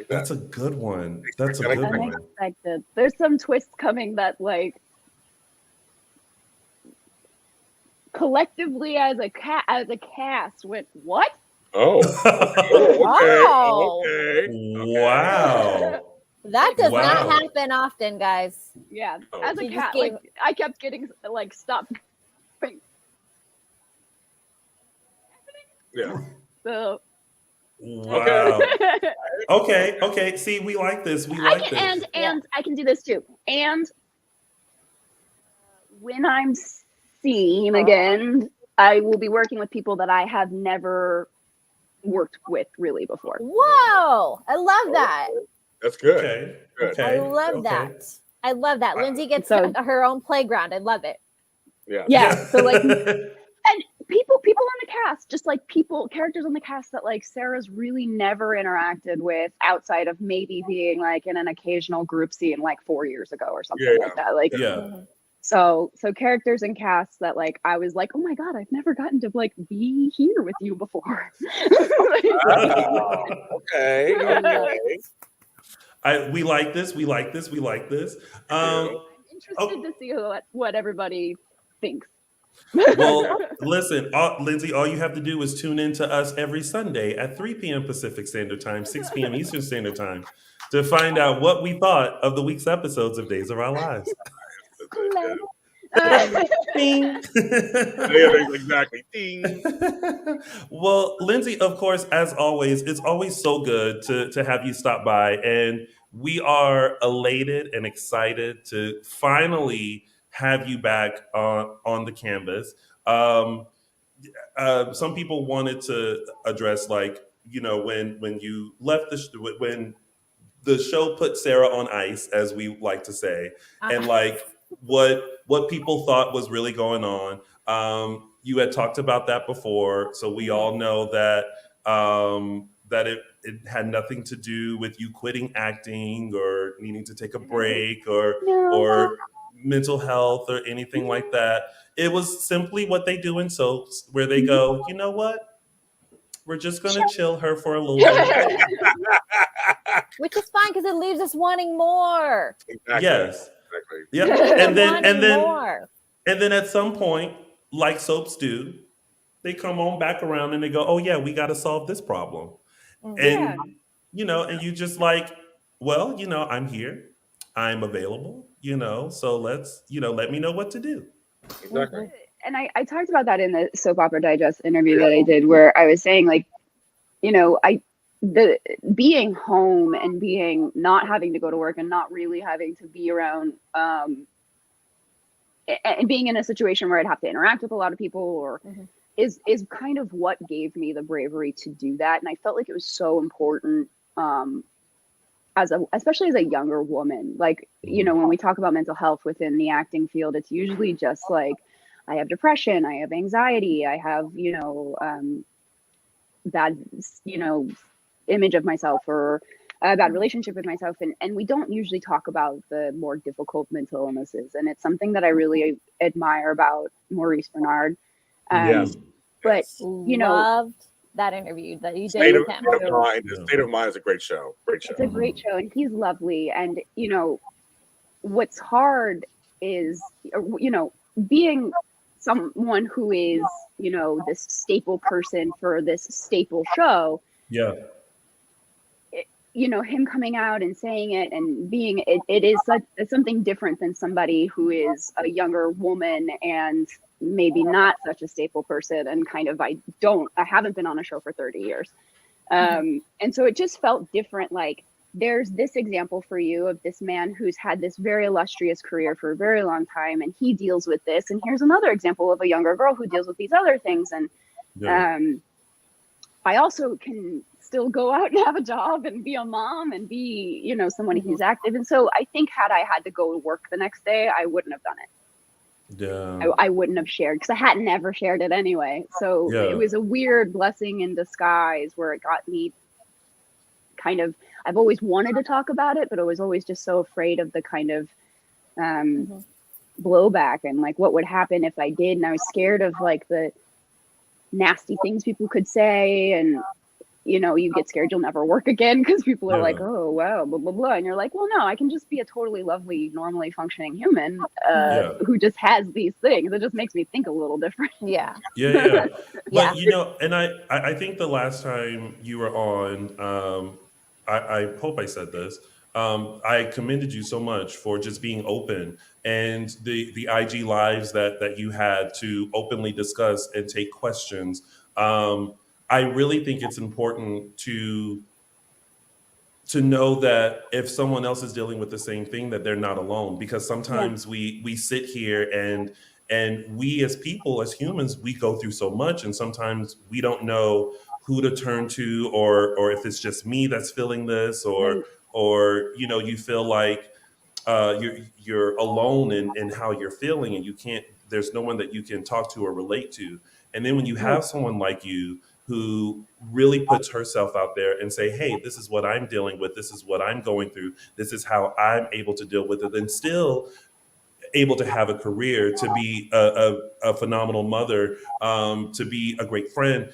That's a good one. That's a good one. Unexpected. There's some twists coming that, like, collectively as a cast went, what? Oh. Okay. Wow. That does not happen often, guys. Yeah. Oh. As a You cat, just gave- like, I kept getting like stopped. Yeah. So Wow. Okay. See, we like this. We like this. And I can do this too. And when I'm seen again, I will be working with people that I have never worked with really before. Whoa. I love that. That's good. Okay. Good. Okay. I love that. I love that. Linsey gets So- her own playground. I love it. Yeah. Yeah. So like, and people on the cast, just like characters on the cast that like Sarah's really never interacted with outside of maybe being like in an occasional group scene like 4 years ago or something like that. Like, Yeah. so characters and casts that like I was like, oh my God, I've never gotten to like be here with you before. Okay. We like this. We like this. We like this. I'm interested to see what everybody thinks. Well, listen, Lindsay, all you have to do is tune in to us every Sunday at 3 p.m. Pacific Standard Time, 6 p.m. Eastern Standard Time to find out what we thought of the week's episodes of Days of Our Lives. Ding. Exactly. Ding. Well, Lindsay, of course, as always, it's always so good to have you stop by. And we are elated and excited to finally have you back on the canvas. Some people wanted to address, like, when you left when the show put Sarah on ice, as we like to say, and like what people thought was really going on. You had talked about that before, so we all know that that it had nothing to do with you quitting acting or needing to take a break or mental health or anything like that. It was simply what they do in soaps, where they go, you know what? We're just going to chill her for a little bit. Which is fine because it leaves us wanting more. Exactly. Yes. Exactly. Yeah. More. And then at some point, like soaps do, they come on back around and they go, oh yeah, we got to solve this problem. And, and you just like, well, I'm here. I'm available, so let's, let me know what to do. Exactly. And I talked about that in the Soap Opera Digest interview that I did, where I was saying, like, the being home and being not having to go to work and not really having to be around, and being in a situation where I'd have to interact with a lot of people or is kind of what gave me the bravery to do that. And I felt like it was so important, especially as a younger woman. Like, when we talk about mental health within the acting field, it's usually just like, I have depression, I have anxiety, I have, bad, image of myself or a bad relationship with myself. And we don't usually talk about the more difficult mental illnesses. And it's something that I really admire about Maurice Bernard. But, loved that interview that you did State with him. State of Mind is a great show. It's a great show, and he's lovely. And, what's hard is, being someone who is, this staple person for this staple show. Yeah. Him coming out and saying it and being it is something different than somebody who is a younger woman and maybe not such a staple person and kind of I haven't been on a show for 30 years. And so it just felt different. Like, there's this example for you of this man who's had this very illustrious career for a very long time, and he deals with this. And here's another example of a younger girl who deals with these other things. And I also can still go out and have a job and be a mom and be, someone who's active. And so I think had I had to go to work the next day, I wouldn't have done it. Yeah. I wouldn't have shared because I hadn't ever shared it anyway. So it was a weird blessing in disguise where it got me kind of, I've always wanted to talk about it, but I was always just so afraid of the kind of blowback and like what would happen if I did. And I was scared of like the nasty things people could say, and you get scared you'll never work again because people are like, oh wow, blah blah blah, and you're like, well, no, I can just be a totally lovely, normally functioning human who just has these things. It just makes me think a little different. But and I think the last time you were on, I hope I said this, I commended you so much for just being open and the IG lives that you had to openly discuss and take questions. I really think it's important to know that if someone else is dealing with the same thing, that they're not alone, because sometimes we sit here and we as people, as humans, we go through so much, and sometimes we don't know who to turn to, or if it's just me that's feeling this, or you feel like you're alone in how you're feeling, and there's no one that you can talk to or relate to. And then when you have someone like you who really puts herself out there and say, hey, this is what I'm dealing with, this is what I'm going through, this is how I'm able to deal with it, and still able to have a career, to be a phenomenal mother, to be a great friend,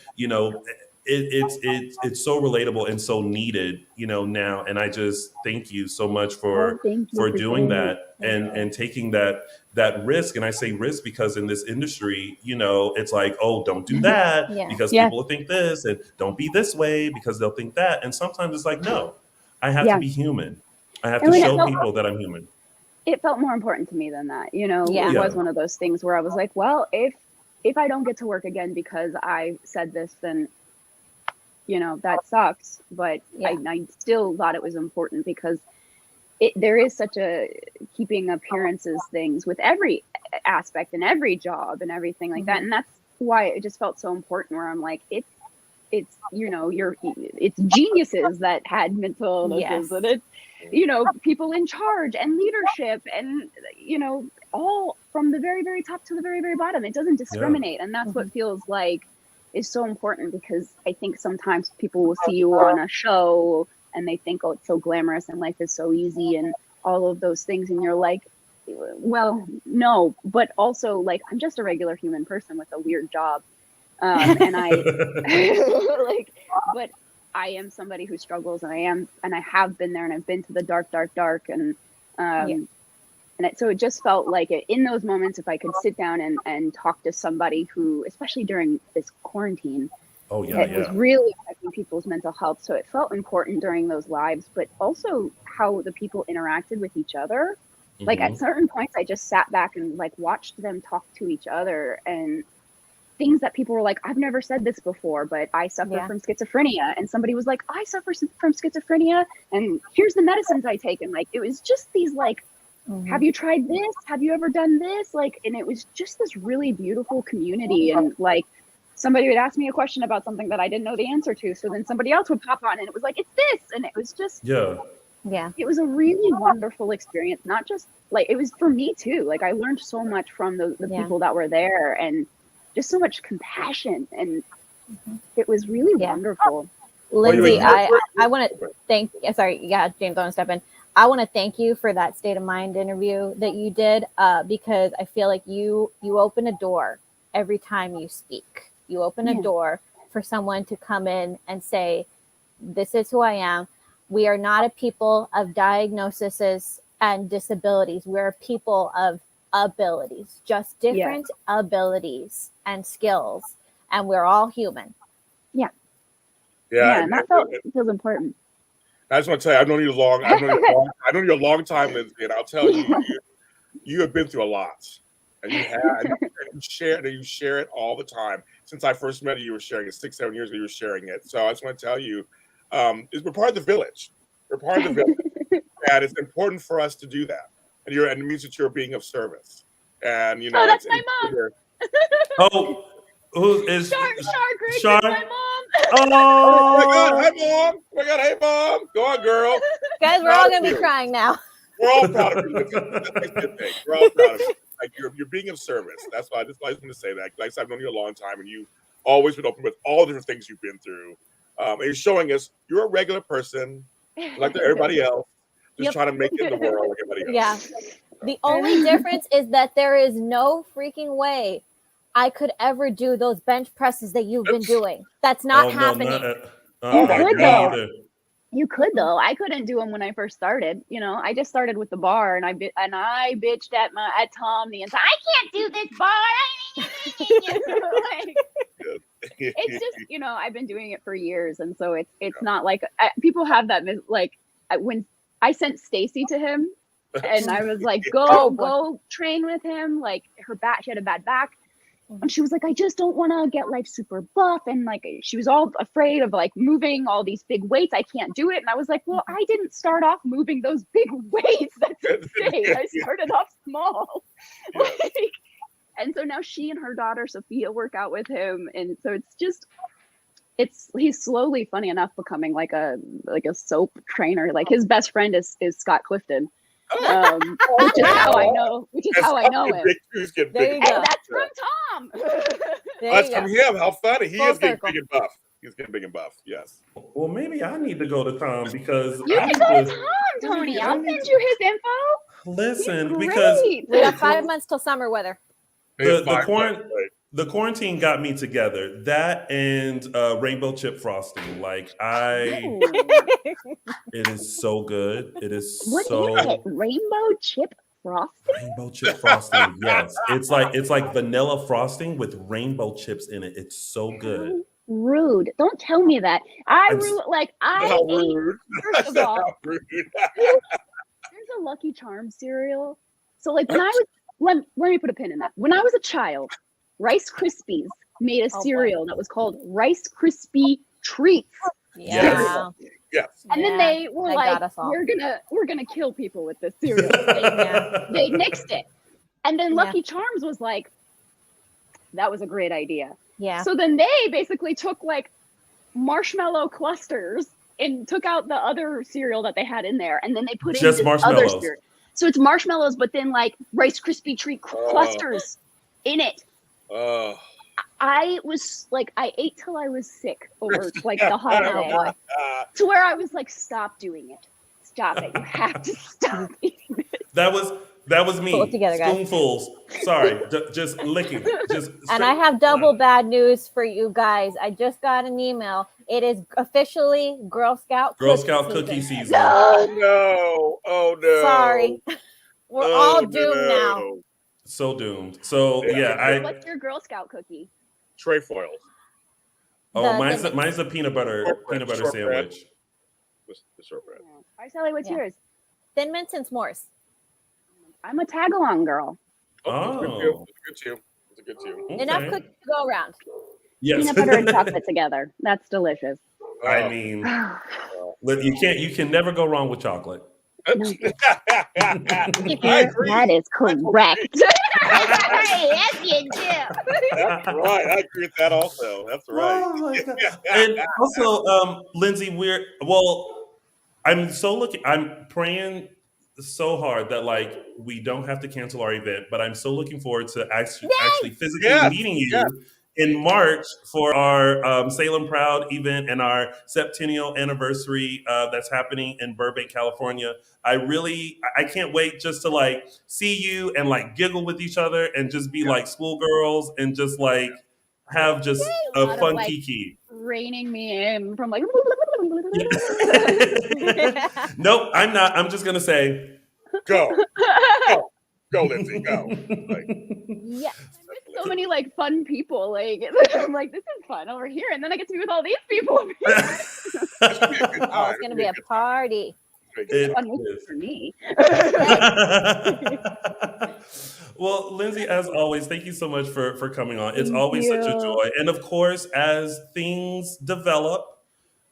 it's so relatable and so needed, now. And I just thank you so much for thank you for doing saying that and taking that risk. And I say risk because in this industry, it's like, oh, don't do that Yeah. because Yeah. people will think this, and don't be this way because they'll think that. And sometimes it's like, no, I have to be human. I have to And show people that I'm human. It felt more important to me than that. Yeah. It was one of those things where I was like, well, if I don't get to work again because I said this, then that sucks. But I still thought it was important because there is such a keeping appearances things with every aspect and every job and everything like that. And that's why it just felt so important, where I'm like, it's it's geniuses that had mental illnesses, and it's people in charge and leadership and all from the very, very top to the very, very bottom. It doesn't discriminate. And that's what feels like is so important, because I think sometimes people will see you on a show and they think, oh, it's so glamorous and life is so easy and all of those things. And you're like, well, no, but also like, I'm just a regular human person with a weird job. And I but I am somebody who struggles, and I have been there, and I've been to the dark. And, so it just felt like in those moments, if I could sit down and talk to somebody who, especially during this quarantine, was really affecting people's mental health. So it felt important during those lives, but also how the people interacted with each other. Like at certain points, I just sat back and like watched them talk to each other, and things that people were like, I've never said this before, but I suffer from schizophrenia. And somebody was like, I suffer from schizophrenia, and here's the medicines I take. And like, it was just these like, have you tried this? Have you ever done this? Like, and it was just this really beautiful community. And like, somebody would ask me a question about something that I didn't know the answer to. So then somebody else would pop on and it was like, it's this. And it was just, it was a really wonderful experience. Not just like, it was for me too. Like I learned so much from the people that were there, and just so much compassion. And it was really wonderful. Lindsey, I want to thank, James, I want to step in. I want to thank you for that State of Mind interview that you did, because I feel like you open a door every time you speak. You open a door for someone to come in and say, this is who I am. We are not a people of diagnoses and disabilities. We're a people of abilities, just different abilities and skills. And we're all human. And that feels important. I just want to tell you, I've known you a long time, Lindsey, and I'll tell you, you have been through a lot, and you share it all the time. Since I first met you, you were sharing it 6-7 years ago. You were sharing it, so I just want to tell you, we're part of the village. We're part of the village, and it's important for us to do that. And it means that you're being of service. And that's my mom. Who is Shar? My mom. Oh my God! Hi, mom. Oh my God! Hey, mom. Go on, girl. Guys, we're all gonna be crying now. We're all proud of you. That's a good thing. We're all proud of you. Like you're being of service. That's why I just want to say that. Like I said, I've known you a long time, and you've always been open with all the different things you've been through. And you're showing us you're a regular person, like everybody else, just trying to make it in the world like everybody else. Yeah. The only difference is that there is no freaking way I could ever do those bench presses that you've been doing. That's not happening. You could though. I couldn't do them when I first started. I just started with the bar, and I bitched at Tom the entire. I can't do this bar. It's just I've been doing it for years, and so it's not like people have that like when I sent Stacy to him, and I was like, go train with him. Like she had a bad back. And she was like, I just don't want to get like super buff. And like, she was all afraid of like moving all these big weights. I can't do it. And I was like, well, I didn't start off moving those big weights. That's insane. I started off small. And so now she and her daughter, Sophia, work out with him. And so he's slowly, funny enough, becoming like a soap trainer. Like his best friend is Scott Clifton. Which is how I know him. There you go. And that's from Tom. That's from him. How funny. He is getting big and buff. He's getting big and buff. Yes. Well, maybe I need to go to Tom because you can go to Tom, Tony. I'll send you his info. Listen, because we got 5 months till summer weather. The the quarantine got me together. That and rainbow chip frosting. Like it is so good. It is What so is it? Rainbow chip frosting? rainbow chip frosting. Yes, it's like vanilla frosting with rainbow chips in it. It's so good. How rude! Don't tell me that. I'm How rude. First of all, How rude. there's a Lucky Charms cereal. So like when I was let me put a pin in that. When I was a child, Rice Krispies made a cereal that was called Rice Krispie Treats. Yeah. Yes. And then they were They like, got us all. we're gonna kill people with this cereal. They nixed it. And then Lucky Charms was like, that was a great idea. Yeah. So then they basically took like marshmallow clusters and took out the other cereal that they had in there, and then they put Just in this other marshmallows. cereal. So it's marshmallows, but then like Rice Krispie treat clusters in it. Oh. I was like, I ate till I was sick over like the holiday, to where I was like, stop doing it. Stop it. You have to stop eating it. That was me. Pull it together, guys. Spoonfuls. Sorry, just licking. Just And I have double bad news for you guys. I just got an email. It is officially Girl Scout cookie season. No. Oh no. Sorry. We're all doomed now. So doomed. So yeah, What's your Girl Scout cookie? Trefoils. mine's a peanut butter Shortbread. sandwich. The shortbread. Araceli, what's yours? Thin Mints and S'mores. I'm a tag along girl. Oh, it's a good too. Okay. Enough cookies to go around. Yes. Peanut butter and chocolate together. That's delicious. I mean, you can never go wrong with chocolate. I agree. That is correct. Yes, you do. That's right. I agree with that also. That's right. Oh my God. And also, Linsey, I'm praying so hard that like we don't have to cancel our event, but I'm so looking forward to actually physically meeting you in March for our Salem Proud event and our septennial anniversary that's happening in Burbank, California. I can't wait just to like see you and like giggle with each other and just be like schoolgirls and just like have just a fun like, kiki. Reining me in from like. Nope, I'm not. I'm just gonna say, go, Linsey, go. Like, yeah, there's so many like fun people. Like I'm like, this is fun over here, and then I get to be with all these people. Over here. Oh, it's gonna be a party. it Fun is. for me. Well, Linsey, as always, thank you so much for coming on. It's Thank always such a you. joy. And of course, as things develop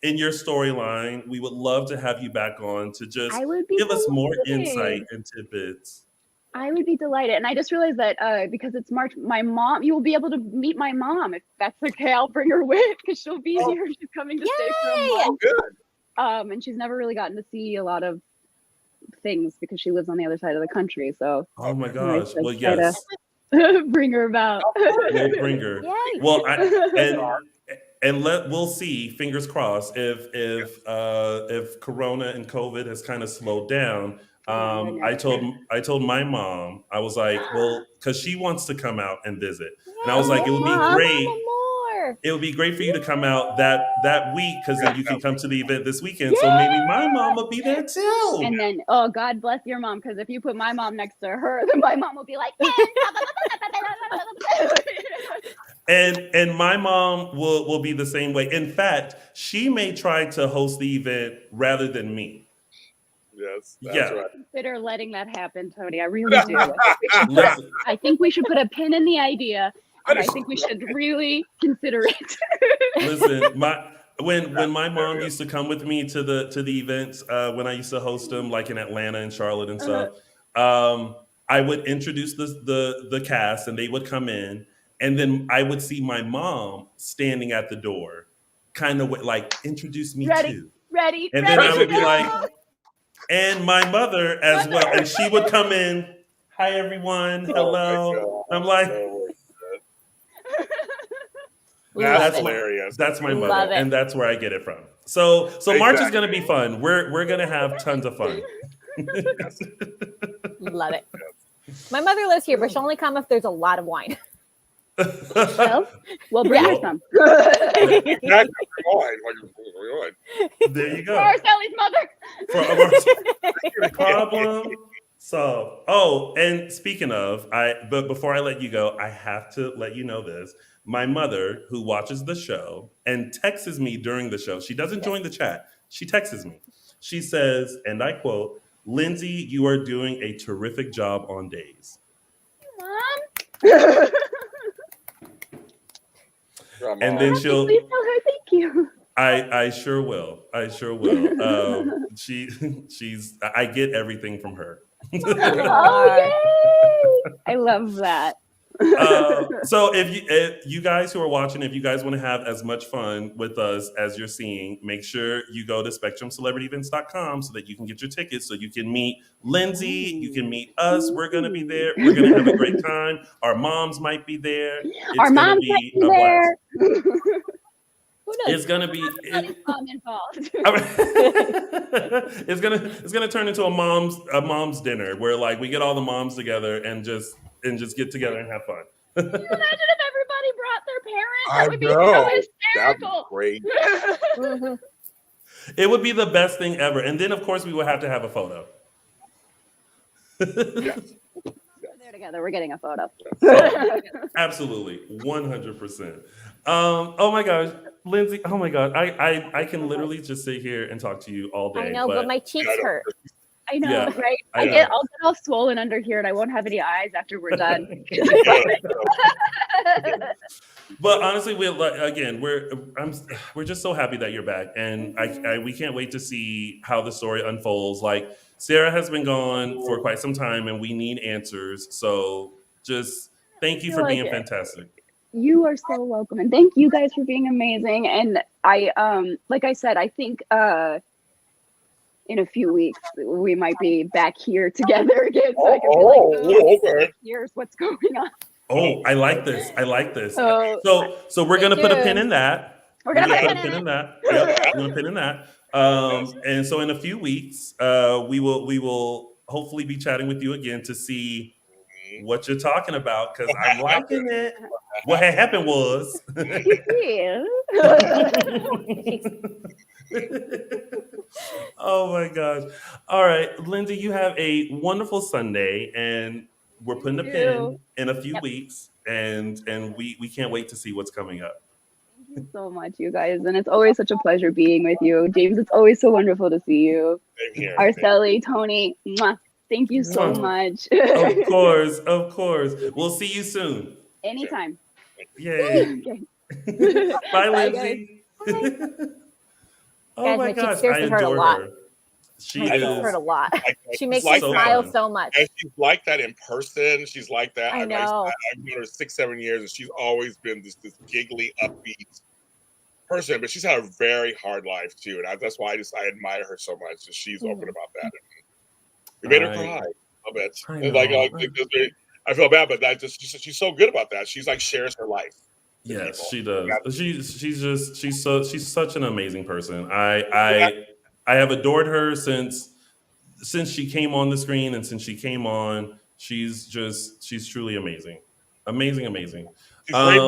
in your storyline, we would love to have you back on to just I would be give us more delighted. insight and tidbits. I would be delighted. And I just realized that because it's March, you will be able to meet my mom. If that's okay, I'll bring her with because she'll be here. She's coming to stay for a month. good. And she's never really gotten to see a lot of things because she lives on the other side of the country. So Oh my I gosh. might Well, try to yes. bring her about. We'll bring her. Yay. Well, we'll see. Fingers crossed. If Corona and COVID has kind of slowed down, I told my mom, I was like, well, because she wants to come out and visit, and I was like, it would be great. It would be great for you to come out that week because then you can come to the event this weekend. So maybe my mom will be there too. And then, oh, God bless your mom, because if you put my mom next to her, then my mom will be like, And my mom will be the same way. In fact, she may try to host the event rather than me. Yes, that's right. Consider letting that happen, Tony. I really do. Listen, I think we should put a pin in the idea. And I think we should really consider it. listen, when my mom used to come with me to the events when I used to host them, like in Atlanta and Charlotte and stuff, I would introduce the cast and they would come in, and then I would see my mom standing at the door, kind of like introduce me too. Ready. And then I would be like, and my mother as well, and she would come in. Hi everyone, hello. I'm like. That's hilarious. That's my Love mother, it. and that's where I get it from. So March is Exactly. going to be fun. We're going to have tons of fun. Love it. My mother lives here, but she'll only come if there's a lot of wine. Well, bring Yeah. us some. There you For go. Araceli's mother. Problem solved. Oh, and speaking of, but before I let you go, I have to let you know this. My mother, who watches the show and texts me during the show, she doesn't join the chat. She texts me. She says, and I quote, "Linsey, you are doing a terrific job on Days." Mom. And then she'll. Please tell her thank you. I sure will. I sure will. She's. I get everything from her. Oh, yay! I love that. So if you guys who are watching, if you guys want to have as much fun with us as you're seeing, make sure you go to spectrumcelebrityevents.com so that you can get your tickets, so you can meet Linsey, you can meet us. We're going to be there. We're going to have a great time. Our moms might be there. It's Our going to moms be might be there. Who knows? It's going to be. Mom involved. It's gonna turn into a mom's dinner where like we get all the moms together and just get together and have fun. Can you imagine if everybody brought their parents? That would be know. so That'd be hysterical. great. Mhm. It would be the best thing ever. And then of course we would have to have a photo. We're there together. We're getting a photo. Absolutely. 100%. Oh my gosh. Linsey, oh my God. I can literally just sit here and talk to you all day. I know, but my cheeks hurt. I know, Yeah, right? I know. I'll get all swollen under here, and I won't have any eyes after we're done. But honestly, we're just so happy that you're back, and we can't wait to see how the story unfolds. Like Sarah has been gone for quite some time, and we need answers. So just thank you for being fantastic. You are so welcome, and thank you guys for being amazing. And I, like I said, I think in a few weeks we might be back here together again. So I can be like, okay. here's what's going on. Oh, I like this. I like this. So we're gonna put a pin in that. We're gonna put a pin in that. Yep, we're gonna pin in that. And so in a few weeks, we will hopefully be chatting with you again to see what you're talking about, because I'm liking it. What had happened was. Yeah. Oh my gosh. All right, Linsey, you have a wonderful Sunday, and we're putting a pin in a few weeks, and we can't wait to see what's coming up. Thank you so much, you guys, and it's always such a pleasure being with you. James, it's always so wonderful to see you. Same here. Araceli, Tony, mwah. Thank you so much. Of course. We'll see you soon. Anytime. Yay. Okay. Bye, Bye, Linsey. Oh Guys, my my cheeks gosh, I seriously hurt a adore lot. her. She My cheeks is hurt a lot. She makes like me so smile fun. so much. And she's like that in person. She's like that. I know. I've known her 6-7 years, and she's always been this giggly, upbeat person. But she's had a very hard life too, and that's why I admire her so much. That she's open about that. We made her cry a bit. I feel bad, but she's so good about that. She's like shares her life. Yes, she does. She's such an amazing person. I have adored her since she came on the screen, and since she came on, she's truly amazing. Amazing. She's very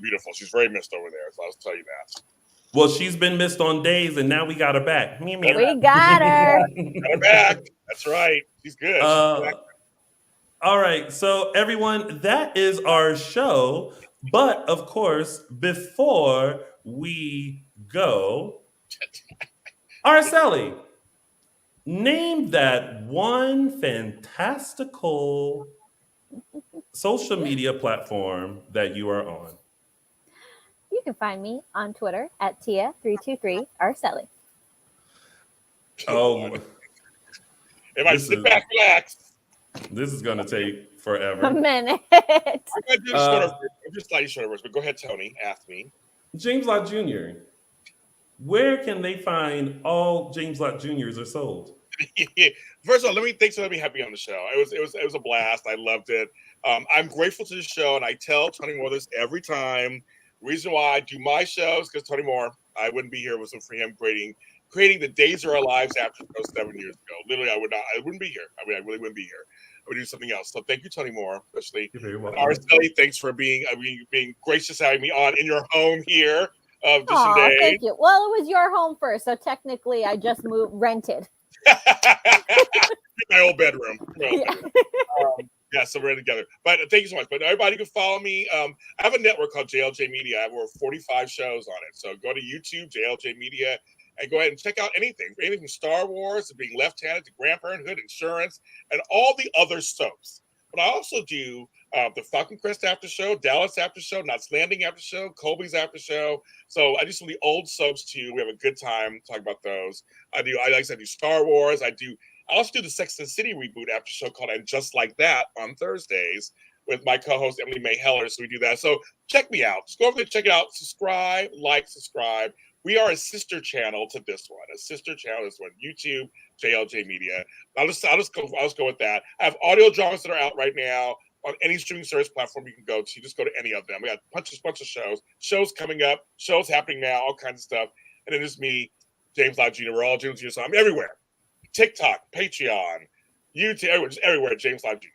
beautiful. She's very missed over there, so I'll tell you that. Well, she's been missed on Days, and now we got her back. We got her. Got her back. That's right. She's good. All right, so everyone, that is our show. But of course, before we go, Araceli, name that one fantastical social media platform that you are on. You can find me on Twitter at Tia323 Araceli. Oh, if I sit back, relax. This is going to take forever. A minute. I'm just slightly short of words, but go ahead, Tony. Ask me. James Lott Jr. Where can they find all James Lott Jr.'s are sold? First of all, thanks for letting me have me on the show. It was a blast. I loved it. I'm grateful to the show, and I tell Tony Moore this every time. Reason why I do my shows, because Tony Moore, I wouldn't be here if it wasn't for him creating the Days of Our Lives after those 7 years ago. Literally, I wouldn't be here. I mean, I really wouldn't be here. we do something else. So thank you, Tony Moore, especially. You're very welcome. Araceli, thanks for being gracious having me on in your home here of Dishin Aw, Days. thank you. Well, it was your home first, so technically I just rented. My old bedroom. Yeah. Yeah, so we're together. But thank you so much. But everybody can follow me. I have a network called JLJ Media. I have over 45 shows on it. So go to YouTube, JLJ Media, and go ahead and check out anything from Star Wars to being left-handed to Grandparenthood, insurance, and all the other soaps. But I also do the Falcon Crest after show, Dallas after show, Knots Landing after show, Colby's after show. So I do some of the old soaps too. We have a good time talking about those. I do Star Wars. I also do the Sex and the City reboot after show called And Just Like That on Thursdays with my co-host Emily May Heller. So we do that. So check me out. Just go over there, check it out. Subscribe, subscribe. We are a sister channel to this one. A sister channel to this one. YouTube, JLJ Media. I'll just go with that. I have audio dramas that are out right now on any streaming service platform you can go to. Just go to any of them. We got a bunch of shows coming up, shows happening now, all kinds of stuff. And then there's me, James Lott Jr. We're all James Jr. So I'm everywhere. TikTok, Patreon, YouTube, everywhere, just everywhere. James Lott Jr.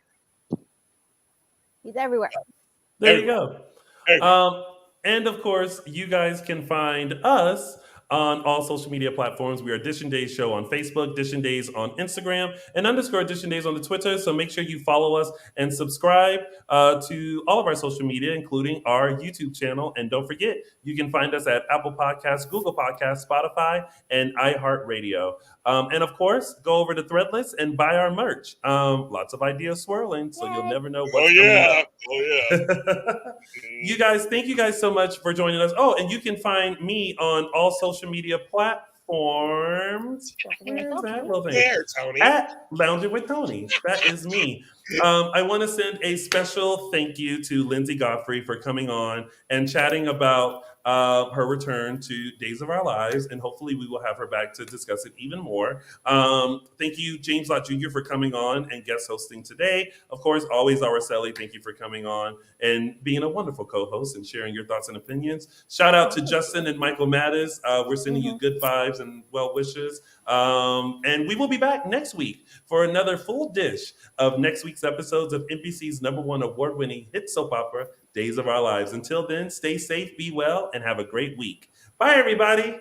He's everywhere. There you go. And of course, you guys can find us on all social media platforms. We are Dishin Days Show on Facebook, Dishin Days on Instagram, and _Dishin Days on the Twitter. So make sure you follow us and subscribe to all of our social media, including our YouTube channel. And don't forget, you can find us at Apple Podcasts, Google Podcasts, Spotify, and iHeartRadio. And of course, go over to Threadless and buy our merch. Lots of ideas swirling, so you'll never know what's coming up. You guys, thank you guys so much for joining us. Oh, and you can find me on all social media platforms. Where's that little thing? There, Tony. At Lounging with Tony. That is me. I want to send a special thank you to Linsey Godfrey for coming on and chatting about her return to Days of Our Lives, and hopefully we will have her back to discuss it even more. Thank you, James Lott Jr., for coming on and guest hosting today. Of course, always Araceli, thank you for coming on and being a wonderful co-host and sharing your thoughts and opinions. Shout out to Justin and Michael Mattis. We're sending you good vibes and well wishes. And we will be back next week for another full dish of next week's episodes of NBC's #1 award-winning hit soap opera, Days of Our Lives. Until then, stay safe, be well, and have a great week. Bye, everybody.